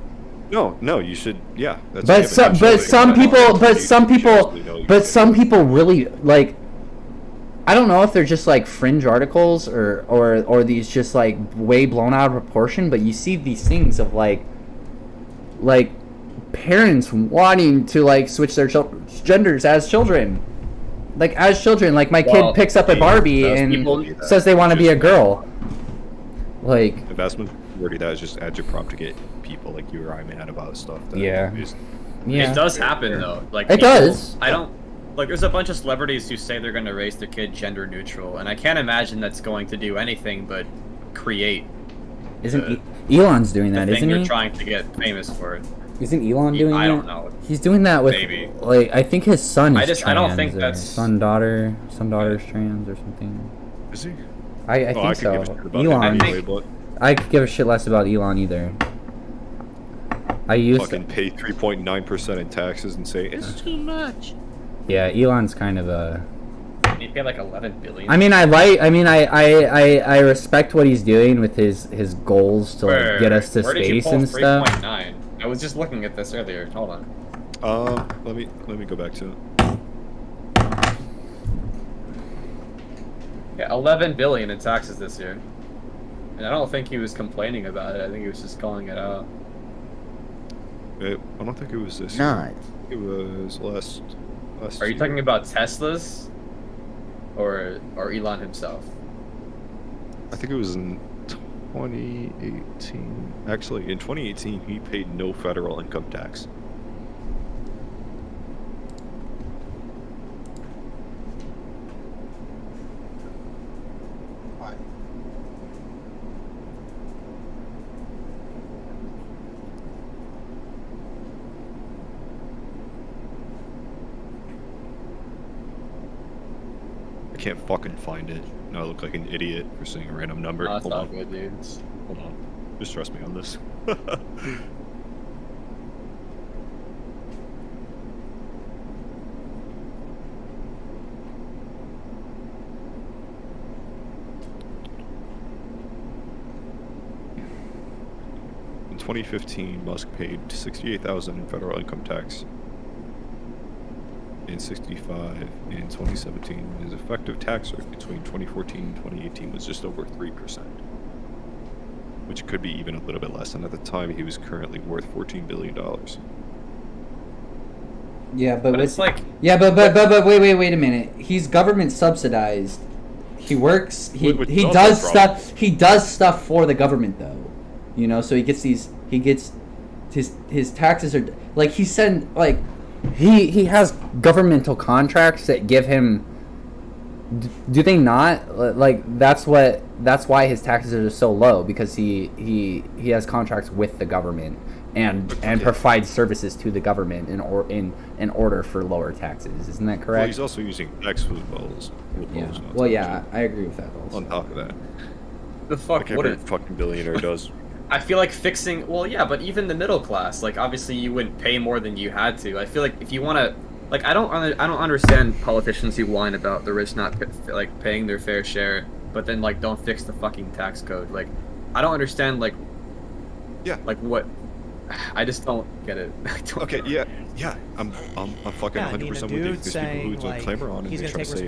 No, you should. Yeah, that's but some people really like. I don't know if they're just like fringe articles or these just like way blown out of proportion, but you see these things of like parents wanting to like switch their genders as children. Like my kid picks up a Barbie and says they want to be a girl. Like the vast majority of that is just agitprop to get people like you or I mad about stuff. It does happen though. Like it does. I don't like. There's a bunch of celebrities who say they're going to raise their kid gender neutral, and I can't imagine that's going to do anything but create. Isn't Elon's doing that? Isn't he? You're trying to get famous for it. Isn't Elon doing that? I don't know. He's doing that with like I think his son is trans. I don't think that's daughter's trans or something. Is he? I think so. Elon. I could give a shit less about Elon either. I used to pay 3.9% in taxes and say it's too much. Yeah, Elon's kind of a. He paid like 11 billion. I respect what he's doing with his goals to like get us to space and stuff. 3.9. I was just looking at this earlier. Hold on. Let me go back to it. Yeah, 11 billion in taxes this year. And I don't think he was complaining about it. I think he was just calling it out. I don't think it was this. Not. It was last. Are you talking about Teslas, or Elon himself? I think it was in 2018. Actually, in 2018, he paid no federal income tax. I can't fucking find it. Now I look like an idiot for saying a random number. No, it's Hold not on. good, dude. Hold on. Just trust me on this. In 2015, Musk paid $68,000 in federal income tax. In 65 in 2017, his effective tax rate between 2014 and 2018 was just over 3%, which could be even a little bit less. And at the time, he was currently worth $14 billion. Yeah, but it's like but wait a minute. He's government subsidized. He works. He does stuff. He does stuff for the government though. You know, so he gets his taxes are like he sent like. He has governmental contracts that give him. Do they not like that's why his taxes are so low, because he has contracts with the government and provides services to the government in order for lower taxes. Isn't that correct? Well, he's also using tax loopholes. Yeah. Well, yeah, I agree with that also. On top of that, the fuck, like every fucking billionaire does. I feel like fixing, well, yeah, but even the middle class, like, obviously you wouldn't pay more than you had to. I feel like if you want to, like, I don't understand politicians who whine about the rich not, like, paying their fair share, but then, like, don't fix the fucking tax code. Like, I don't understand, like, yeah, like, what, I just don't get it. Okay, yeah, I'm fucking 100% with you. There's people who clamor on and they try to say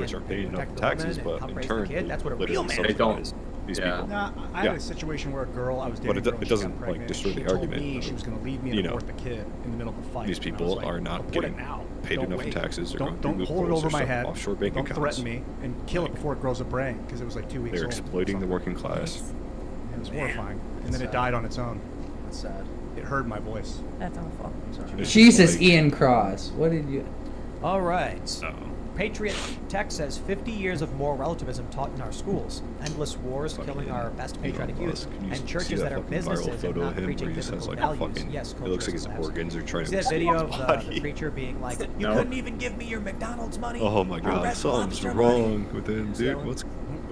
rich aren't paying enough taxes, but in turn, that's what a real man they don't. These people. Nah, I had a situation where a girl I was dating, but it doesn't like destroy the argument. Me she was going to leave me and abort the kid in the middle of the fight. These people are not getting paid enough in taxes. Don't hold it over my head. Offshore bank don't accounts. Threaten me and kill it before it grows a brain, because it was like 2 weeks They're old. exploiting the working class. It was horrifying, and then it died on its own. That's sad. It heard my voice. That's awful. Jesus, like, Ian Cross. What did you? All right. Patriot Tech says 50 years of moral relativism taught in our schools, endless wars killing our best patriotic youth, and churches that are businesses and not preaching biblical values. Yes, it looks like his organs are trying to. See that video of the preacher being like, "You couldn't even give me your McDonald's money." Oh my God, something's wrong with him, dude. What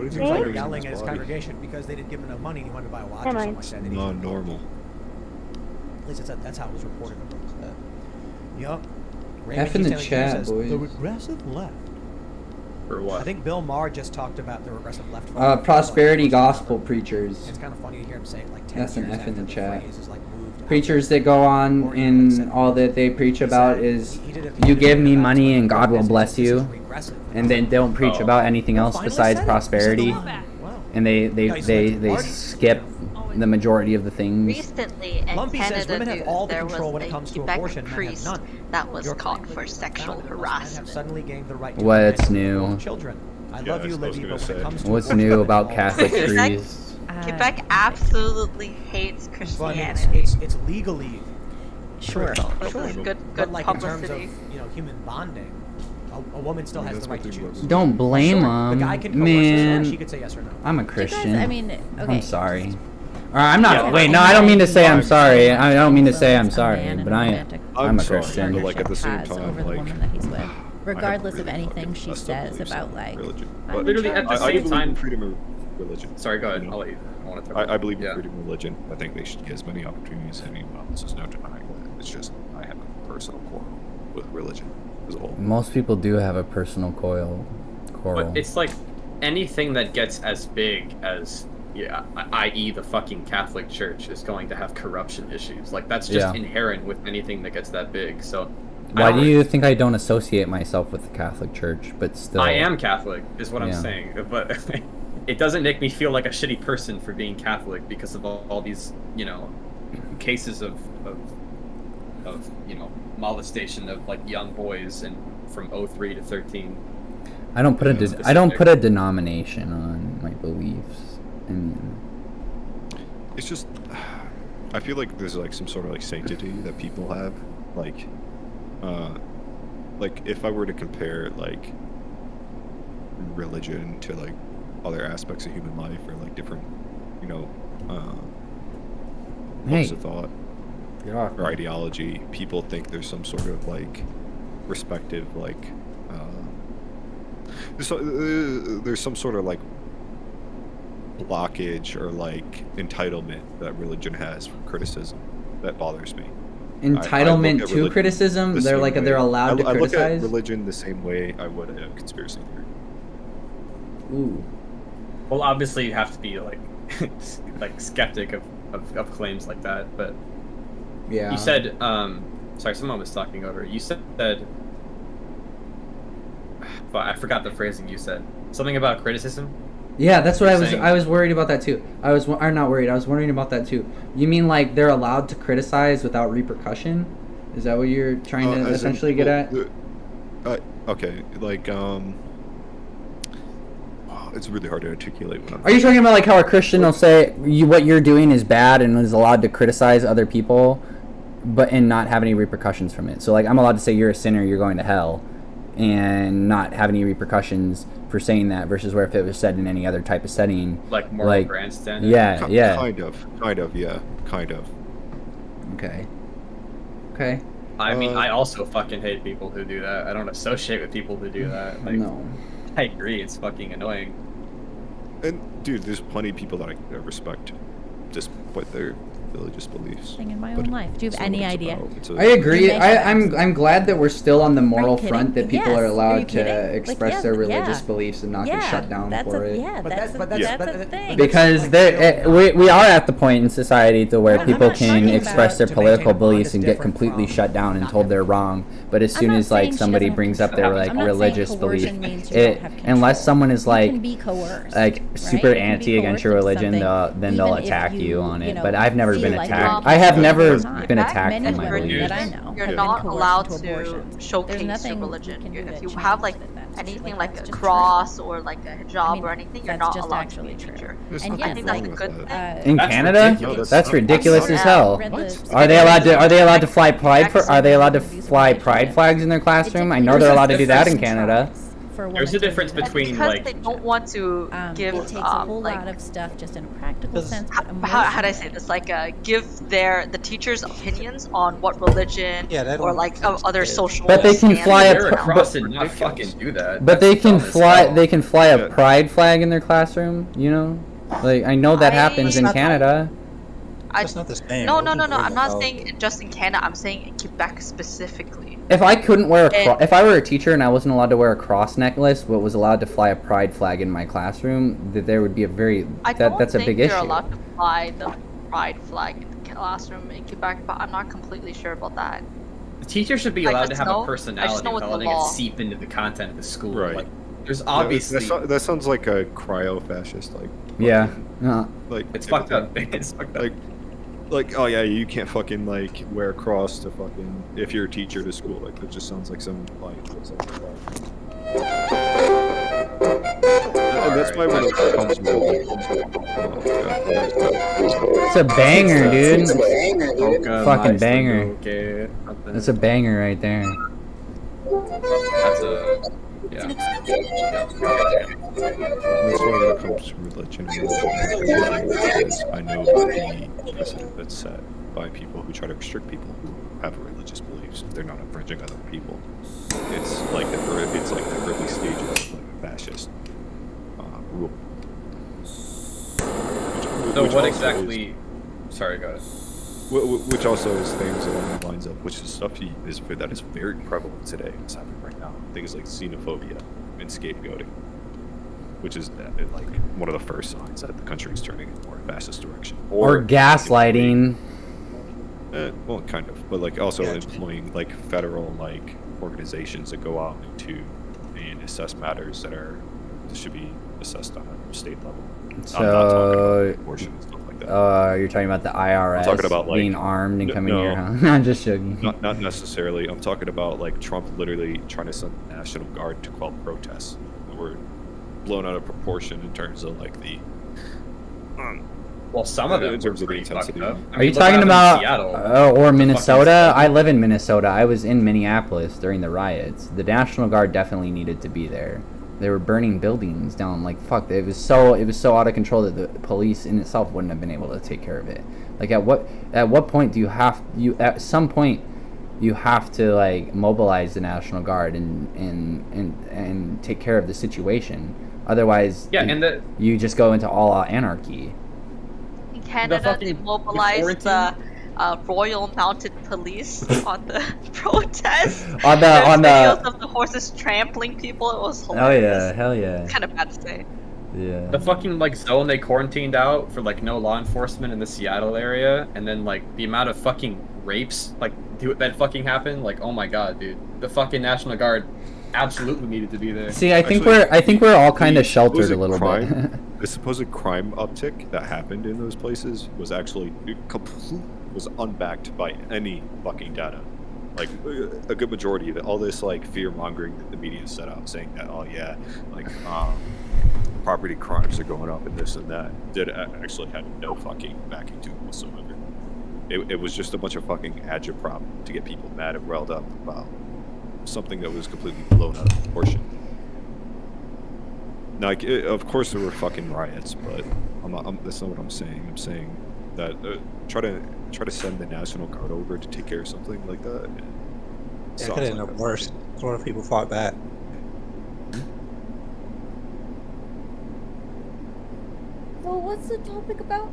is he like yelling at his congregation because they didn't give him enough money and he wanted to buy a watch or something like that? Not normal. At least that's how it was reported. Yup. F in the chat, boys. The regressive left. For what? I think Bill Maher just talked about the regressive left. Prosperity gospel preachers. It's kind of funny to hear him say it like 10 That's an years F in the chat. Like preachers that go on and all that they preach about is you give me money and God will bless you, and then don't preach about anything else besides prosperity, and they skip the majority of the things. Recently in Canada News, there was a Quebec priest that was caught for sexual harassment. What's new? I love you, Libby, but when it comes to What's new about Catholic priests? Quebec absolutely hates Christianity. It's legally sure. Good but like publicity. In terms of human bonding, a woman still has the right to choose. Don't blame them, The guy can man. She could say yes or no. I'm a Christian. Guys, I mean, okay. I'm sorry. I'm not. Wait, no, I don't mean to say I'm sorry. I don't mean to say I'm sorry, but I'm a Christian. But like at the same time, like, that he's with, regardless of anything she says about like. But literally at the same time, freedom of religion. Sorry, go ahead. I'll let you. I believe in freedom of religion. I think they should get as many opportunities as anyone else. There's no denying that. It's just I have a personal quarrel with religion as a whole. Most people do have a personal quarrel. But it's like anything that gets as big as, i.e. the fucking Catholic Church is going to have corruption issues. Like that's just inherent with anything that gets that big. So why do you think I don't associate myself with the Catholic Church, but still? I am Catholic, is what I'm saying. But it doesn't make me feel like a shitty person for being Catholic because of all these, you know, cases of you know, molestation of like young boys and from 03 to 13. I don't put a denomination on my beliefs. I mean, it's just, I feel like there's like some sort of like sanctity that people have, like if I were to compare like religion to like other aspects of human life or like different, you know, modes of thought or ideology, people think there's some sort of like respective like there's some sort of like blockage or like entitlement that religion has from criticism that bothers me. Entitlement to criticism? They're like they're allowed to criticize? I look at religion the same way I would a conspiracy theory. Ooh. Well, obviously you have to be like like skeptic of claims like that, but yeah. You said sorry, someone was talking over. You said I forgot the phrasing you said. Something about criticism? Yeah, that's what I was worried about that too. I was not worried. I was wondering about that too. You mean like they're allowed to criticize without repercussion? Is that what you're trying to essentially get at? Okay, like it's really hard to articulate. Are you talking about like how a Christian will say what you're doing is bad and is allowed to criticize other people, and not have any repercussions from it? So like I'm allowed to say you're a sinner, you're going to hell, and not have any repercussions for saying that, versus where if it was said in any other type of setting, like moral grandstanding. Yeah, kind of. Okay. I mean, I also fucking hate people who do that. I don't associate with people who do that. Like, no. I agree, it's fucking annoying. And dude, there's plenty of people that I respect, just what their religious beliefs. Thing in my own life. Do you have any idea? I agree. I'm glad that we're still on the moral front, that people are allowed to express their religious beliefs and not get shut down for it. Yeah, that's the thing. Because we are at the point in society to where people can express their political beliefs and get completely shut down and told they're wrong. But as soon as like somebody brings up their like religious belief, unless someone is like super anti against your religion, they'll attack you on it. But I've never been attacked. I have never been attacked for my beliefs. You're not allowed to showcase your religion. If you have like anything like a cross or like a hijab or anything, you're not allowed to be a teacher. And I think that's a good thing. In Canada, that's ridiculous as hell. Are they allowed to fly pride flags in their classroom? I know they're allowed to do that in Canada. There's a difference between because like they don't want to give it takes a whole lot of stuff just in a practical sense. How do I say this? Like give the teachers opinions on what religion or like other social. But they can fly and not fucking do that. But they can fly a pride flag in their classroom. You know, like I know that happens in Canada. That's not the same. No. I'm not saying just in Canada. I'm saying in Quebec specifically. If I couldn't wear if I were a teacher and I wasn't allowed to wear a cross necklace, but was allowed to fly a pride flag in my classroom, that there would be that's a big issue. You're allowed to fly the pride flag in the classroom in Quebec, but I'm not completely sure about that. The teacher should be allowed to have a personality without letting it seep into the content of the school. Right. Like, there's obviously that sounds like a cryo-fascist, like. Yeah. Like it's fucked up. It's fucked up. Like, oh yeah, you can't fucking like wear a cross to fucking if you're a teacher to school. Like that just sounds like some like. And that's why when it comes to it's a banger, dude. Fucking banger. That's a banger right there. That's a. Yeah. That's why when it comes to religion, I know the precedent that's set by people who try to restrict people who have religious beliefs. They're not infringing other people. It's like the early stages of like fascist rule. So what exactly? Sorry, go ahead. Which also is things along the lines of which is stuff that is very prevalent today. It's happening right now. Things like xenophobia and scapegoating, which is like one of the first signs that the country is turning in a more fascist direction. Or gaslighting. Well, kind of, but like also employing like federal like organizations that go out and assess matters that should be assessed on a state level. So, I'm not talking about abortion and stuff like that. You're talking about the IRS I'm talking about, like, being armed and coming no, here, huh? I'm just joking. Not necessarily. I'm talking about like Trump literally trying to send the National Guard to quell protests that were blown out of proportion in terms of like the. Well, some of them in terms of the intensity. Are you talking about or Minnesota? I live in Minnesota. I was in Minneapolis during the riots. The National Guard definitely needed to be there. They were burning buildings down. Like fuck, it was so out of control that the police in itself wouldn't have been able to take care of it. Like at what point do at some point you have to like mobilize the National Guard and take care of the situation. Otherwise, you just go into all out anarchy. In Canada, they mobilized the Royal Mounted Police on the protest. on the videos of the horses trampling people. It was hilarious. Hell yeah. It's kind of bad to say. Yeah. The fucking like zone they quarantined out for like no law enforcement in the Seattle area, and then like the amount of fucking rapes like that fucking happened. Like, oh my god, dude, the fucking National Guard absolutely needed to be there. See, I think we're all kind of sheltered a little bit. The supposed crime uptick that happened in those places was actually was unbacked by any fucking data. Like a good majority of it, all this like fear mongering that the media set out, saying that property crimes are going up and this and that, did actually had no fucking backing to it whatsoever. It was just a bunch of fucking agitprop to get people mad and riled up about something that was completely blown out of proportion. Now, like, of course there were fucking riots, but that's not what I'm saying. I'm saying that try to send the National Guard over to take care of something like that. It could end up worse. A lot of people fought back. Well, what's the topic about?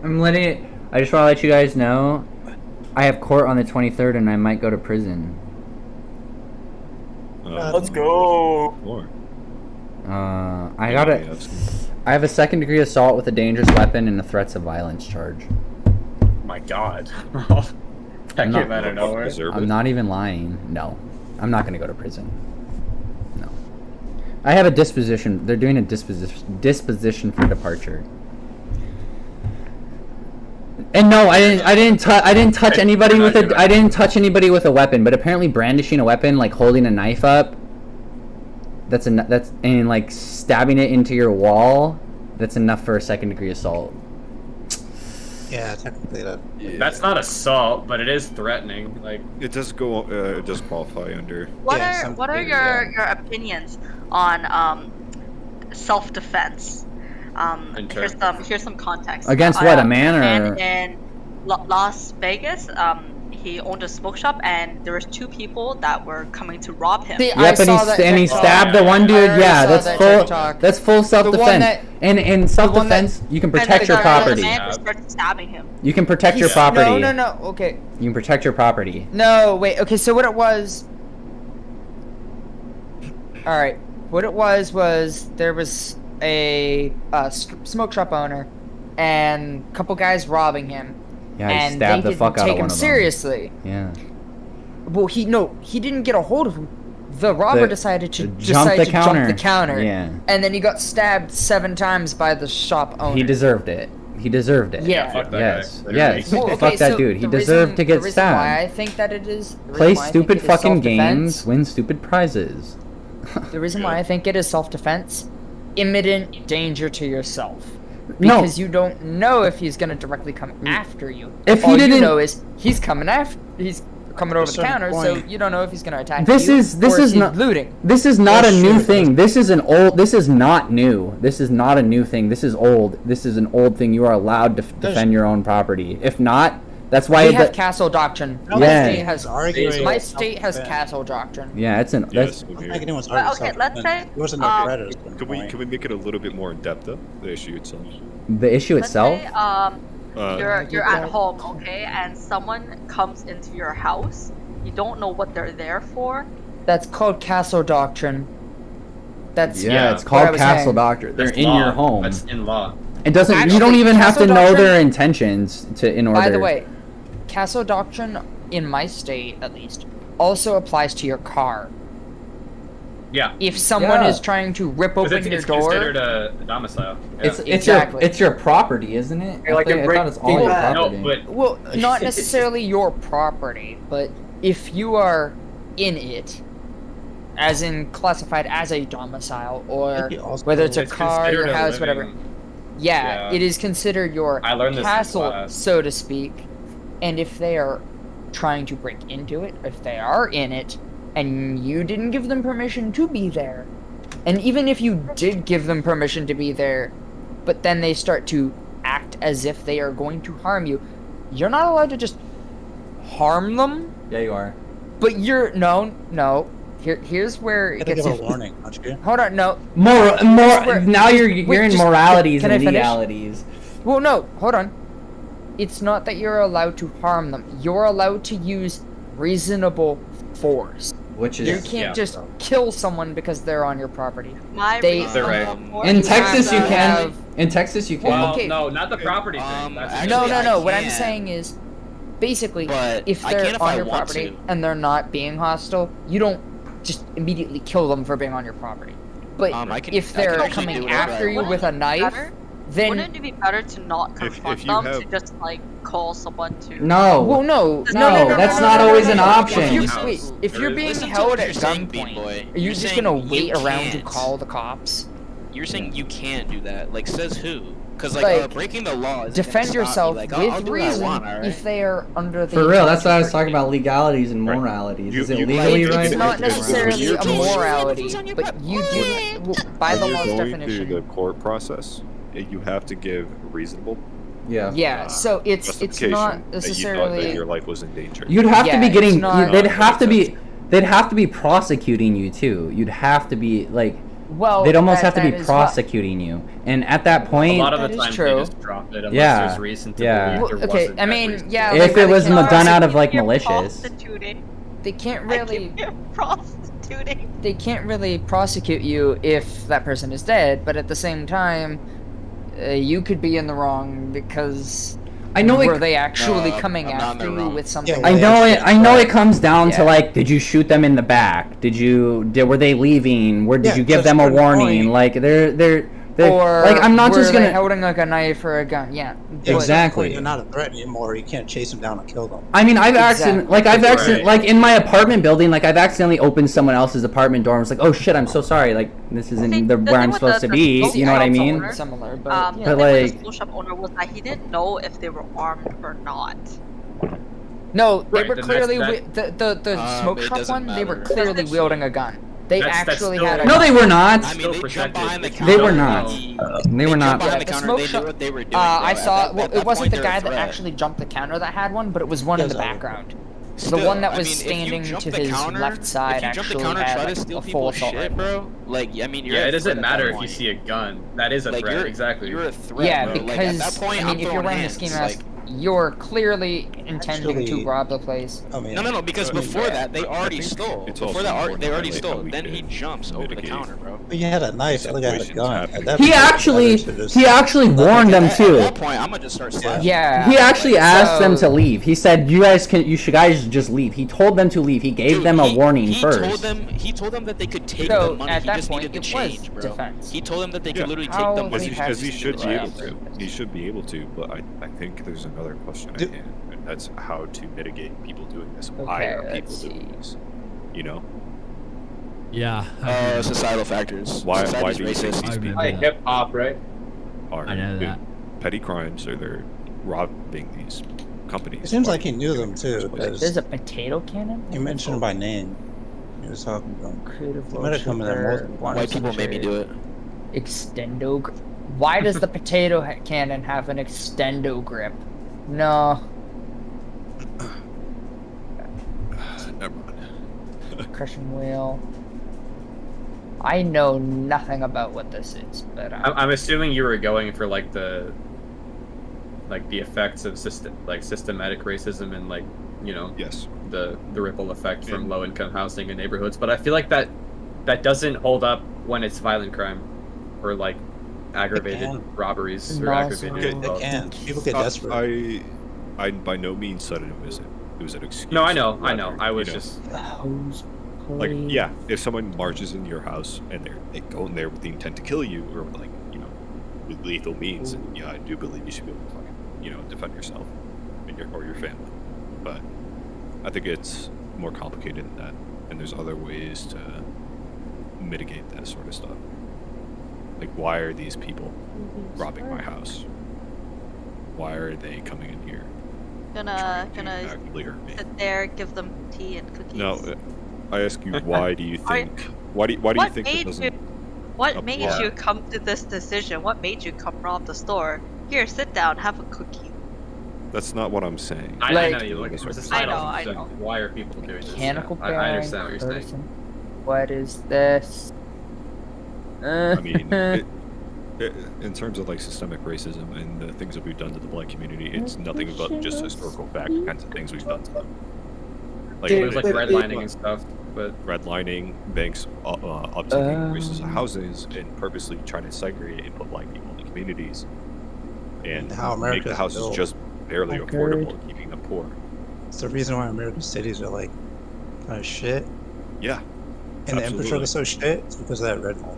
I just want to let you guys know, I have court on the 23rd and I might go to prison. Let's go. I have a second-degree assault with a dangerous weapon and a threats of violence charge. My god. That came out of nowhere. I'm not even lying. No. I'm not going to go to prison. No. I have a disposition. They're doing a disposition for departure. And no, I didn't touch anybody with a weapon, but apparently brandishing a weapon, like holding a knife up, and like stabbing it into your wall, that's enough for a second-degree assault. Yeah, technically that. Yeah. That's not assault, but it is threatening. Like it does go. It does qualify under. What are your opinions on self-defense? Here's some context. Against what, a man or? In Las Vegas, he owned a smoke shop, and there was two people that were coming to rob him. See, and he stabbed the one dude. Yeah, that's full self-defense. And self-defense, you can protect your property. The man started stabbing him. You can protect your property. No. Okay. You can protect your property. No, wait. Okay, so what it was. All right. What it was there was a smoke shop owner and a couple guys robbing him. Yeah, he stabbed the fuck out of one of them. Take him seriously. Yeah. Well, he didn't get a hold of him. The robber decided to jump the counter. Yeah. And then he got stabbed 7 times by the shop owner. He deserved it. Yeah. Fuck that Yes. guy. Yes. Well, Fuck that dude. He deserved to get why stabbed. I think that it is. Play stupid fucking games, win stupid prizes. The reason why I think it is self-defense, imminent danger to yourself. Because you don't know if he's going to directly come after you. If All he didn't, you know is he's coming over the counter, so you don't know if he's going to attack you. This is not looting. This is not a new thing. This is not new. This is not a new thing. This is old. This is an old thing. You are allowed to defend your own property. If not, that's why we have castle doctrine. Yeah. My state has castle doctrine. Yeah, it's an. Yes, Okay, let's say. Can we make it a little bit more in depth though? The issue itself. The issue itself. You're at home, okay, and someone comes into your house. You don't know what they're there for. That's called castle doctrine. That's it's called castle doctrine. They're in your home. That's in law. It doesn't. Actually, you don't even have to know doctrine, their intentions in order. By the way, castle doctrine in my state, at least, also applies to your car. Yeah. If someone is trying to rip open your it's door, considered a domicile. Yeah. It's your property, isn't it? I thought it's all your property. No, but well, not necessarily your property, but if you are in it, as in classified as a domicile, or whether it's a car, your house, whatever. Yeah, it is considered your castle, so to speak. And if they are trying to break into it, if they are in it, and you didn't give them permission to be there, and even if you did give them permission to be there, but then they start to act as if they are going to harm you, you're not allowed to just harm them. Yeah, you are. But you're no. Here's where it gets. Give a warning, don't you? Hold on, no. More. Now you're in moralities and legalities. Well, no. Hold on. It's not that you're allowed to harm them. You're allowed to use reasonable force. Which is you can't just kill someone because they're on your property. In Texas, you can. In Texas, you can. Well, no, not the property thing. No. What I'm saying is, basically, if they're on your property and they're not being hostile, you don't just immediately kill them for being on your property. But if they're coming after you with a knife, then wouldn't it be better to not confront them, to just like call someone to? No. Well, no. That's not always an option. If you're being held at gunpoint, are you just gonna wait around to call the cops? You're saying you can't do that. Like, says who? Because like breaking the law is defend yourself with reason if they are under the. For real, that's why I was talking about legalities and moralities. Is it legally right? It's not necessarily a morality, but you do by the law's definition. Through the court process, you have to give reasonable. Yeah. So it's not necessarily that your life was in danger. You'd have to be getting. They'd have to be prosecuting you too. You'd have to be like. Well, they'd almost have to be prosecuting you, and at that point, a lot of the time they just drop it unless there's reason to believe there wasn't. I mean, if it was done out of like malicious, they can't really prostituting. They can't really prosecute you if that person is dead, but at the same time, you could be in the wrong because. Were they actually coming after you with something? I know it comes down to like, did you shoot them in the back? Were they leaving? Did you give them a warning? Like they're or like I'm not just gonna holding like a knife or a gun. Yeah. Exactly. You're not a threat anymore. You can't chase them down and kill them. I mean, I've accidentally like in my apartment building, like I've accidentally opened someone else's apartment door and was like, oh shit, I'm so sorry. Like this isn't where I'm supposed to be. You know what I mean? Similar, but like the school shop owner was that he didn't know if they were armed or not. No, they were clearly the smoke shop one. They were clearly wielding a gun. They actually had a No, they were not. I mean, they jumped behind the counter. They were not. They were not. Behind the counter, they knew what they were doing. I saw. Well, it wasn't the guy that actually jumped the counter that had one, but it was one in the background. The one that was standing to his left side actually had a full assault rifle. Bro. Like, I mean, it doesn't matter if you see a gun. That is a threat. Exactly. You're a threat. Yeah, bro. because at that point, I mean, if you're wearing a ski mask, you're clearly intending to rob the place. No, because before that, they already stole. Before that, they already stole. Then he jumps over the counter, bro. But you had a knife, the other guy had a gun. He actually warned them too. At that point, I'm gonna just start slapping. Yeah. He actually asked them to leave. He said, you should guys just leave. He told them to leave. He gave them a warning first. He told them that they could take the money. He just needed the change, bro. Defense. He told them that they could literally take the money. As he should be able to. He should be able to, but I think there's another question at hand, and that's how to mitigate people doing this. Why are people doing this? You know? Yeah. Societal factors. Why do you think these people hip hop, right? Are doing petty crimes, or they're robbing these companies? It seems like he knew them too. There's a potato cannon? He mentioned them by name. He was talking to them. Creative Might have come in there more. White people made me do it. Extendo. Why does the potato cannon have an extendo grip? No. Never mind. Crushing wheel. I know nothing about what this is, but I'm assuming you were going for like the effects of systematic racism and like, you know, the ripple effect from low income housing in neighborhoods. But I feel like that doesn't hold up when it's violent crime or like aggravated robberies or aggravated. It can. People get desperate. I by no means said it was an excuse. No, I know. I was just. Like, yeah, if someone marches into your house and they go in there with the intent to kill you, or like, you know, with lethal means, and yeah, I do believe you should be able to fucking, you know, defend yourself and your family. But I think it's more complicated than that, and there's other ways to mitigate that sort of stuff. Like, why are these people robbing my house? Why are they coming in here? Gonna Actively hurt me? sit there, give them tea and cookies. No, I ask you, why do you think? Why do you think it doesn't? What made you come to this decision? What made you come rob the store? Here, sit down, have a cookie. That's not what I'm saying. I know you look for I know. Why are people doing this? Mechanical I understand what you're saying. What is this? I mean, in terms of like systemic racism and the things that we've done to the black community, it's nothing but just historical fact kinds of things we've done to them. Like, there's like redlining and stuff, but redlining, banks uptaking racist houses and purposely trying to segregate and put black people in the communities, and make the houses just barely affordable, keeping them poor. It's the reason why American cities are like kind of shit. Yeah. And the infrastructure is so shit, it's because of that redlining.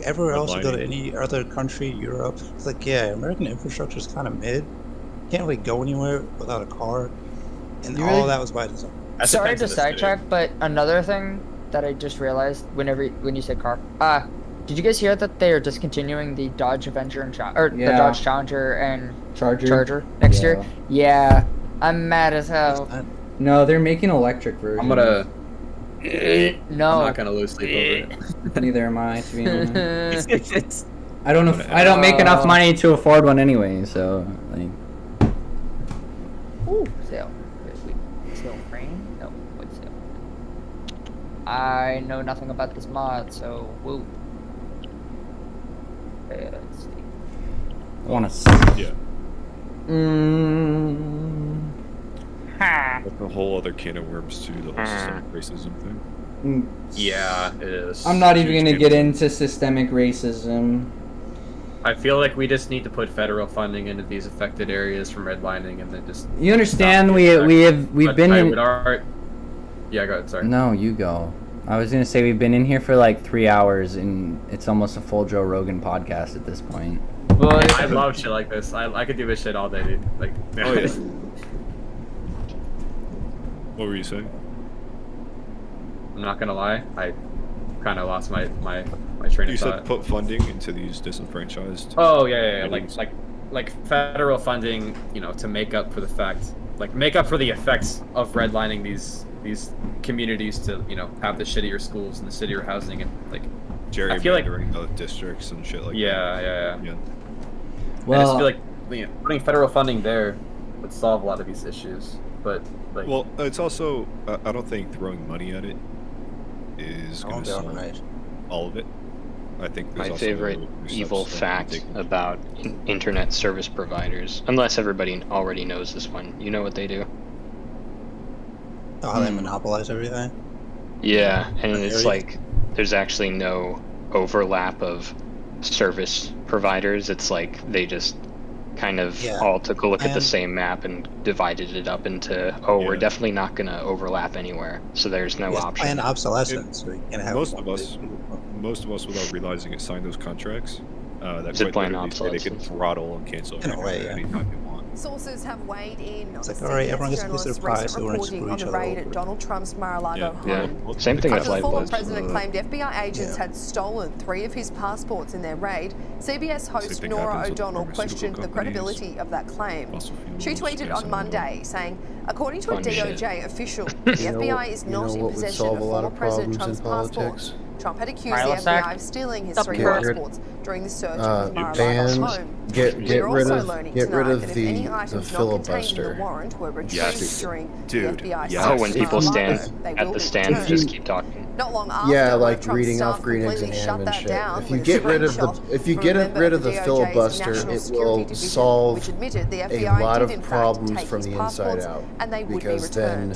Everywhere else you go to any other country, Europe, it's like, yeah, American infrastructure is kind of mid. You can't really go anywhere without a car. And all of that was by design. Sorry to sidetrack, but another thing that I just realized when you said car, did you guys hear that they are discontinuing the Dodge Avenger and the Dodge Challenger and Charger next year? Yeah, I'm mad as hell. No, they're making electric versions. I'm gonna. No, I'm not gonna lose sleep over it. Neither am I, to be honest. I don't make enough money to afford one anyway, so like. Ooh, sale. Sale rain? No, what sale? I know nothing about this mod, so woo. Okay, let's see. I wanna see. Yeah. That's a whole other can of worms too, the whole systemic racism thing. Yeah, it is. I'm not even gonna get into systemic racism. I feel like we just need to put federal funding into these affected areas from redlining, and then just. You understand? We've been in. Yeah, go ahead. Sorry. No, you go. I was gonna say we've been in here for like 3 hours, and it's almost a full Joe Rogan podcast at this point. But I love shit like this. I could do this shit all day, dude. Like, oh yeah. What were you saying? I'm not gonna lie, I kind of lost my train of thought. You said put funding into these disenfranchised. Oh yeah. Like federal funding, you know, to make up for the effects of redlining these communities to, you know, have the shittier schools and the shittier housing and like. Gerrymandering the districts and shit like that. Yeah. Well, I just feel like, you know, putting federal funding there would solve a lot of these issues, but like. Well, it's also I don't think throwing money at it is going to solve all of it. I think my favorite evil fact about internet service providers, unless everybody already knows this one, you know what they do? Oh, how they monopolize everything? Yeah, and it's like there's actually no overlap of service providers. It's like they just kind of all took a look at the same map and divided it up into, we're definitely not going to overlap anywhere, so there's no option. And obsolescence. So you can't have most of us, without realizing it, signed those contracts that quite literally say they can throttle and cancel anytime they want. Sources have weighed in on like, all right, everyone gets a piece of the prize, so we're reporting on the raid at Donald Trump's Mar-a-Lago home. Same thing as the former president claimed FBI agents had stolen 3 of his passports in their raid. CBS host Norah O'Donnell questioned the credibility of that claim. She tweeted on Monday saying, according to a DOJ official, the FBI is not in possession of former President Trump's passports. Trump had accused the FBI of stealing his 3 passports during the search of his Mar-a-Lago home. Get rid of the filibuster. When people stand at the stand, just keep talking. Not long after, like reading off green eggs and ham and shit. If you get rid of the filibuster, it will solve a lot of problems from the inside out. Because then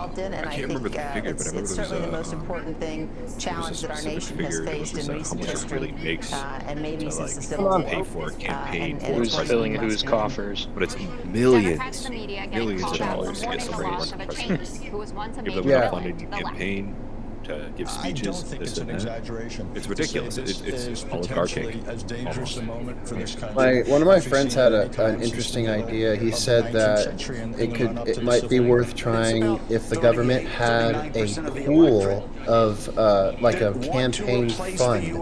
involved in, and I think it's certainly the most important challenge that our nation has faced in recent history, and maybe since the Civil War. Pay for a campaign for who's filling whose coffers? But it's millions of dollars to get somebody to run for president. Give them enough funding to campaign. to give speeches. I don't think it's an exaggeration. It's ridiculous. It's oligarchic. As dangerous a moment for this country. One of my friends had an interesting idea. He said that it might be worth trying if the government had a pool of like a campaign fund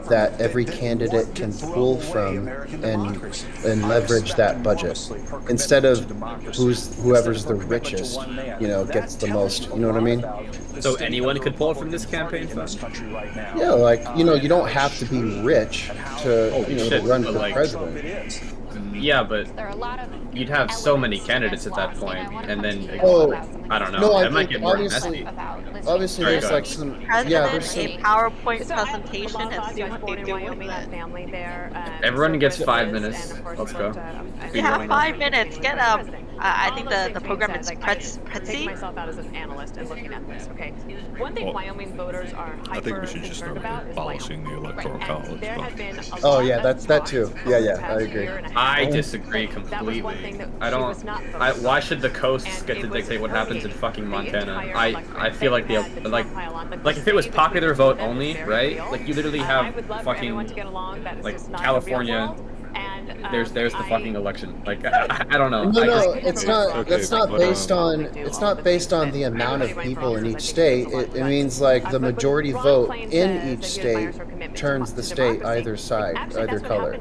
that every candidate can pull from and leverage that budget instead of whoever's the richest, gets the most. You know what I mean? So anyone could pull from this campaign fund? Yeah, like you don't have to be rich to run for president. Yeah, but you'd have so many candidates at that point, and then I don't know. No, it might get more messy. Obviously, there's like some. There's a PowerPoint presentation and see what they do with it. Everyone gets 5 minutes. Let's go. Yeah, 5 minutes. Get I think the program is Prezi. myself out as an analyst and looking at this. Okay, one thing Wyoming voters are I think we should just start abolishing the electoral college. Oh yeah, that's that too. Yeah, I agree. I disagree completely. I don't. Why should the coasts get to dictate what happens in fucking Montana? I feel like like if it was popular vote only, right? Like you literally have fucking like California. There's the fucking election. Like I don't know. No, it's not. That's not based on. It's not based on the amount of people in each state. It means like the majority vote in each state turns the state either side, either color,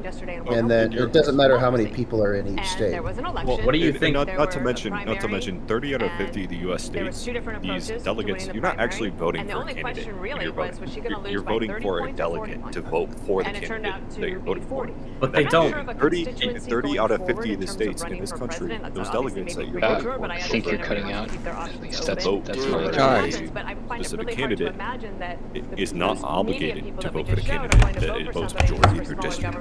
and then it doesn't matter how many people are in each state. Well, what do you think? Not to mention, 30 out of 50 of the U.S. states, these delegates, you're not actually voting for a candidate. You're voting for a delegate to vote for the candidate that you're voting for. But they don't. 30 out of 50 of the states in this country, those delegates that you're voting for, I think you're cutting out. That's vote for a specific candidate is not obligated to vote for the candidate that it votes majority of your district.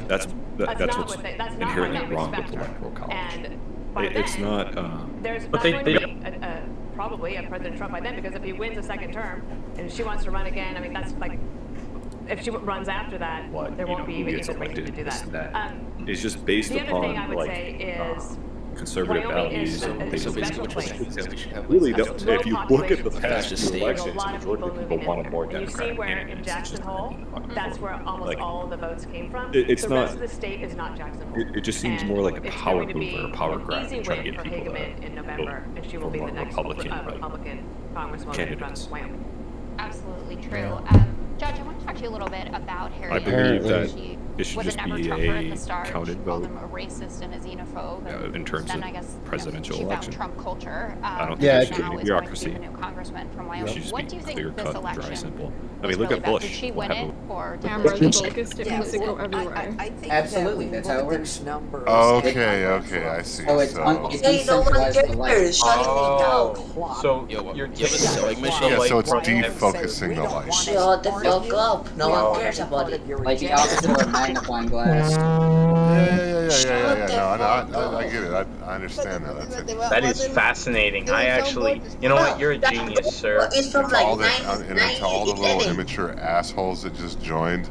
That's what's inherently wrong with electoral college. It's not. But they probably a President Trump by then, because if he wins a second term and she wants to run again, I mean that's like. If she runs after that, there won't be even a reason to do that. It's just based upon conservative values and things of really, if you look at the past two elections, the majority of the people wanted more Democratic candidates. In Jackson Hole, that's where almost all of the votes came from. It's the not. Rest of the state is not Jackson Hole. It just seems more like a power move or a power grab to try to get people in November, and she will be the next Republican congresswoman from Wyoming. Absolutely true. Judge, I want to talk to you a little bit about Harry. I believe that she it should was just a never be Trumper at a the start. counted She called vote. him a racist and a xenophobe. In terms then, of I guess, presidential she election. found Trump culture. I don't now think it should be is a going bureaucracy. to be the new congressman from Wyoming. It should just What be do you think clear this cut, dry, election simple. I was mean, look really at about? Bush. Did she What win happened? it, or Cameras focused, it needs to go everywhere. I think Absolutely, that's how it works. Okay, I see. So it's decentralized election. So you have a sewing machine. Yeah, so it's defocusing the light. Shut the fuck up. No one cares about it. Like the opposite of a magnifying glass. Yeah. No, I get it. I understand that. That's it. That is fascinating. I actually, you know what? You're a genius, sir. And to all the little immature assholes that just joined,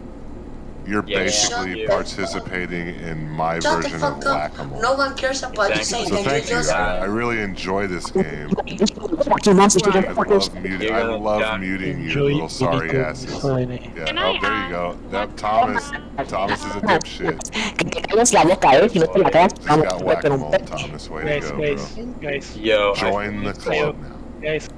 you're basically participating in my version of whack-a-mole. No one cares about you saying So thank you. I really enjoy this game. I love muting you little sorry asses. Yeah, there you go. Thomas is a dipshit. Got whack-a-mole, Thomas. Way to go, bro. Yo, Join the club now. Guys.